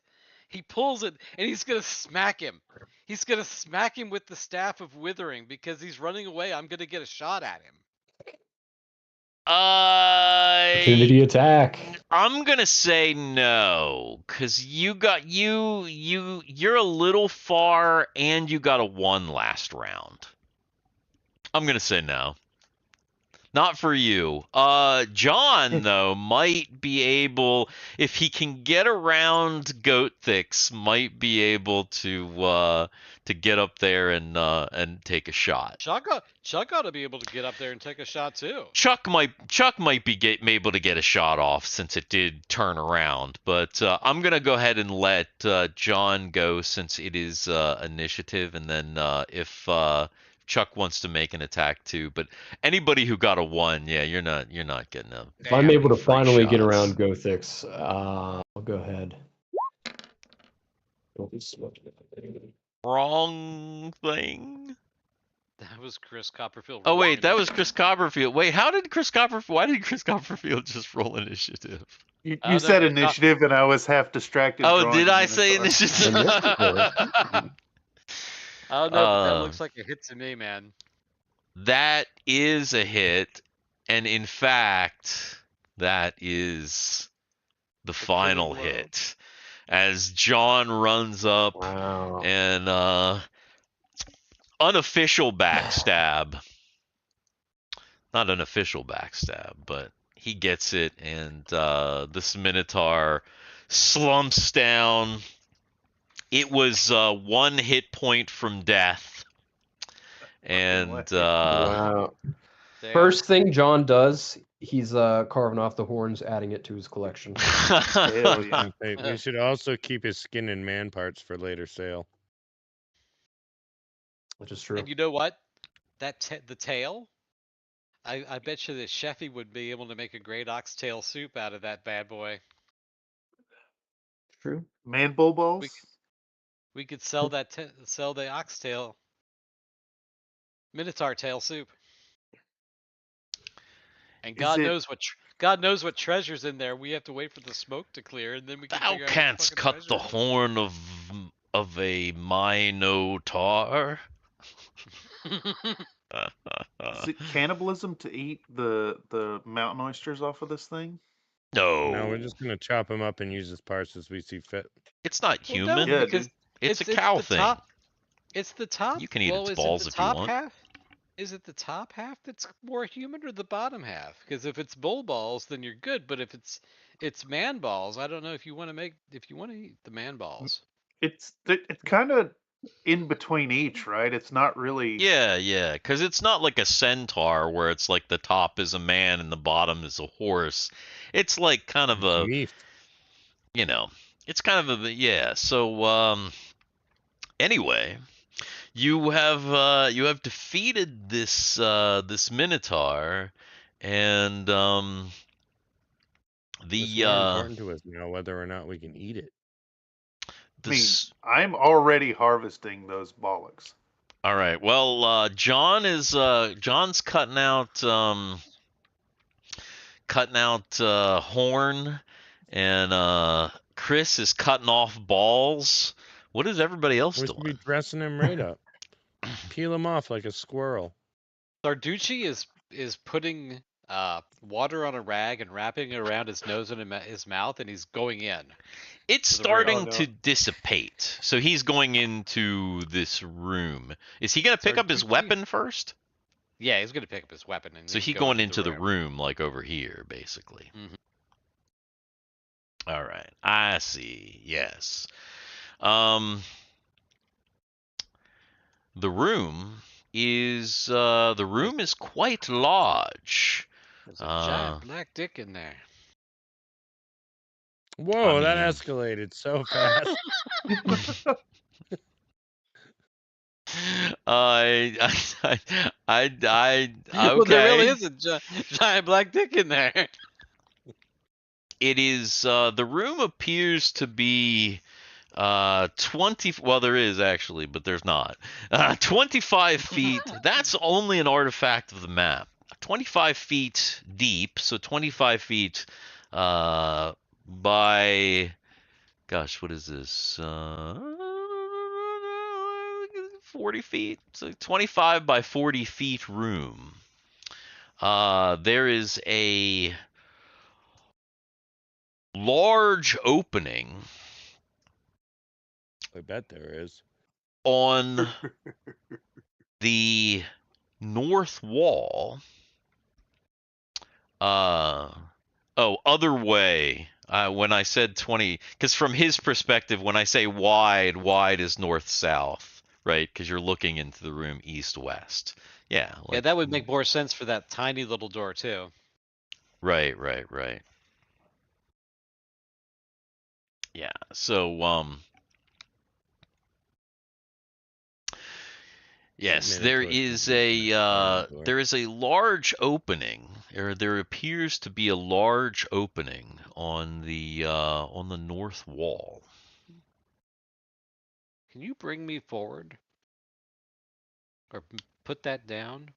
he pulls it, and he's gonna smack him. He's gonna smack him with the staff of withering because he's running away. I'm gonna get a shot at him. Opportunity attack. I'm gonna say no, cause you're a little far, and you got a 1 last round. I'm gonna say no. Not for you. John though might be able, if he can get around Goathix, might be able to get up there and take a shot. Chuck ought to be able to get up there and take a shot too. Chuck might be able to get a shot off since it did turn around, but I'm gonna go ahead and let John go since it is initiative, and then if Chuck wants to make an attack too, but anybody who got a 1, yeah, you're not getting them. If I'm able to finally get around Gothix, I'll go ahead. Wrong thing. That was Chris Copperfield. Oh wait, that was Chris Copperfield. Wait, why did Chris Copperfield just roll initiative? You said initiative, and I was half distracted. Oh, did I say initiative? Oh no, that looks like a hit to me, man. That is a hit, and in fact, that is the final hit. As John runs up and unofficial backstab. Not an official backstab, but he gets it, and this Minotaur slumps down. It was 1 hit point from death. And first thing John does, he's carving off the horns, adding it to his collection. We should also keep his skin and man parts for later sale. Which is true. And you know what? The tail. I bet you that Sheffy would be able to make a great oxtail soup out of that bad boy. True. Man bull balls. We could sell sell the oxtail. Minotaur tail soup. And God knows what treasure's in there. We have to wait for the smoke to clear, and then we can. Thou canst cut the horn of a Minotaur. Is it cannibalism to eat the mountain oysters off of this thing? No. No, we're just gonna chop him up and use his parts as we see fit. It's not human. No, because it's a cow thing. It's the top. You can eat its balls if you want. Is it the top half that's more human or the bottom half? Because if it's bull balls, then you're good. But if it's man balls, I don't know if you want to eat the man balls. It's kind of in between each, right? It's not really. Yeah, because it's not like a centaur where it's like the top is a man and the bottom is a horse. It's like kind of a, Meat. you know, it's kind of a, yeah. So anyway, you have defeated this minotaur, and It's the more important to us now whether or not we can eat it. I mean, this. I'm already harvesting those bollocks. All right. Well, John's cutting out horn, and Chris is cutting off balls. What is everybody else We should be doing? dressing him right up. Peel him off like a squirrel. Sarducci is putting water on a rag and wrapping it around his nose and his mouth, and he's going in. It's To the room. starting Oh, to no. dissipate. So he's going into this room. Is he going to pick up his Sarducci- weapon first? Yeah, he's gonna pick up his weapon and So he's he's going into the room, like over here, basically. Mhm. All right, I see. Yes. Um, the room is quite large. There's a giant black dick in there. Whoa, that mean- escalated so fast. Okay. Well, there really is a giant black dick in there. It is the room appears to be 20, well there is actually, but there's not. 25 feet. That's only an artifact of the map. 25 feet deep, so 25 feet by, gosh, what is this? 40 feet. So 25 by 40 feet room. There is a large opening I bet there is. on the north wall. Other way. When I said 20, because from his perspective, when I say wide, wide is north-south, right? Because you're looking into the room east-west. Yeah. Yeah, that would make more sense for that tiny little door too. Right. Yeah. So, yes, there is a large opening, or there appears to be a large opening on the north wall. Can you bring me forward? Or put that down?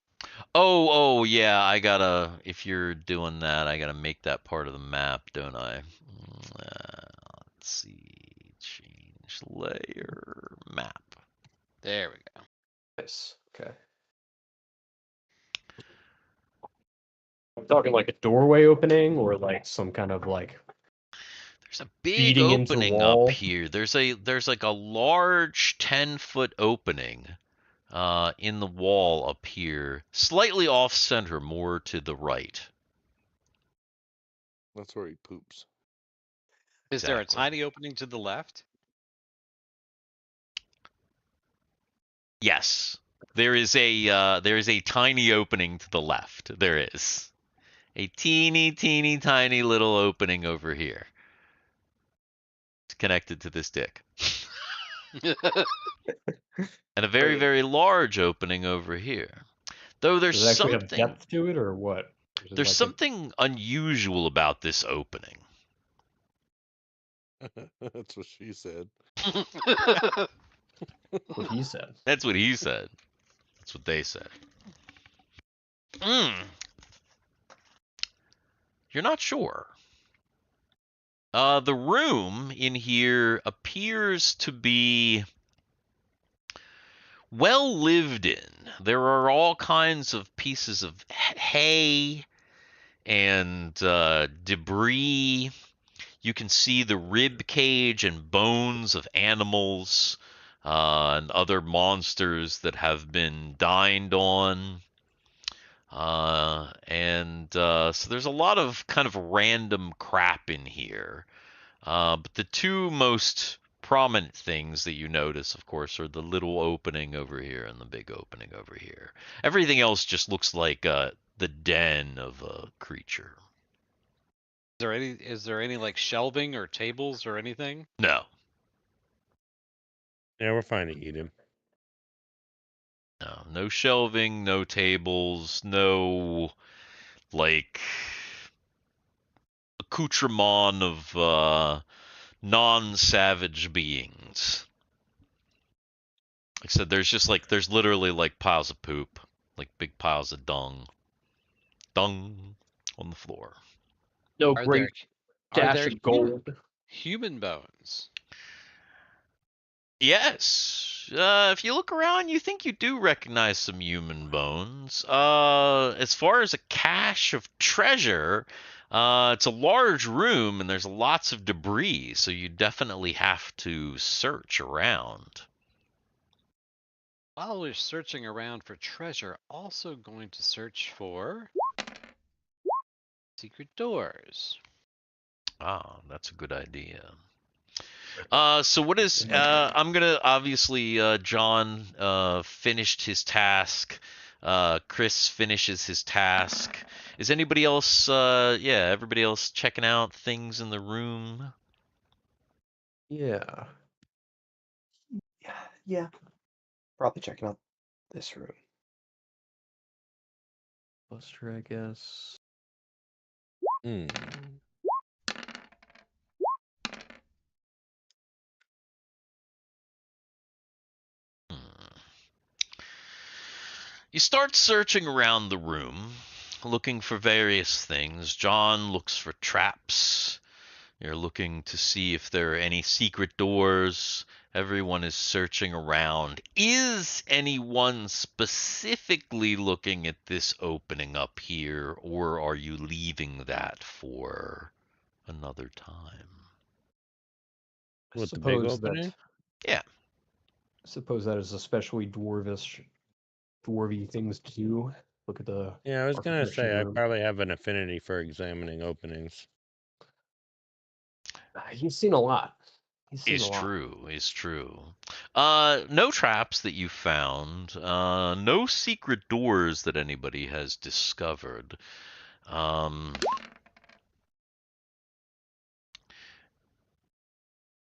Oh, yeah, if you're doing that, I gotta make that part of the map, don't I? Let's see, change layer, map. There we go. Nice. Okay. I'm talking like a doorway opening or like some kind of like There's a big feeding into the opening wall. up here. There's like a large 10-foot opening in the wall up here, slightly off center, more to the right. That's where he poops. Is there a Exactly. tiny opening to the left? Yes, there is a tiny opening to the left. There is a teeny tiny little opening over here. It's connected to this dick. And a very, Wait. very large opening over here. Though there's Does it actually have something depth to it or what? Or is it there's like something unusual about this opening. That's what she said. what he said. That's what he said. That's what they said. You're not sure. The room in here appears to be well lived in. There are all kinds of pieces of hay and debris. You can see the rib cage and bones of animals and other monsters that have been dined on. So there's a lot of kind of random crap in here. But the two most prominent things that you notice, of course, are the little opening over here and the big opening over here. Everything else just looks like the den of a creature. Is there any like shelving or tables or anything? No. Yeah, we're fine to eat him. No, no shelving, no tables, no like accoutrement of non-savage beings. Like I said, there's literally like piles of poop, like big piles of dung on the floor. No Are great are dash there of gold. human bones? Yes. If you look around, you think you do recognize some human bones. As far as a cache of treasure, it's a large room and there's lots of debris, so you definitely have to search around. While we're searching around for treasure, also going to search for secret doors. Ah, that's a good idea. So what is? I'm gonna obviously. John finished his task. Chris finishes his task. Is anybody else? Yeah, everybody else checking out things in the room. Yeah. Yeah. Probably checking out this room. Buster, I guess. Hmm. You start searching around the room, looking for various things. John looks for traps. You're looking to see if there are any secret doors. Everyone is searching around. Is anyone specifically looking at this opening up here, or are you leaving that for another time? I What, the big suppose that opening? Yeah. is especially dwarvy things to do. Look at the Yeah, I was gonna architecture of say the I room. probably have an affinity for examining openings. He's seen a lot. He's seen a Is lot. true, is true. No traps that you found. No secret doors that anybody has discovered.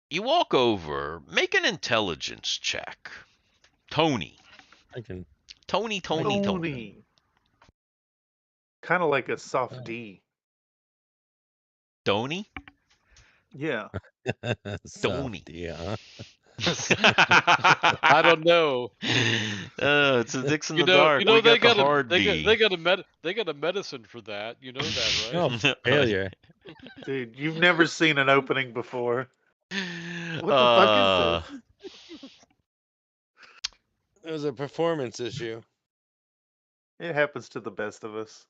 You walk over, make an intelligence check. Tony. I can. Tony. Tony. Kind of like a soft Oh. D. Tony? Yeah. Tony. Soft, yeah. I don't know. It's a Dicks in You the know, dark. We they got the got a hard D. they got a medicine for that. You know that, Oh, right? failure. Dude, you've never seen an opening before. What the fuck is Uh, this? It was a performance issue. It happens to the best of us.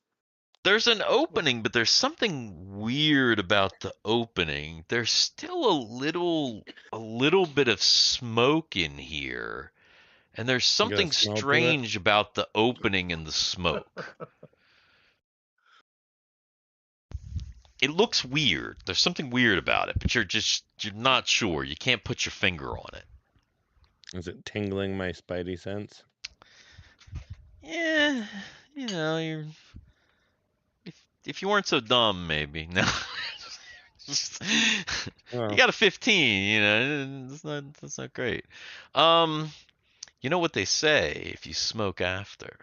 there's an opening, but there's something weird about the opening. There's still a little bit of smoke in here. And there's You got a something smell to it? strange about the opening and the smoke. It looks weird. There's something weird about it, but you're not sure. You can't put your finger on it. Is it tingling my spidey sense? Yeah, you know, if you weren't so dumb, maybe. No. Oh, You got a 15, you know, that's not great. You know what they say if you smoke after.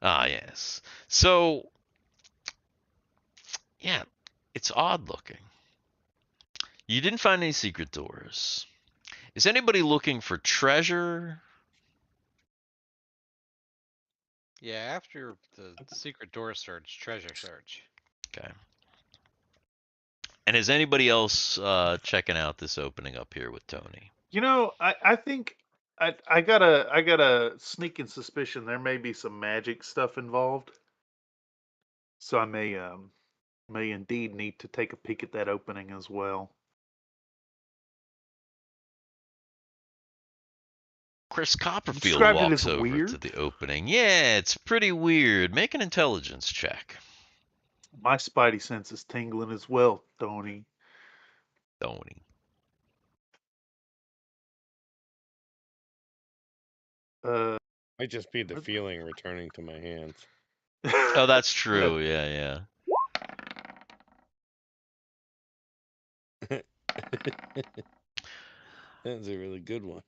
Ah, yes. So, yeah, it's odd looking. You didn't find any secret doors. Is anybody looking for treasure? Yeah, after the secret door search, treasure search. Okay. And is anybody else checking out this opening up here with Tony? You know, I think I got a sneaking suspicion there may be some magic stuff involved. So I may indeed need to take a peek at that opening as well. Chris Copperfield Described it walks as over to weird. the opening. Yeah, it's pretty weird. Make an intelligence check. My spidey sense is tingling as well, Tony. Tony. Might just be the feeling returning to my hands. Oh, that's true. Yeah. That's a really good one.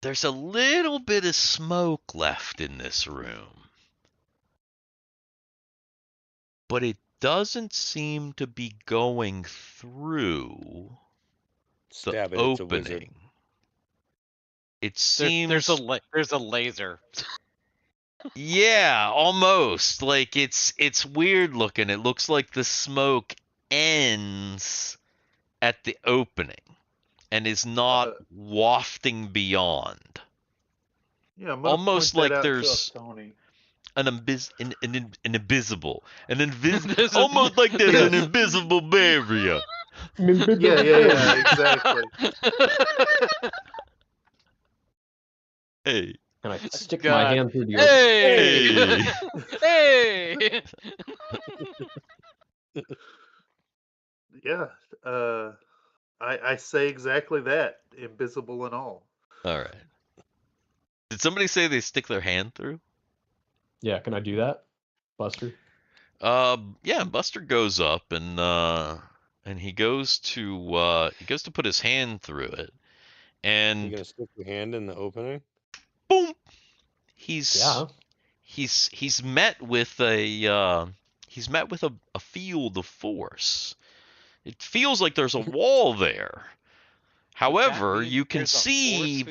There's a little bit of smoke left in this room, but it doesn't seem to be going through the Stab it, it's a wizard. opening. It There's seems, there's a laser. yeah, almost like it's weird looking. It looks like the smoke ends at the opening and is not wafting beyond. Yeah, I'm gonna Almost point that like out to there's Tony. an invisible, almost like there's an invisible barrier. Yeah, exactly. Hey, Can I stick my God. hand through the opening? Hey! Hey! Yeah, I say exactly that, invisible and all. all right. Did somebody say they stick their hand through? Yeah, can I do that, Buster? Yeah. Buster goes up and he goes to put his hand through it, You and gonna stick your hand in the opening? boom, he's Yeah. he's met with a field of force. It feels like there's a wall there. However, you can see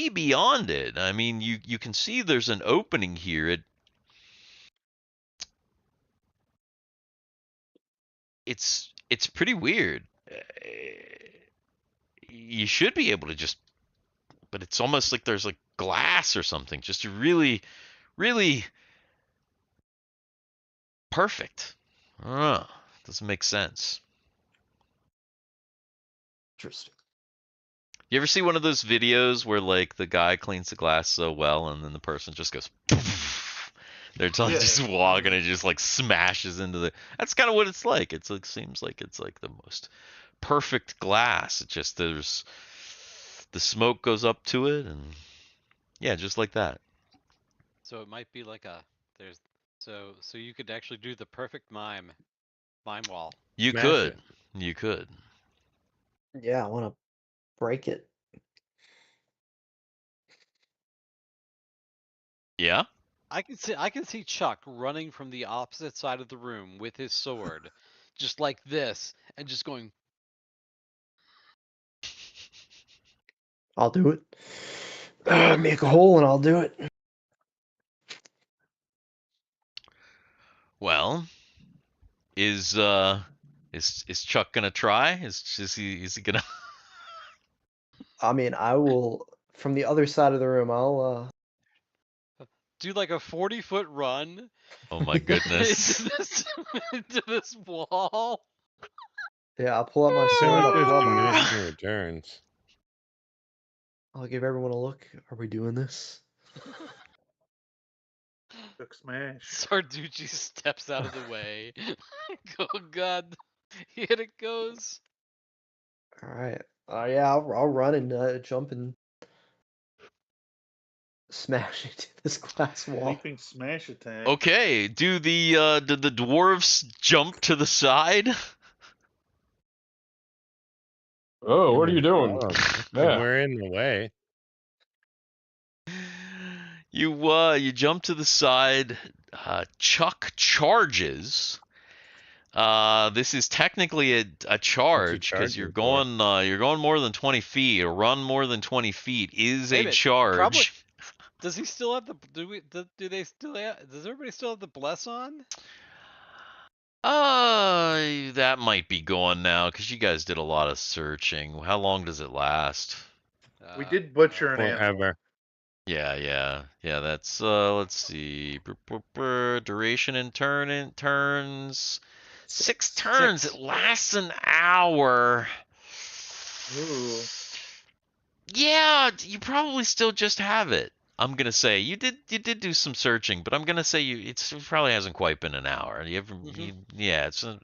beyond it. I mean, you can see there's an opening here. It's pretty weird. You should be able to just, but it's almost like there's like glass or something. Just really, really perfect. Doesn't make sense. Interesting. You ever see one of those videos where like the guy cleans the glass so well and then the person just goes poof. They're just walking and just like smashes into the. That's kind of what it's like. It's like seems like it's like the most perfect glass. It just there's the smoke goes up to it and yeah, just like that. So it might be like so you could actually do the perfect mime wall. You Smash could. it. You could. Yeah, I want to break it. Yeah. I can see Chuck running from the opposite side of the room with his sword, just like this, and just going. I'll do it. Make a hole and I'll do it. Well, is Chuck gonna try? Is he gonna? I mean, I will from the other side of the room. I'll Do like a 40-foot run Oh my goodness. into this wall. yeah, I'll pull out my I sword. feel I'll like pull there's out my. diminishing returns. I'll give everyone a look. Are we doing this? Quick smash. Sarducci steps out of the way. Oh God, here it goes. All right. Yeah, I'll run and jump and smash into this glass wall. Leaping smash attack. Okay, did the dwarves jump to the side? Oh, what are you doing? Oh, Yeah. we're in the way. You jump to the side. Chuck charges. This is technically a charge because you're going more than 20 feet. A run more than 20 feet is a charge. Probably. Does he still have the? Do they still? Does everybody still have the bless on? That might be gone now because you guys did a lot of searching. How long does it last? We did butcher an animal. Forever. Yeah. That's let's see. Duration in turns. 6 turns. It lasts an hour. Ooh. Yeah, you probably still just have it. I'm gonna say you did do some searching, but I'm gonna say it probably hasn't quite been an hour. It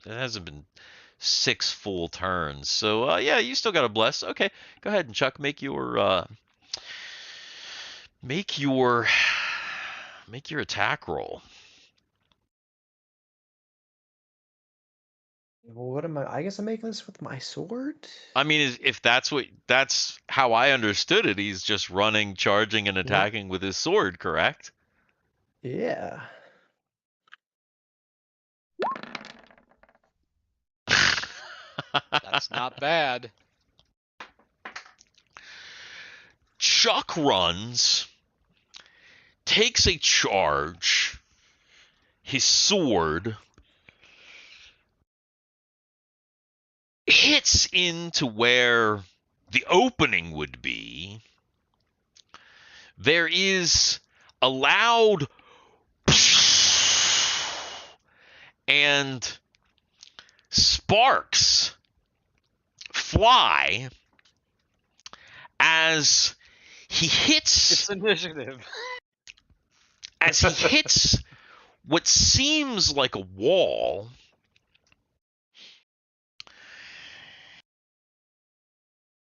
hasn't been 6 full turns. So yeah, you still got a bless. Okay, go ahead and Chuck, make your Make your attack roll. Well, what am I guess I'm making this with my sword? I mean, if that's how I understood it. He's just running, charging, and attacking with his sword, correct? Yeah. That's not bad. Chuck runs, takes a charge, his sword hits into where the opening would be. There is a loud and sparks fly as he hits It's initiative. as he hits what seems like a wall.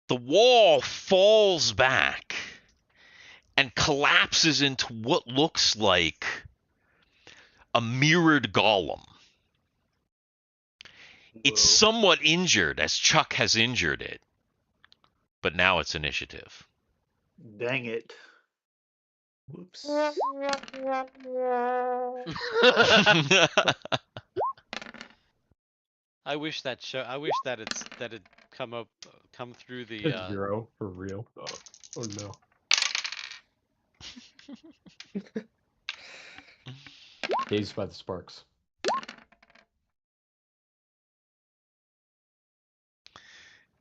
The wall falls back and collapses into what looks like a mirrored golem. It's somewhat injured, as Chuck has injured it, but now it's initiative. Dang it. Whoops. I wish that it come through the It's 0 for real. Oh no. Dazed by the sparks.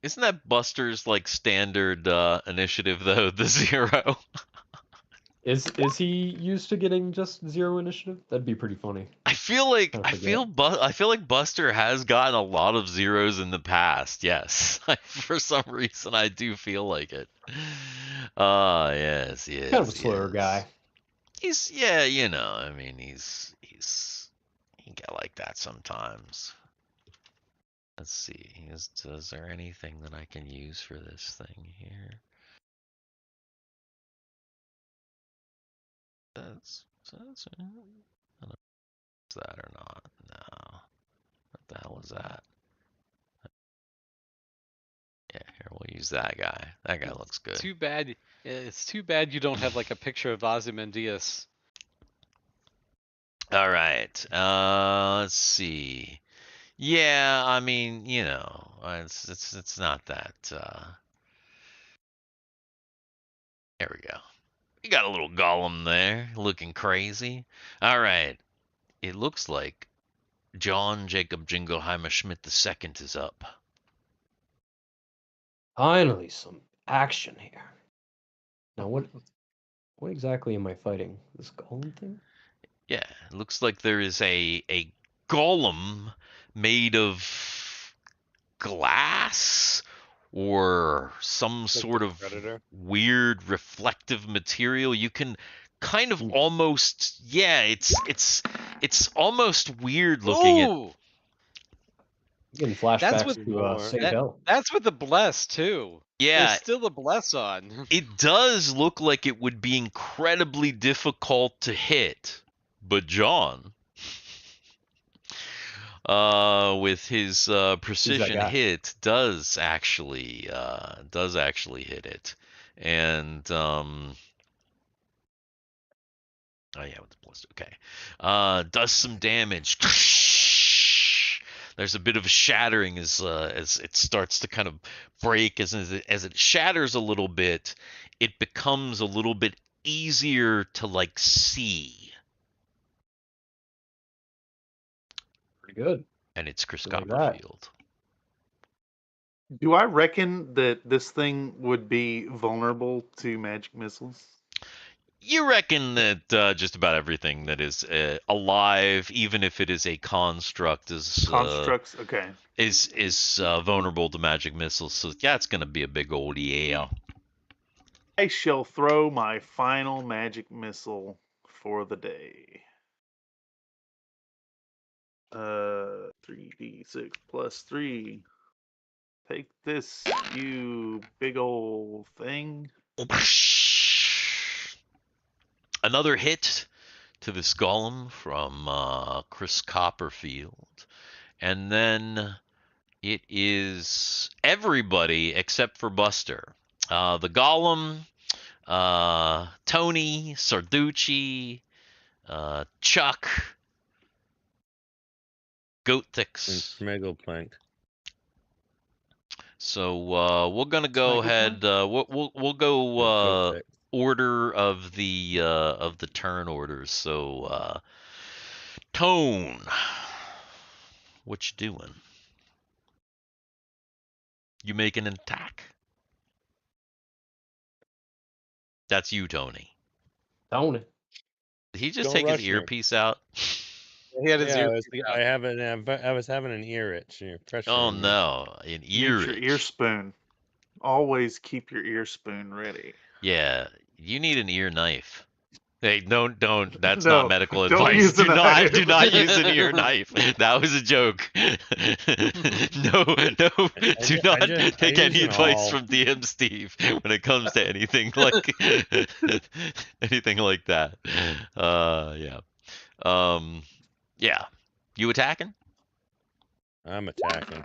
Isn't that Buster's like standard initiative though? The 0. Is he used to getting just 0 initiative? That'd be pretty funny. I feel like I forget. I feel like Buster has gotten a lot of 0s in the past. Yes, for some reason I do feel like it. Yes. Kind of a slower guy. He's I mean he get like that sometimes. Let's see. Is there anything that I can use for this thing here? That's I don't know if it's that or not. No. What the hell is that? Yeah, here we'll use that guy. That guy looks good. Too bad. It's too bad you don't have like a picture of Ozymandias. All right. Let's see. Yeah, I mean, it's not that. There we go. You got a little golem there, looking crazy. All right. It looks like John Jacob Jingleheimer Schmidt II is up. Finally, some action here. Now, what exactly am I fighting? This golem thing? Yeah, it looks like there is a golem made of glass or some sort of Predator. weird reflective material. You can kind of almost it's almost weird looking at. Ooh, Getting that's flashbacks with to St. Hell. that's with the bless too. Yeah, There's still the bless on. it does look like it would be incredibly difficult to hit, but John, with his precision guy. hit, does actually hit it, and oh yeah, with the plus, okay, does some damage. There's a bit of a shattering as it starts to kind of break. As it shatters a little bit, it becomes a little bit easier to like see. Pretty good. And it's Chris Like that. Copperfield. Do I reckon that this thing would be vulnerable to magic missiles? You reckon that just about everything that is alive, even if it is a construct, is Constructs, okay. is vulnerable to magic missiles. So yeah, it's gonna be a big old yeah. I shall throw my final magic missile for the day. 3d6 plus 3. Take this, you big old thing. another hit to this golem from Chris Copperfield. And then it is everybody except for Buster. The golem, Tony, Sarducci, Chuck, And Goathix. Smeagolplank. So we're gonna go ahead. We'll go Goathix. order of the turn orders. So Tone, what you doing? You making an attack? That's you, Tony. Tony. Did he just Don't take his rush me. earpiece out? He had his Yeah, ear. I was having an ear itch. And you're pressuring Oh me. no, an Use ear your itch. ear spoon. Always keep your ear spoon ready. Yeah, you need an ear knife. Hey, don't. That's No, not medical don't advice. use a Do knife. not use an ear knife. That was a joke. No, do not take I any use an advice awl. from DM Steve when it comes to anything like anything like that. Yeah. Yeah. You attacking? I'm attacking.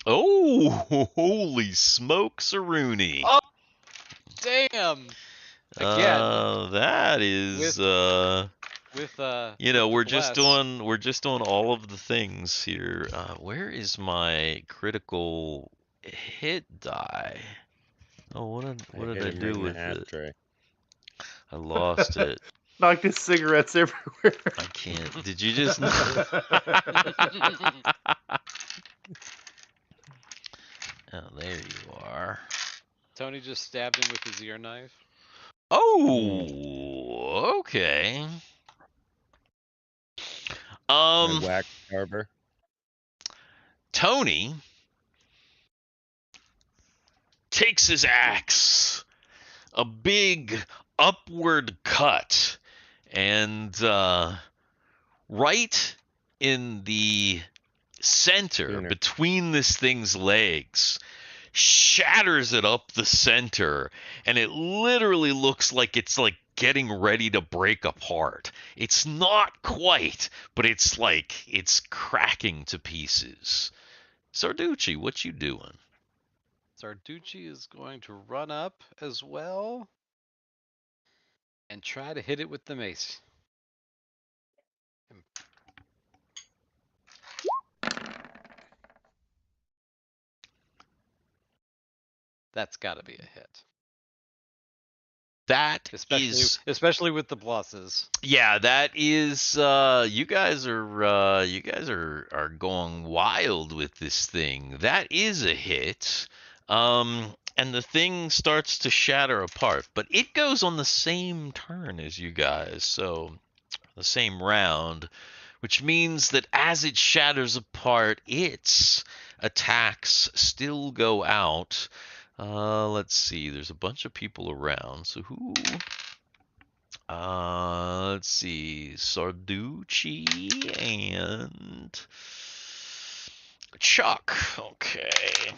Oh, holy smokes, Rooney. Oh, damn! Again. That is With you know, with the we're just doing all of the things here. Where is my critical hit die? Oh, what did I hit him do right in with the it? ashtray. I lost it. Knocked his cigarettes everywhere. I can't. Did you just? Oh, there you are. Tony just stabbed him with his ear knife. Oh, okay. My wax carver. Tony takes his axe, a big upward cut, and right in the center Dinner. between this thing's legs, shatters it up the center, and it literally looks like it's like getting ready to break apart. It's not quite, but it's like it's cracking to pieces. Sarducci, what you doing? Sarducci is going to run up as well and try to hit it with the mace. That's got to be a hit. That Especially is, especially with the pluses. yeah, that is. You guys are going wild with this thing. That is a hit. And the thing starts to shatter apart, but it goes on the same turn as you guys, so the same round, which means that as it shatters apart, its attacks still go out. Let's see. There's a bunch of people around. So who? Let's see. Sarducci and Chuck. Okay.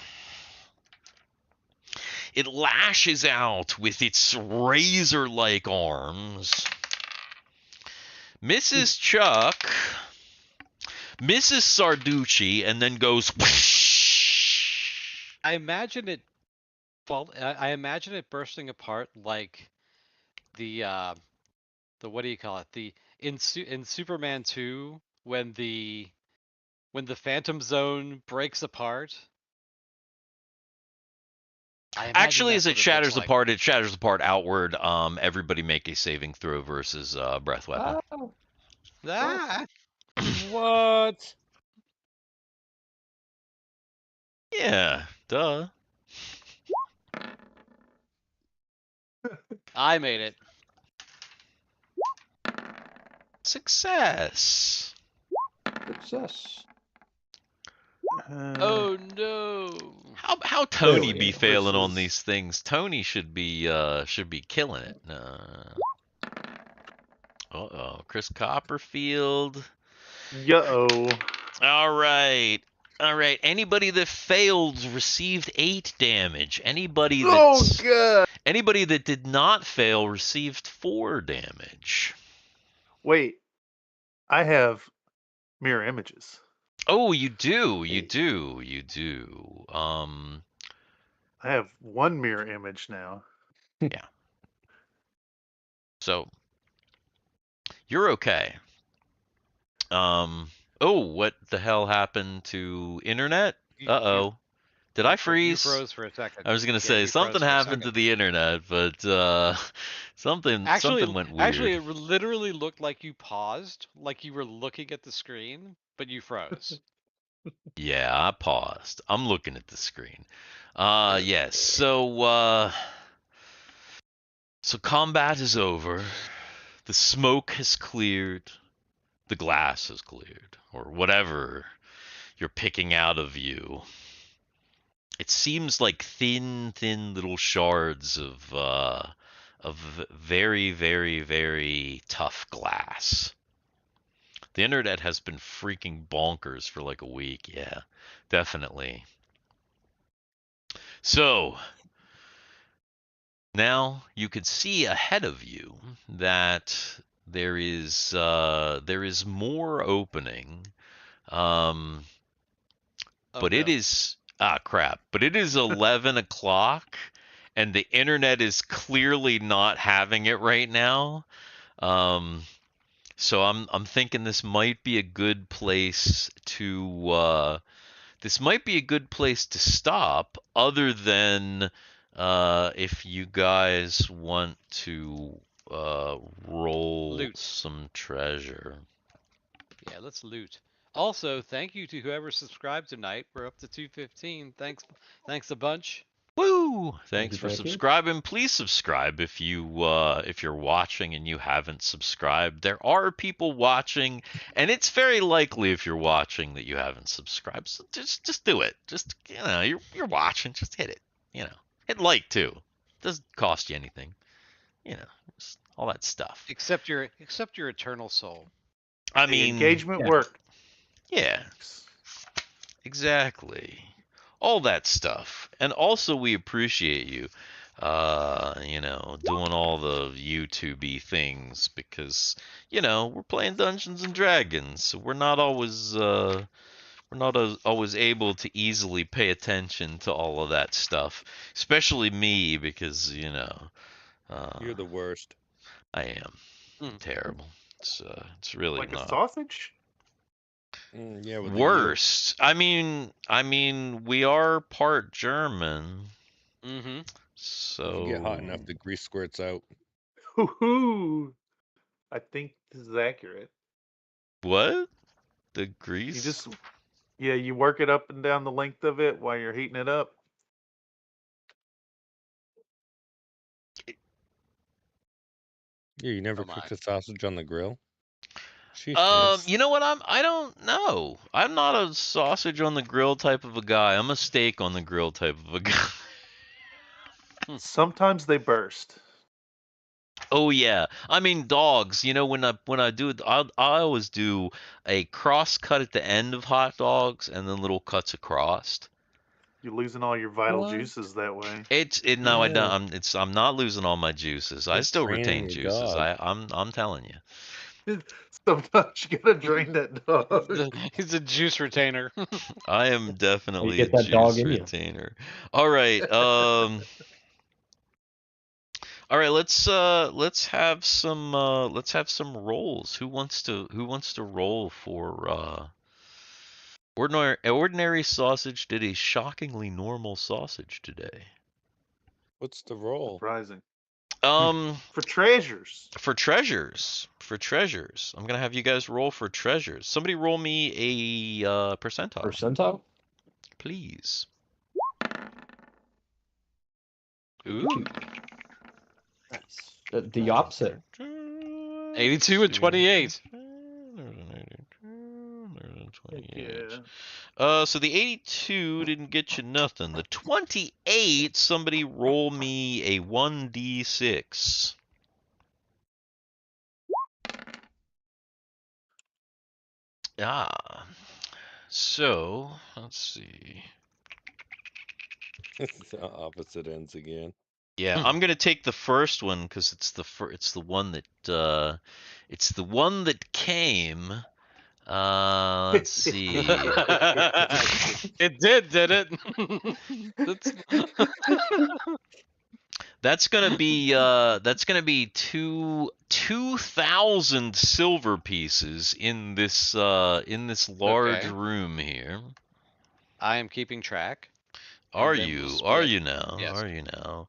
It lashes out with its razor-like arms. Misses Chuck. Misses Sarducci, and then goes. I imagine it I imagine it bursting apart like the what do you call it? The in Superman 2 when the Phantom Zone breaks apart. Actually, as it shatters apart, it shatters apart outward. Everybody make a saving throw versus breath weapon. Oh, Ah! What? Yeah, duh. I made it. Success. success. Oh no! How Tony yeah, be failing on versus- these things? Tony should be killing it. Uh-oh, Chris Copperfield. Yo. All right. Anybody that failed received 8 damage. Anybody Oh that's god. Anybody that did not fail received 4 damage. Wait, I have mirror images. Oh, you do. You Hey. do. You do. I have 1 mirror image now. Yeah. So you're okay. Oh, what the hell happened to internet? You, Uh-oh. Did I you freeze? froze for a second. I was gonna Yeah, say you something froze for a happened to second. the internet, but something went weird. Actually, it literally looked like you paused, like you were looking at the screen, but you froze. Yeah, I paused. I'm looking at the screen. Yes. So combat is over. The smoke has cleared. The glass has cleared, or whatever you're picking out of you. It seems like thin little shards of very, very, very tough glass. The internet has been freaking bonkers for like a week. Yeah, definitely. So now you can see ahead of you that there is more opening. Um, Oh but it no. is crap. But it is 11 o'clock, and the internet is clearly not having it right now. Um, so I'm thinking this might be a good place to stop, other than if you guys want to roll Loot. some treasure. Yeah, let's loot. Also, thank you to whoever subscribed tonight. We're up to 215. Thanks a bunch. Woo! Thank Thanks you, for thank you. subscribing. Please subscribe if you're watching and you haven't subscribed. There are people watching, and it's very likely if you're watching that you haven't subscribed. So just do it. Just you're watching, just hit it. Hit like too. Doesn't cost you anything. Just all that stuff. Except your eternal soul. I The mean, engagement yeah. works. yeah, exactly. All that stuff. And also we appreciate you doing all the YouTube-y things, because we're playing Dungeons and Dragons, so we're not always able to easily pay attention to all of that stuff, especially me, because You're the worst. I am Mm. terrible. It's really Like a not. sausage? Yeah, with the U. Worst. I mean, we are part German, Mm-hmm. If you get hot so enough, the grease squirts out. Hoo-hoo! I think this is accurate. what? The You grease? just, yeah, you work it up and down the length of it while you're heating it up. Yeah, you never Oh my. cooked a sausage on the grill? Sheesh, kids. You know what? I don't know. I'm not a sausage on the grill type of a guy. I'm a steak on the grill type of a guy. Sometimes they burst. Oh yeah. I mean dogs, when I do it, I always do a cross cut at the end of hot dogs and then little cuts across. You're losing all your vital What? juices that way. No, I Yeah, don't. I'm not losing all my juices. I like still training retain a juices. dog. I'm telling you. Sometimes you gotta drain that dog. He's a juice retainer. I am You definitely a get that dog juice in you. retainer. All right. All right, let's have some rolls. Who wants to roll for ordinary sausage did a shockingly normal sausage today. What's the roll? Surprising. Um For treasures. for treasures. I'm going to have you guys roll for treasures. Somebody roll me a percentile, Percentile? please. Look at Ooh. you. Nice. The opposite. 82 and 28. Heck yeah. So the 82 didn't get you nothing. The 28, somebody roll me a 1d6. Ah. So, let's see. The opposite ends again. Yeah, I'm gonna take the first one because it's the one that came. Let's see. It did it? That's That's gonna be 2,000 silver pieces in this large Okay. room here. I am keeping track. Are And then we'll you? Are split. you now? Yes. Are you now?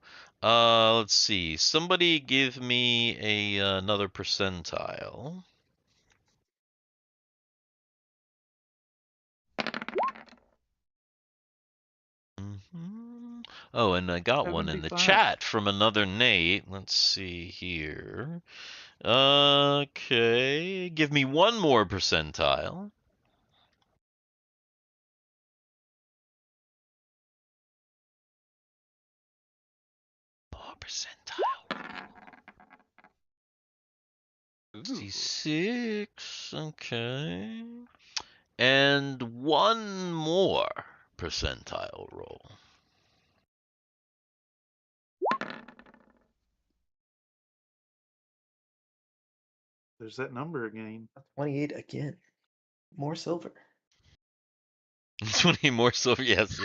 Let's see. Somebody give me another percentile. Oh, and I got one in the 75. chat from another Nate. Let's see here. Okay, give me one more percentile. More percentile. Ooh. 66. Okay. And one more percentile roll. There's that number again. 28 again. More silver. 20 more silver. Yes.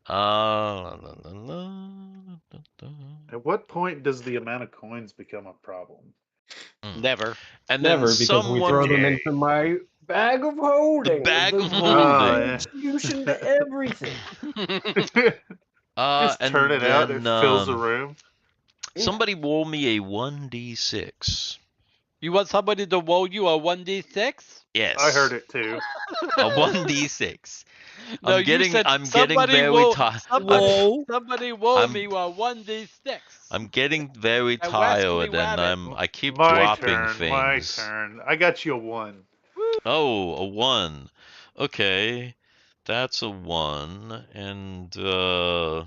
La, la, la, la, da, da. At what point does the amount of coins become a problem? Never. And then Never, because we throw them Okay. into my bag of holding. bag There's of one holding. solution to everything. Just turn And it out. It then fills the room. somebody roll me a 1d6. You want somebody to roll you a 1d6? Yes. I heard it too. A 1d6. No, I'm getting somebody very roll, tired. somebody roll me a 1d6. I'm getting very And Wes will be tired, and wabbit. I keep My dropping turn. My things. turn. I got you a 1. Oh, a 1. Okay. That's a 1. And roll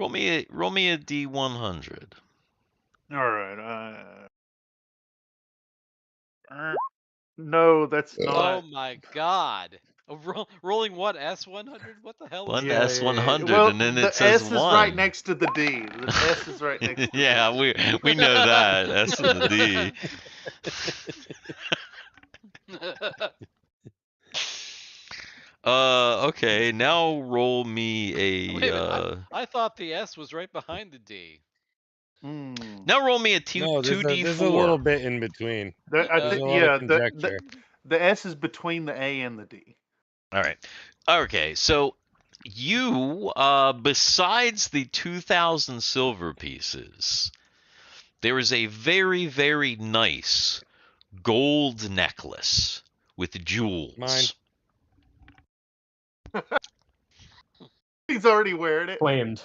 me a D100. All right. No, that's Oh not. my god. Rolling what, S100? What the hell is One that? S100, Well, and then the it says S is right 1. next to the D. The S is right next to Yeah, the we know that. S and the D. Okay, now roll me Wait a minute. a I thought the S was right behind the D. now roll me a No, there's a little 2d4. bit in between. I There's think a lot of yeah. conjecture. The S is between the A and the D. All right. Okay, so you besides the 2,000 silver pieces, there is a very, very nice gold necklace with jewels. Mine. He's already wearing it. Claimed.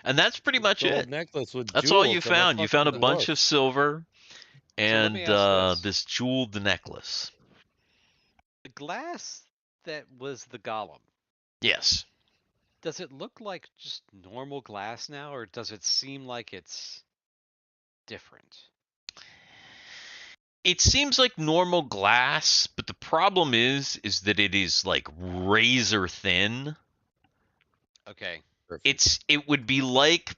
And that's pretty much Gold it. necklace with That's jewels. all you I'm a found. You found a fucking bunch dwarf. of silver So let me and ask this. this jeweled necklace. The glass that was the golem, Yes. does it look like just normal glass now, or does it seem like it's different? It seems like normal glass, but the problem is that it is like razor thin. Okay. It would be like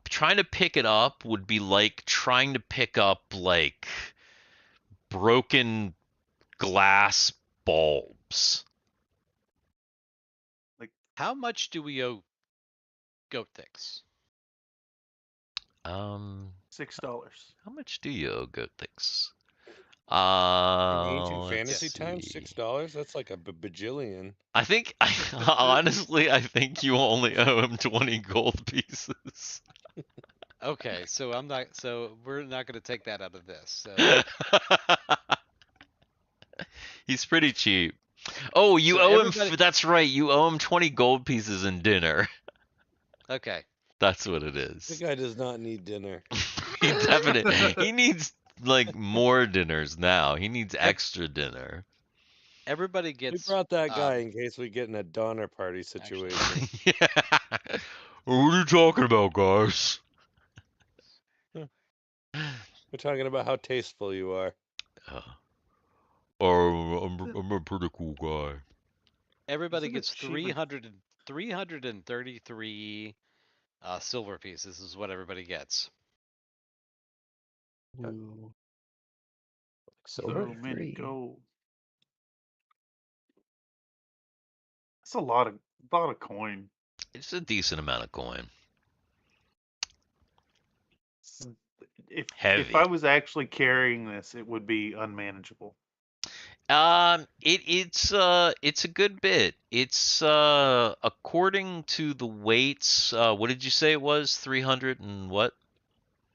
trying to pick it up would be like trying to pick up like broken glass bulbs. How much do we owe Goathix? $6. How much do you owe Goathix? In ancient Let's fantasy times, see. $6. That's like a bajillion. I think honestly, I think you only owe him 20 gold pieces. Okay, so we're not going to take that out of this. So He's pretty cheap. Oh, you So owe him. everybody- That's right. You owe him 20 gold pieces in dinner. okay. That's what it This is. guy does not need dinner. He needs like more dinners now. He needs extra dinner. Everybody We gets brought that guy in case we get in a Donner Party situation. Yeah. What are you talking about, guys? We're talking about how tasteful you are. I'm a pretty cool guy. Everybody Isn't gets achievement 333 silver pieces is what everybody gets. Ooh. Silver? so many 33. gold? That's a lot of coin. It's a decent amount of coin. If I Heavy. was actually carrying this, it would be unmanageable. It's a good bit. It's according to the weights. What did you say it was? 300 and what?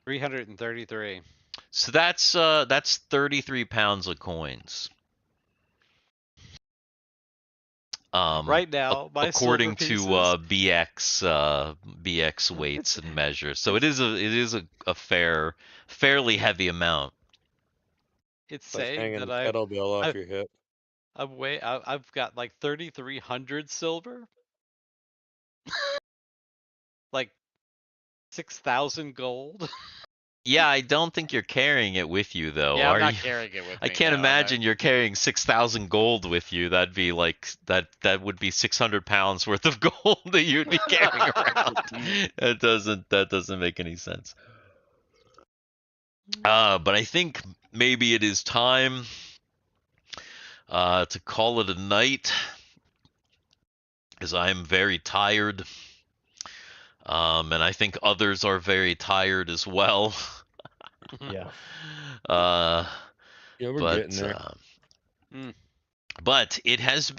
333. So that's 33 pounds of coins. Right now, my silver According to pieces. BX weights and measures. So It's it is a fairly heavy amount. it's It's like saying hanging that the kettlebell off I've your hip. I've got like 3,300 silver, like 6,000 gold. Yeah, I don't think you're carrying it with you though, Yeah, I'm are not you? carrying it with I me. can't No, imagine you're carrying 6,000 gold with you. That'd be like that would be 600 pounds worth of gold that you'd be carrying around. That doesn't make any sense. But I think maybe it is time to call it a night, because I'm very tired. And I think others are very tired as well. Yeah. Yeah, we're But getting there. but it's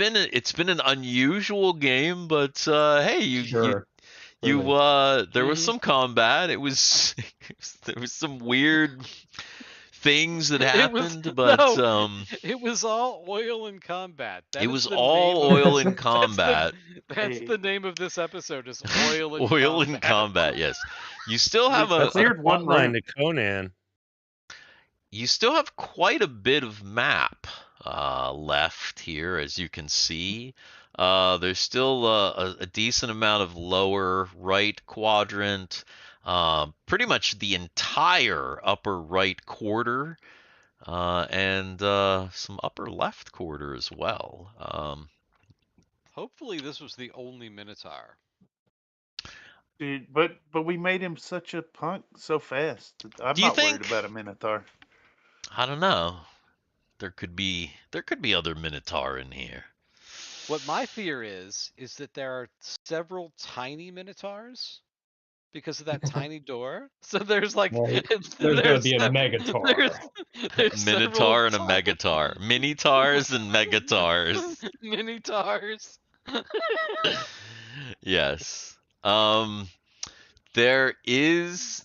been an unusual game. But hey, Sure. you Really. there was some combat. It was there was some weird things that It was happened, but it was all oil and combat. That it is was the all name of oil this. and combat. That's the name of this episode is oil and Oil combat. and combat. Yes, you still have We a cleared one Line room. to Conan. you still have quite a bit of map left here, as you can see. There's still a decent amount of lower right quadrant, pretty much the entire upper right quarter, and some upper left quarter as well. Hopefully, this was the only Minotaur. Dude, but we made him such a punk so fast. I'm Do you not worried think? about a Minotaur. I don't know. There could be other Minotaur in here. What my fear is that there are several tiny Minotaurs because of that tiny door. So there's like Right. There's gonna be a there's Megatar. there's several Minotaur and a Megatar. Minitars and Megatars. Minotaurs. Yes. There is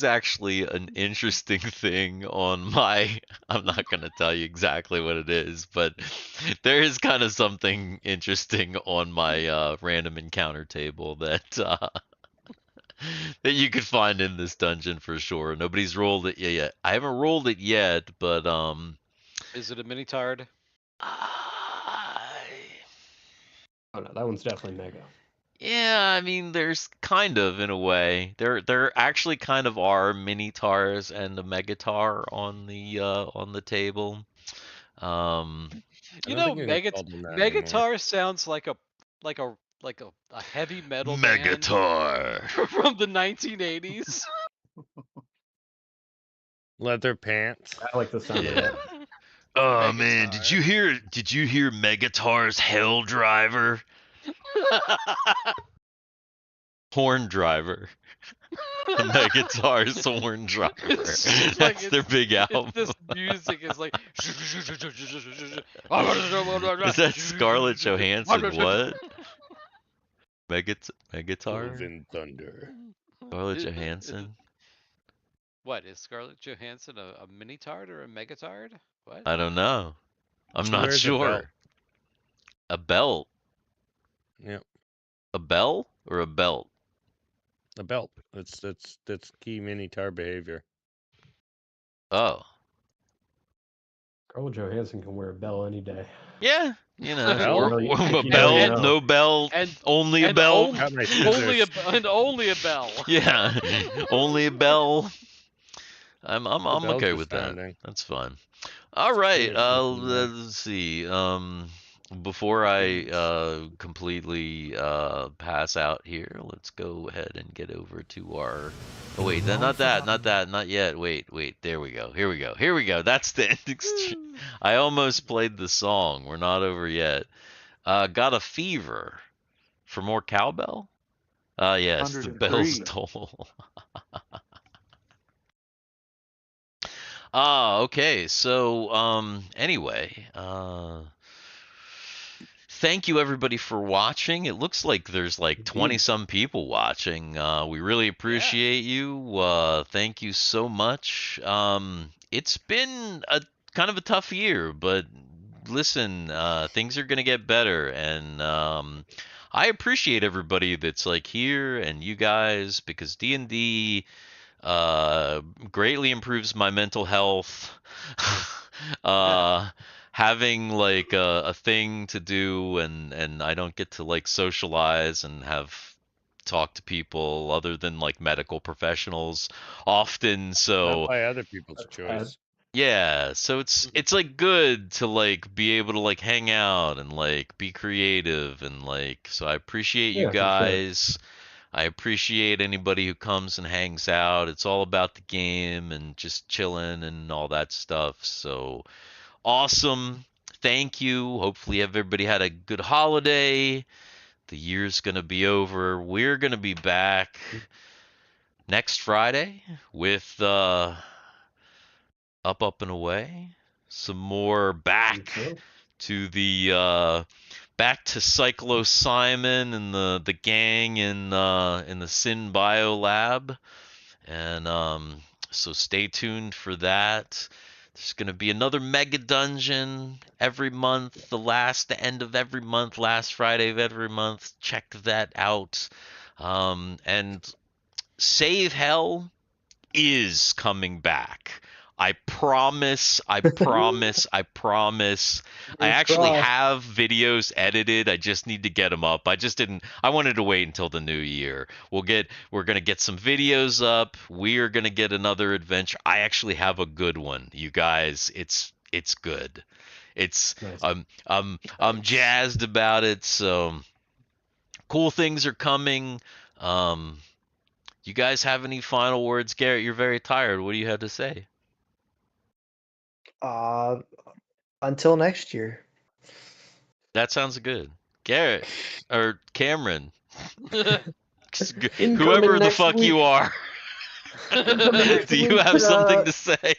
actually an interesting thing on my I'm not going to tell you exactly what it is, but there is kind of something interesting on my random encounter table that that you could find in this dungeon for sure. Nobody's rolled it yet. I haven't rolled it yet, but Is it a Minitard? Oh no, that one's definitely Mega. yeah, I mean, there's kind of in a way. There actually kind of are Minitars and a Megatar on the table. You I don't know, think you can call them that anymore. Megatar sounds like a heavy metal band Megatar. from the 1980s. Leather pants. I like the sound of Yeah. that. Oh man, Megatar. did you hear Megatar's Hell Driver? Horn Driver. Megatar's Horn Driver. It's just That's their big album. This music is like. Is that Scarlett Johansson? What? Megatar? Cloven Thunder. Scarlett Johansson? What is Scarlett Johansson a Minitard or a Megatard? What? I don't know. I'm She not wears a belt. sure. A belt? Yep. A bell or a belt? A belt. That's key Minotaur behavior. Oh. Scarlett Johansson can wear a bell any day. Yeah, you know, Bell? or Really, a you belt, know. no belt, And only a and belt. Got my only scissors. only a bell. Yeah, only a bell. I'm Bell's okay with that. astounding. That's fine. All right. Scissors looking there. Let's see. before I completely pass out here, let's go ahead and get over to our. Oh wait, not that, not yet. Wait, there we go. Here we go. That's the ending. I almost played the song. We're not over yet. Got a fever for more cowbell? Yes, the bells 103. toll. Okay. So, anyway, thank you everybody for watching. It looks like there's like 20 Indeed. some people watching. We really appreciate you. Thank you so much. It's been a kind of a tough year, but listen, things are gonna get better, and I appreciate everybody that's like here and you guys because D&D greatly improves my mental health. uh, having like a thing to do and I don't get to like socialize and have talk to people other than like medical professionals often. Not So by other people's That's choice. yeah, so it's like good to like be able to like hang out and like be creative and like so I appreciate you Yeah, for sure. guys. I appreciate anybody who comes and hangs out. It's all about the game and just chilling and all that stuff. So awesome. Thank you. Hopefully everybody had a good holiday. The year's going to be over. We're going to be back next Friday with Up and Away. Some more back So, to the back to Cyclo Simon and the gang in the Sin Bio Lab, and so stay tuned for that. There's gonna be another mega dungeon every month, the end of every month, last Friday of every month. Check that out, and Save Hell is coming back. I promise. I actually crossed. have videos edited. I just need to get them up. I just didn't. I wanted to wait until the new year. We're going to get some videos up. We are going to get another adventure. I actually have a good one, you guys. It's good. It's Nice. I'm jazzed about it. So cool things are coming. You guys have any final words? Garrett, you're very tired. What do you have to say? Until next year. That sounds good. Garrett or Cameron, Incoming whoever the next fuck week. you are, Incoming next do you week, have something to say?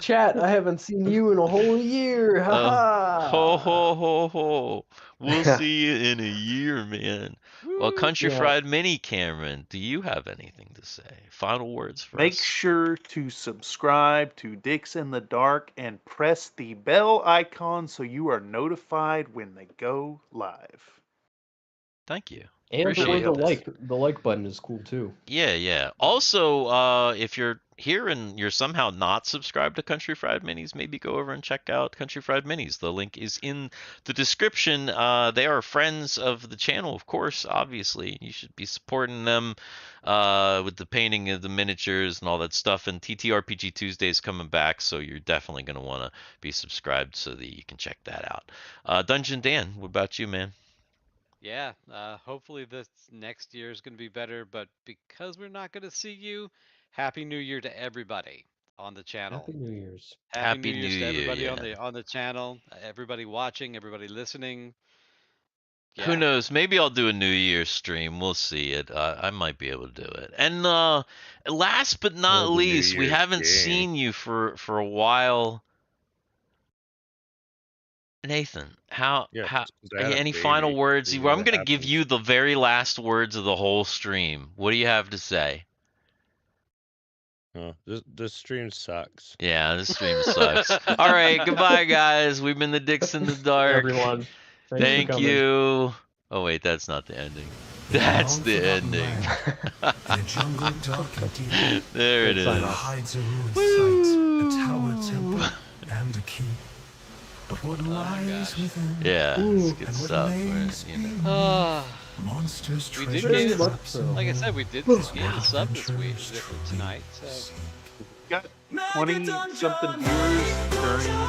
Chat, I haven't seen you in a whole year. Ho Haha. ho ho ho. We'll see you in a year, man. Well, Country Yeah. Fried Mini, Cameron, do you have anything to say? Final words for Make us? sure to subscribe to Dicks in the Dark and press the bell icon so you are notified when they go live. Thank you. And Appreciate or that. the like button is cool too. Yeah. Also, if you're here and you're somehow not subscribed to Country Fried Minis, maybe go over and check out Country Fried Minis. The link is in the description. They are friends of the channel, of course, obviously. You should be supporting them with the painting of the miniatures and all that stuff. And TTRPG Tuesday is coming back, so you're definitely going to want to be subscribed so that you can check that out. Dungeon Dan, what about you, man? Yeah, hopefully this next year is going to be better, but because we're not going to see you, Happy New Year to everybody on the channel. Happy New Year's. Happy New Year's New to Year, everybody yeah. on the channel, everybody watching, everybody listening. Who Yeah. knows? Maybe I'll do a New Year's stream. We'll see it. I might be able to do it. And last but not Well, the New least, we Year's haven't game. seen you for a while. Nathan, Yeah, how it's 'cause I had a any final baby. words? You know I'm what gonna give happens. you the very last words of the whole stream. What do you have to say? Oh, this stream sucks. Yeah, this stream sucks. All right, goodbye, guys. We've been the Dicks in the Dark. Everyone, thanks Thank for coming. you. Oh wait, that's not the ending. In a That's the long-forgotten ending. land, in a jungle dark and deep, There it Good sign is. there off. hides a ruined site, a tower temple, and a key. But what lies gosh. within? Yeah, Ooh. it's good And what stuff. lays You know. beyond? Monsters, We treasures, did gain Very much traps, so. and Like I more. said, we did Is gain what a sub this week, adventurers tonight. So truly seek. Got 20 something viewers during the